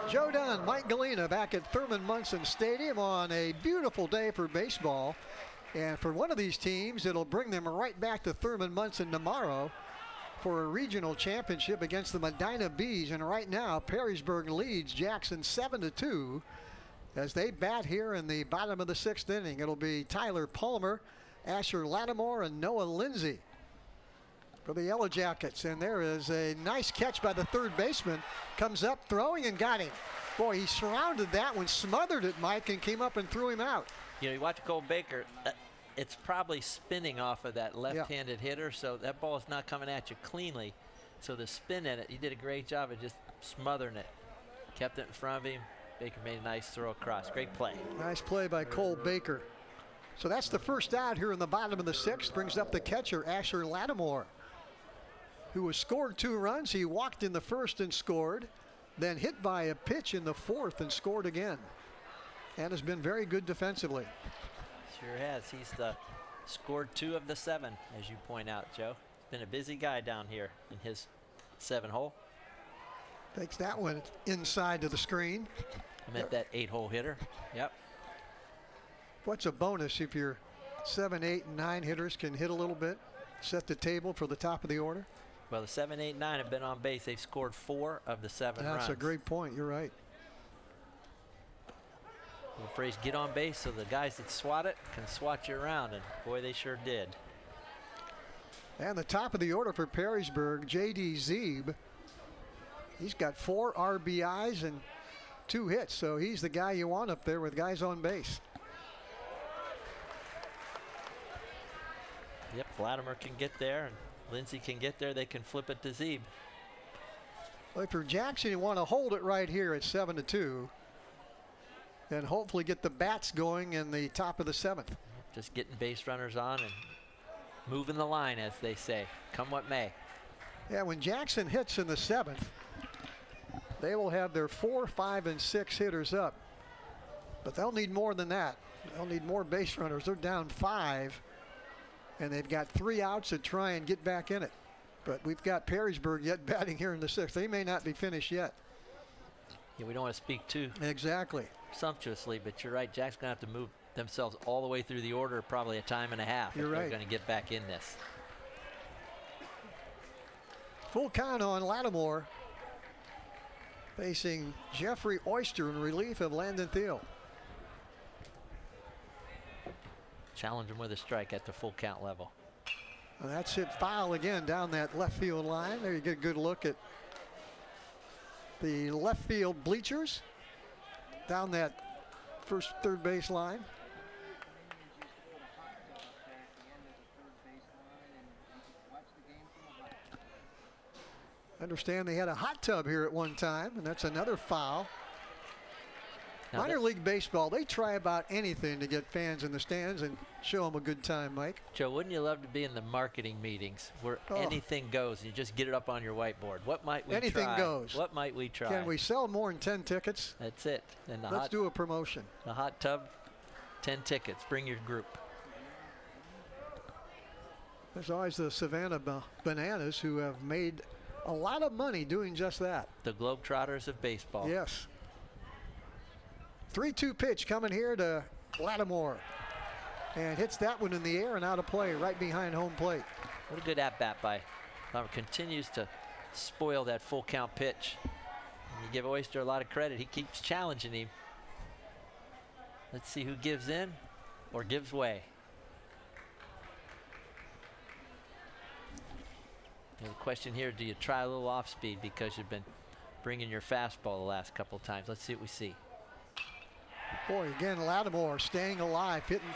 Joe Dunn, Mike Galena back at Thurman Munson Stadium on a beautiful day for baseball. And for one of these teams, it'll bring them right back to Thurman Munson tomorrow for a regional championship against the Medina Bees. And right now, Perrysburg leads Jackson 7-2 as they bat here in the bottom of the 6th inning. It'll be Tyler Palmer, Asher Lattimore, and Noah Lindsay for the Yellow Jackets. And there is a nice catch by the third baseman. Comes up throwing and got him. Boy, he surrounded that one, smothered it, Mike, and came up and threw him out. You know, you watch Cole Baker, it's probably spinning off of that left-handed hitter, so that ball is not coming at you cleanly. So the spin in it, he did a great job of just smothering it. Kept it in front of him. Baker made a nice throw across. Great play. Nice play by Cole Baker. So that's the first out here in the bottom of the 6th. Brings up the catcher, Asher Lattimore, who has scored 2 runs. He walked in the 1st and scored, then hit by a pitch in the 4th and scored again, and has been very good defensively. Sure has. He's scored 2 of the 7, as you point out, Joe. He's been a busy guy down here in his 7-hole. Takes that one inside to the screen. I meant that 8-hole hitter. Yep. What's a bonus if your 7, 8, and 9 hitters can hit a little bit, set the table for the top of the order? Well, the 7, 8, 9 have been on base. They've scored 4 of the 7 runs. That's a great point. You're right. The phrase get on base so the guys that swat it can swat you around, and boy, they sure did. And the top of the order for Perrysburg, J.D. Zeeb. He's got 4 RBIs and 2 hits, so he's the guy you want up there with guys on base. Yep, Latimer can get there, and Lindsay can get there. They can flip it to Zeeb. Well, if you're Jackson, you want to hold it right here at 7-2. And hopefully get the bats going in the top of the 7th. Just getting base runners on and moving the line, as they say, come what may. Yeah, when Jackson hits in the 7th, they will have their 4, 5, and 6 hitters up. But they'll need more than that. They'll need more base runners. They're down 5, and they've got 3 outs to try and get back in it. But we've got Perrysburg yet batting here in the 6th. They may not be finished yet. Yeah, we don't want to speak too sumptuously, but you're right. Jack's going to have to move themselves all the way through the order, probably a time and a half. You're right. They're going to get back in this. Full count on Lattimore, facing Jeffrey Oyster in relief of Landon Thiel. Challenge him with a strike at the full count level. And that's hit foul again down that left field line. There you get a good look at the left field bleachers down that first third base line. I understand they had a hot tub here at one time, and that's another foul. Now Minor league baseball, they try about anything to get fans in the stands and show them a good time, Mike. Joe, wouldn't you love to be in the marketing meetings where anything goes and you just get it up on your whiteboard? What might we try? Anything goes. What might we try? Can we sell more than 10 tickets? That's it. And Let's do a promotion. The hot tub, 10 tickets. Bring your group. There's always the Savannah Bananas who have made a lot of money doing just that. The Globetrotters of baseball. Yes. 3-2 pitch coming here to Lattimore. And hits that one in the air and out of play right behind home plate. What a good at-bat by Lattimore. Continues to spoil that full count pitch. And you give Oyster a lot of credit. He keeps challenging him. Let's see who gives in or gives way. The question here, do you try a little off speed because you've been bringing your fastball the last couple of times? Let's see what we see. Boy, again, Lattimore staying alive, hitting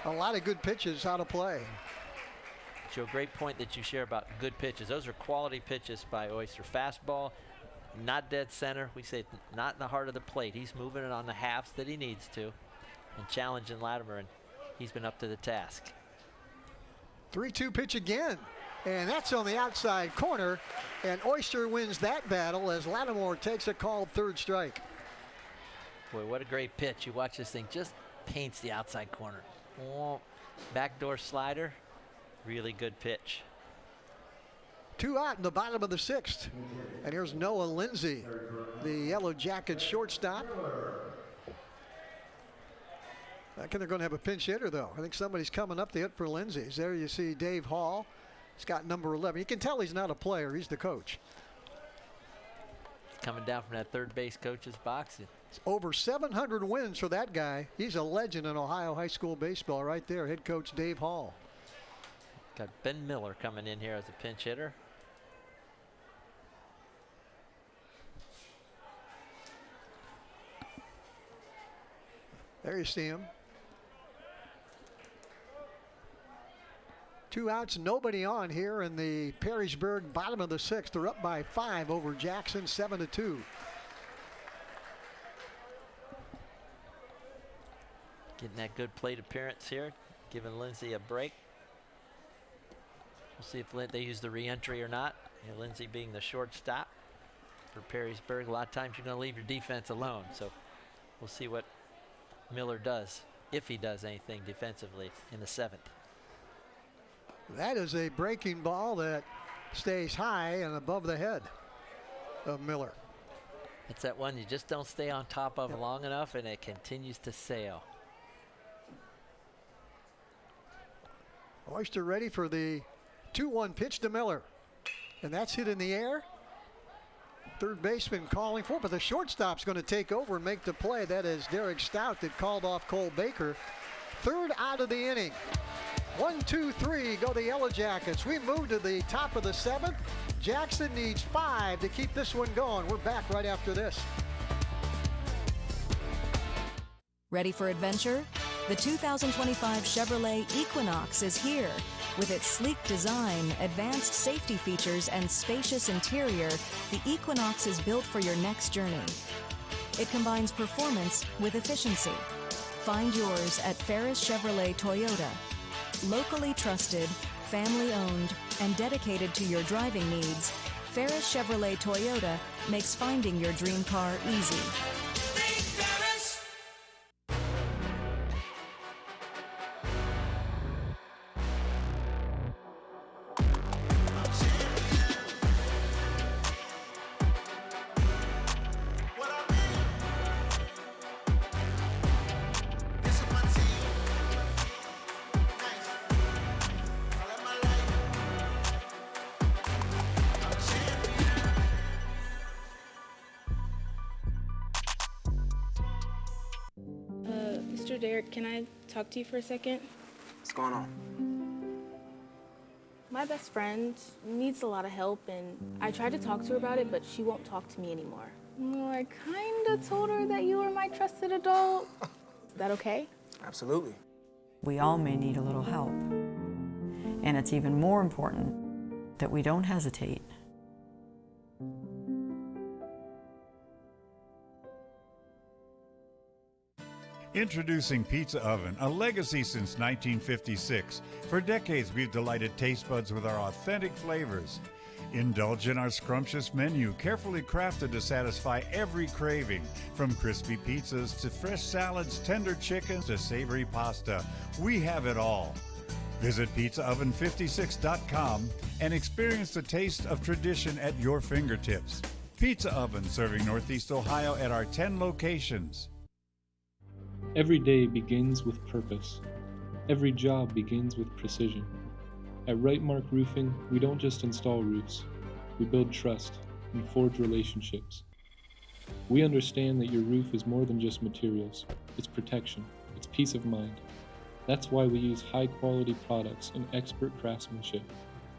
a lot of good pitches out of play. Joe, great point that you share about good pitches. Those are quality pitches by Oyster. Fastball, not dead center. We say not in the heart of the plate. He's moving it on the halves that he needs to and challenging Lattimore, and he's been up to the task. 3-2 pitch again, and that's on the outside corner, and Oyster wins that battle as Lattimore takes a called third strike. Boy, what a great pitch. You watch this thing, just paints the outside corner. Oh, backdoor slider, really good pitch. 2 out in the bottom of the 6th. And here's Noah Lindsay, the Yellow Jackets shortstop. I think they're going to have a pinch hitter, though. I think somebody's coming up to hit for Lindsay's. There you see Dave Hall. He's got number 11. You can tell he's not a player. He's the coach. Coming down from that third base coach's box. It's over 700 wins for that guy. He's a legend in Ohio high school baseball right there, head coach Dave Hall. Got Ben Miller coming in here as a pinch hitter. There you see him. 2 outs, nobody on here in the Perrysburg bottom of the 6th. They're up by 5 over Jackson, 7-2. Getting that good plate appearance here, giving Lindsay a break. We'll see if they use the re-entry or not. Lindsay being the shortstop for Perrysburg. A lot of times you're going to leave your defense alone. So we'll see what Miller does, if he does anything defensively in the 7th. That is a breaking ball that stays high and above the head of Miller. It's that one you just don't stay on top of long enough, and it continues to sail. Oyster ready for the 2-1 pitch to Miller. And that's hit in the air. Third baseman calling for it, but the shortstop's going to take over and make the play. That is Derek Stout that called off Cole Baker. Third out of the inning. 1, 2, 3 go the Yellow Jackets. We move to the top of the 7th. Jackson needs 5 to keep this one going. We're back right after this. Ready for adventure? The 2025 Chevrolet Equinox is here. With its sleek design, advanced safety features, and spacious interior, the Equinox is built for your next journey. It combines performance with efficiency. Find yours at Ferris Chevrolet Toyota. Locally trusted, family-owned, and dedicated to your driving needs, Ferris Chevrolet Toyota makes finding your dream car easy. Mr. Derek, can I talk to you for a second? What's going on? My best friend needs a lot of help, and I tried to talk to her about it, but she won't talk to me anymore. Well, I kind of told her that you were my trusted adult. Is that okay? Absolutely. We all may need a little help. And it's even more important that we don't hesitate. Introducing Pizza Oven, a legacy since 1956. For decades, we've delighted taste buds with our authentic flavors. Indulge in our scrumptious menu, carefully crafted to satisfy every craving. From crispy pizzas to fresh salads, tender chickens to savory pasta, we have it all. Visit pizzaoven56.com and experience the taste of tradition at your fingertips. Pizza Oven, serving Northeast Ohio at our 10 locations. Every day begins with purpose. Every job begins with precision. At Right Mark Roofing, we don't just install roofs. We build trust and forge relationships. We understand that your roof is more than just materials. It's protection. It's peace of mind. That's why we use high-quality products and expert craftsmanship.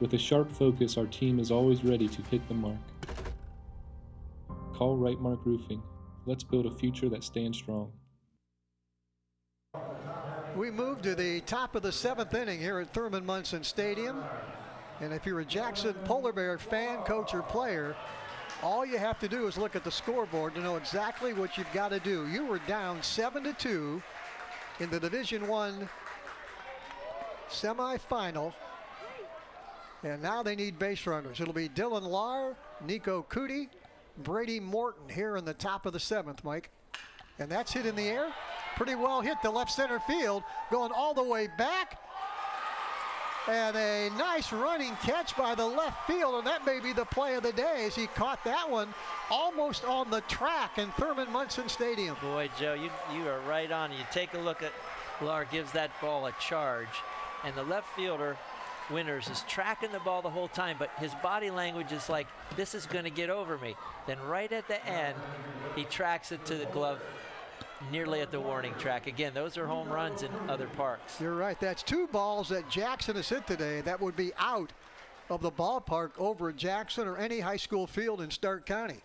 With a sharp focus, our team is always ready to hit the mark. Call Right Mark Roofing. Let's build a future that stands strong. We move to the top of the 7th inning here at Thurman Munson Stadium. And if you're a Jackson Polar Bear fan, coach, or player, all you have to do is look at the scoreboard to know exactly what you've got to do. You were down 7-2 in the Division I semifinal. And now they need base runners. It'll be Dylan Lahr, Nico Cootie, Brady Morton here in the top of the 7th, Mike. And that's hit in the air. Pretty well hit to left center field, going all the way back. And a nice running catch by the left field, and that may be the play of the day as he caught that one almost on the track in Thurman Munson Stadium. Boy, Joe, you are right on. You take a look at Lahr, gives that ball a charge, and the left fielder, Winters, is tracking the ball the whole time, but his body language is like, this is going to get over me. Then right at the end, he tracks it to the glove nearly at the warning track. Again, those are home runs in other parks. You're right. That's 2 balls that Jackson has hit today that would be out of the ballpark over at Jackson or any high school field in Stark County.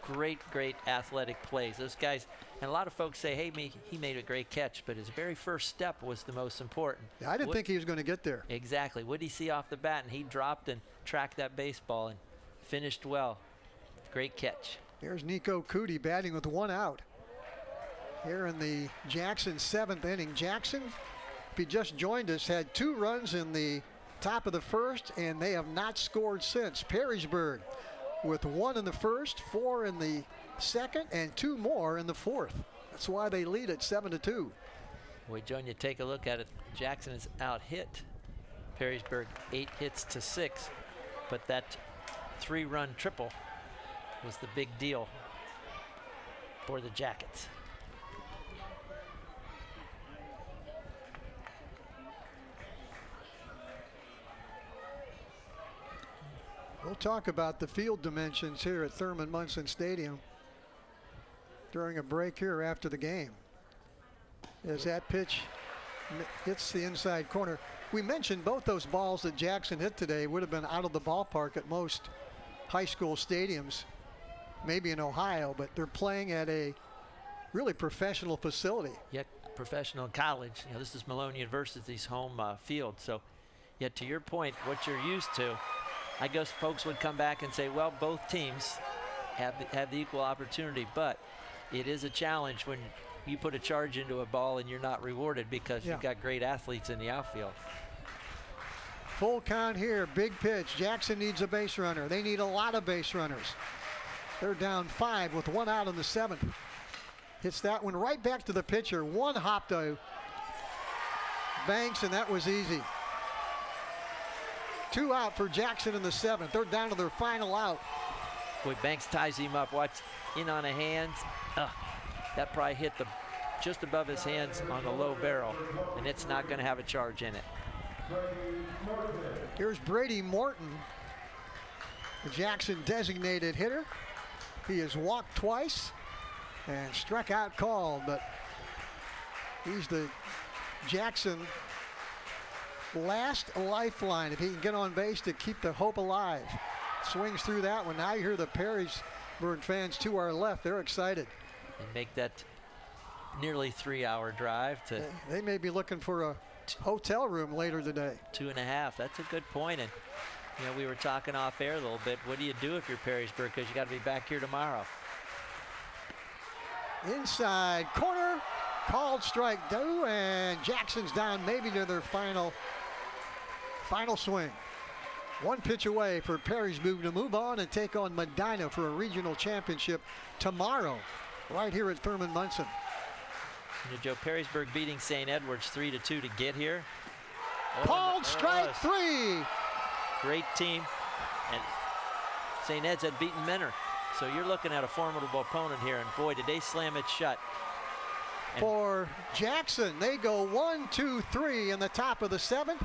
Great athletic plays. Those guys, and a lot of folks say, hey, he made a great catch, but his very first step was the most important. Yeah, I didn't think he was going to get there. Exactly. What did he see off the bat? And he dropped and tracked that baseball and finished well. Great catch. Here's Nico Cootie batting with 1 out. Here in the Jackson 7th inning. Jackson, if he just joined us, had 2 runs in the top of the 1st, and they have not scored since. Perrysburg with 1 in the 1st, 4 in the 2nd, and 2 more in the 4th. That's why they lead at 7-2. Boy, Joan, you take a look at it. Jackson is out hit Perrysburg 8 hits to 6, but that 3-run triple was the big deal for the Jackets. We'll talk about the field dimensions here at Thurman Munson Stadium during a break here after the game. As that pitch hits the inside corner. We mentioned both those balls that Jackson hit today would have been out of the ballpark at most high school stadiums, maybe in Ohio, but they're playing at a really professional facility. Yet professional college. You know, this is Malone University's home field. So, yet to your point, what you're used to, I guess folks would come back and say, well, both teams have the equal opportunity, but it is a challenge when you put a charge into a ball and you're not rewarded because you've got great athletes in the outfield. Full count here, big pitch. Jackson needs a base runner. They need a lot of base runners. They're down 5 with 1 out in the 7th. Hits that one right back to the pitcher. 1 hop to Banks, and that was easy. 2 out for Jackson in the 7th. They're down to their final out. Boy, Banks ties him up. Watch, in on the hands. That probably hit just above his hands on the low barrel, and it's not going to have a charge in it. Here's Brady Morton, the Jackson designated hitter. He has walked twice and struck out called, but he's the Jackson last lifeline if he can get on base to keep the hope alive. Swings through that one. Now you hear the Perrysburg fans to our left. They're excited. And make that nearly 3-hour drive to. They may be looking for a hotel room later today. 2.5. That's a good point. And you know, we were talking off air a little bit. What do you do if you're Perrysburg? Because you got to be back here tomorrow. Inside corner, called strike 2, and Jackson's down maybe to their final swing. 1 pitch away for Perrysburg to move on and take on Medina for a regional championship tomorrow, right here at Thurman Munson. You know, Joe, Perrysburg beating St. Edwards 3-2 to get here. Called strike 3. Great team. And St. Ed's had beaten Menor. So you're looking at a formidable opponent here, and boy, did they slam it shut. And for Jackson, they go 1, 2, 3 in the top of the 7th.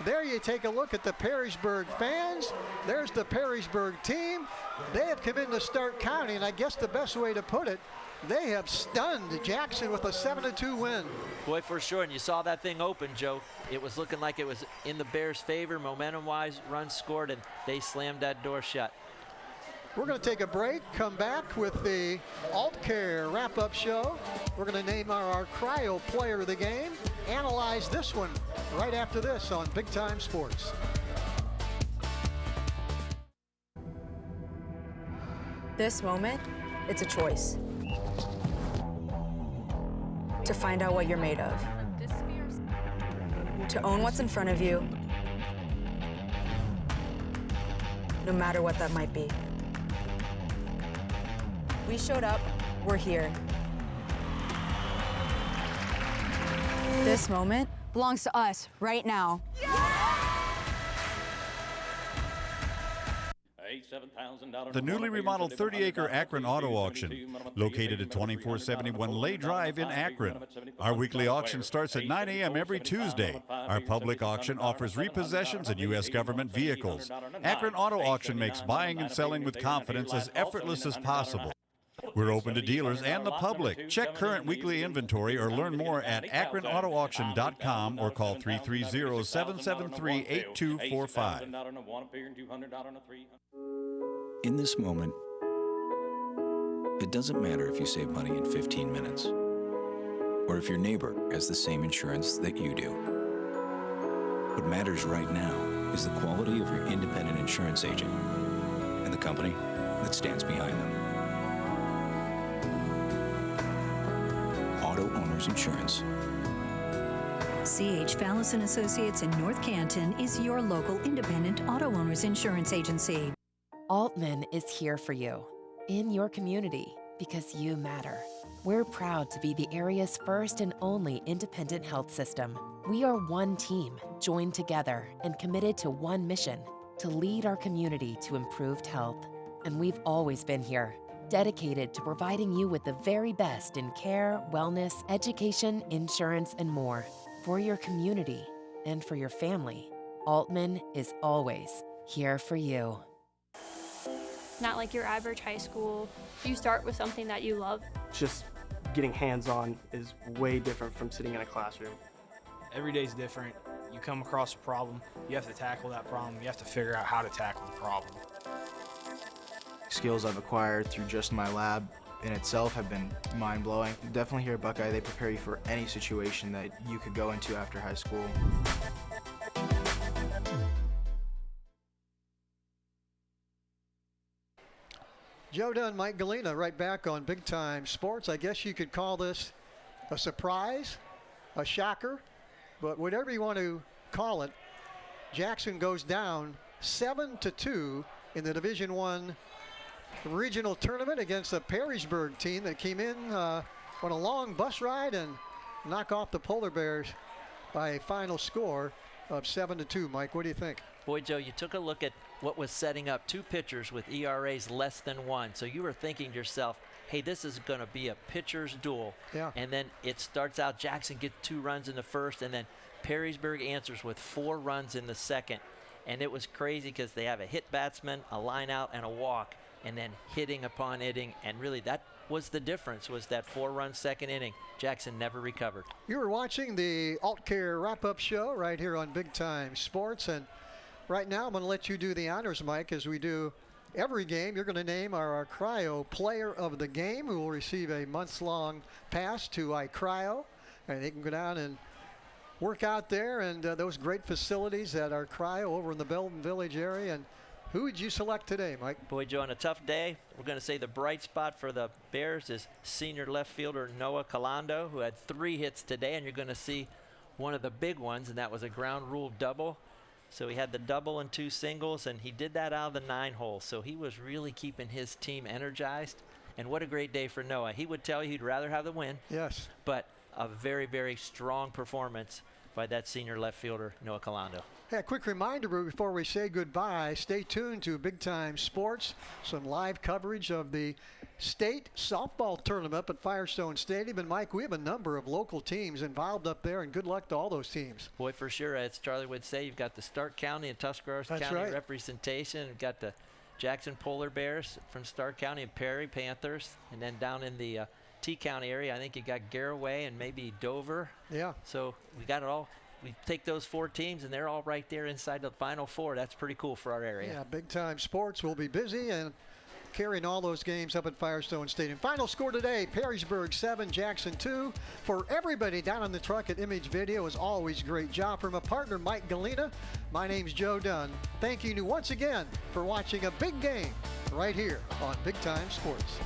There you take a look at the Perrysburg fans. There's the Perrysburg team. They have come in to Stark County, and I guess the best way to put it, they have stunned Jackson with a 7-2 win. Boy, for sure, and you saw that thing open, Joe. It was looking like it was in the Bears' favor, momentum-wise, runs scored, and they slammed that door shut. We're going to take a break, come back with the Alt Care wrap-up show. We're going to name our Cryo player of the game, analyze this one right after this on Big Time Sports. This moment, it's a choice. To find out what you're made of. To own what's in front of you, no matter what that might be. We showed up, we're here. This moment belongs to us right now. The newly remodeled 30-acre Akron Auto Auction, located at 2471 Lay Drive in Akron. Our weekly auction starts at 9 a.m. every Tuesday. Our public auction offers repossessions and U.S. government vehicles. Akron Auto Auction makes buying and selling with confidence as effortless as possible. We're open to dealers and the public. Check current weekly inventory or learn more at akronautoauction.com or call 330-773-8245. In this moment, it doesn't matter if you save money in 15 minutes or if your neighbor has the same insurance that you do. What matters right now is the quality of your independent insurance agent and the company that stands behind them. Auto Owners Insurance. C.H. Fallison Associates in North Canton is your local independent auto owners insurance agency. Altman is here for you, in your community, because you matter. We're proud to be the area's first and only independent health system. We are one team, joined together and committed to one mission, to lead our community to improved health. And we've always been here, dedicated to providing you with the very best in care, wellness, education, insurance, and more. For your community and for your family, Altman is always here for you. Not like your average high school. You start with something that you love. Just getting hands-on is way different from sitting in a classroom. Every day's different. You come across a problem, you have to tackle that problem, you have to figure out how to tackle the problem. Skills I've acquired through just my lab in itself have been mind-blowing. Definitely here at Buckeye, they prepare you for any situation that you could go into after high school. Joe Dunn, Mike Galena, right back on Big Time Sports. I guess you could call this a surprise, a shocker, but whatever you want to call it, Jackson goes down 7-2 in the Division I regional tournament against the Perrysburg team that came in on a long bus ride and knock off the Polar Bears by a final score of 7-2. Mike, what do you think? Boy, Joe, you took a look at what was setting up two pitchers with ERAs less than 1. So you were thinking to yourself, hey, this is going to be a pitcher's duel. Yeah. And then it starts out, Jackson gets 2 runs in the first, and then Perrysburg answers with 4 runs in the second. And it was crazy because they have a hit batsman, a line out, and a walk, and then hitting upon hitting. And really that was the difference, was that 4-run second inning. Jackson never recovered. You were watching the Alt Care wrap-up show right here on Big Time Sports, and right now I'm going to let you do the honors, Mike, as we do every game. You're going to name our Cryo Player of the Game, who will receive a months-long pass to iCryo, and they can go down and work out there and those great facilities at our Cryo over in the Belton Village area. And who would you select today, Mike? Boy, Joe, on a tough day, we're going to say the bright spot for the Bears is senior left fielder Noah Calando, who had 3 hits today, and you're going to see one of the big ones, and that was a ground rule double. So he had the double and 2 singles, and he did that out of the 9 hole. So he was really keeping his team energized. And what a great day for Noah. He would tell you he'd rather have the win. Yes. But a very, very strong performance by that senior left fielder, Noah Calando. Hey, a quick reminder before we say goodbye, stay tuned to Big Time Sports. Some live coverage of the state softball tournament at Firestone Stadium. And Mike, we have a number of local teams involved up there, and good luck to all those teams. Boy, for sure, as Charlie would say, you've got the Stark County and Tuscarawas County representation. You've got the Jackson Polar Bears from Stark County and Perry Panthers. And then down in the T-County area, I think you got Garraway and maybe Dover. Yeah. So we got it all. We take those 4 teams, and they're all right there inside the Final Four. That's pretty cool for our area. Yeah, Big Time Sports will be busy and carrying all those games up at Firestone Stadium. Final score today, Perrysburg 7, Jackson 2. For everybody down on the truck at Image Video, as always, great job from a partner, Mike Galena. My name's Joe Dunn. Thanking you once again for watching a big game right here on Big Time Sports.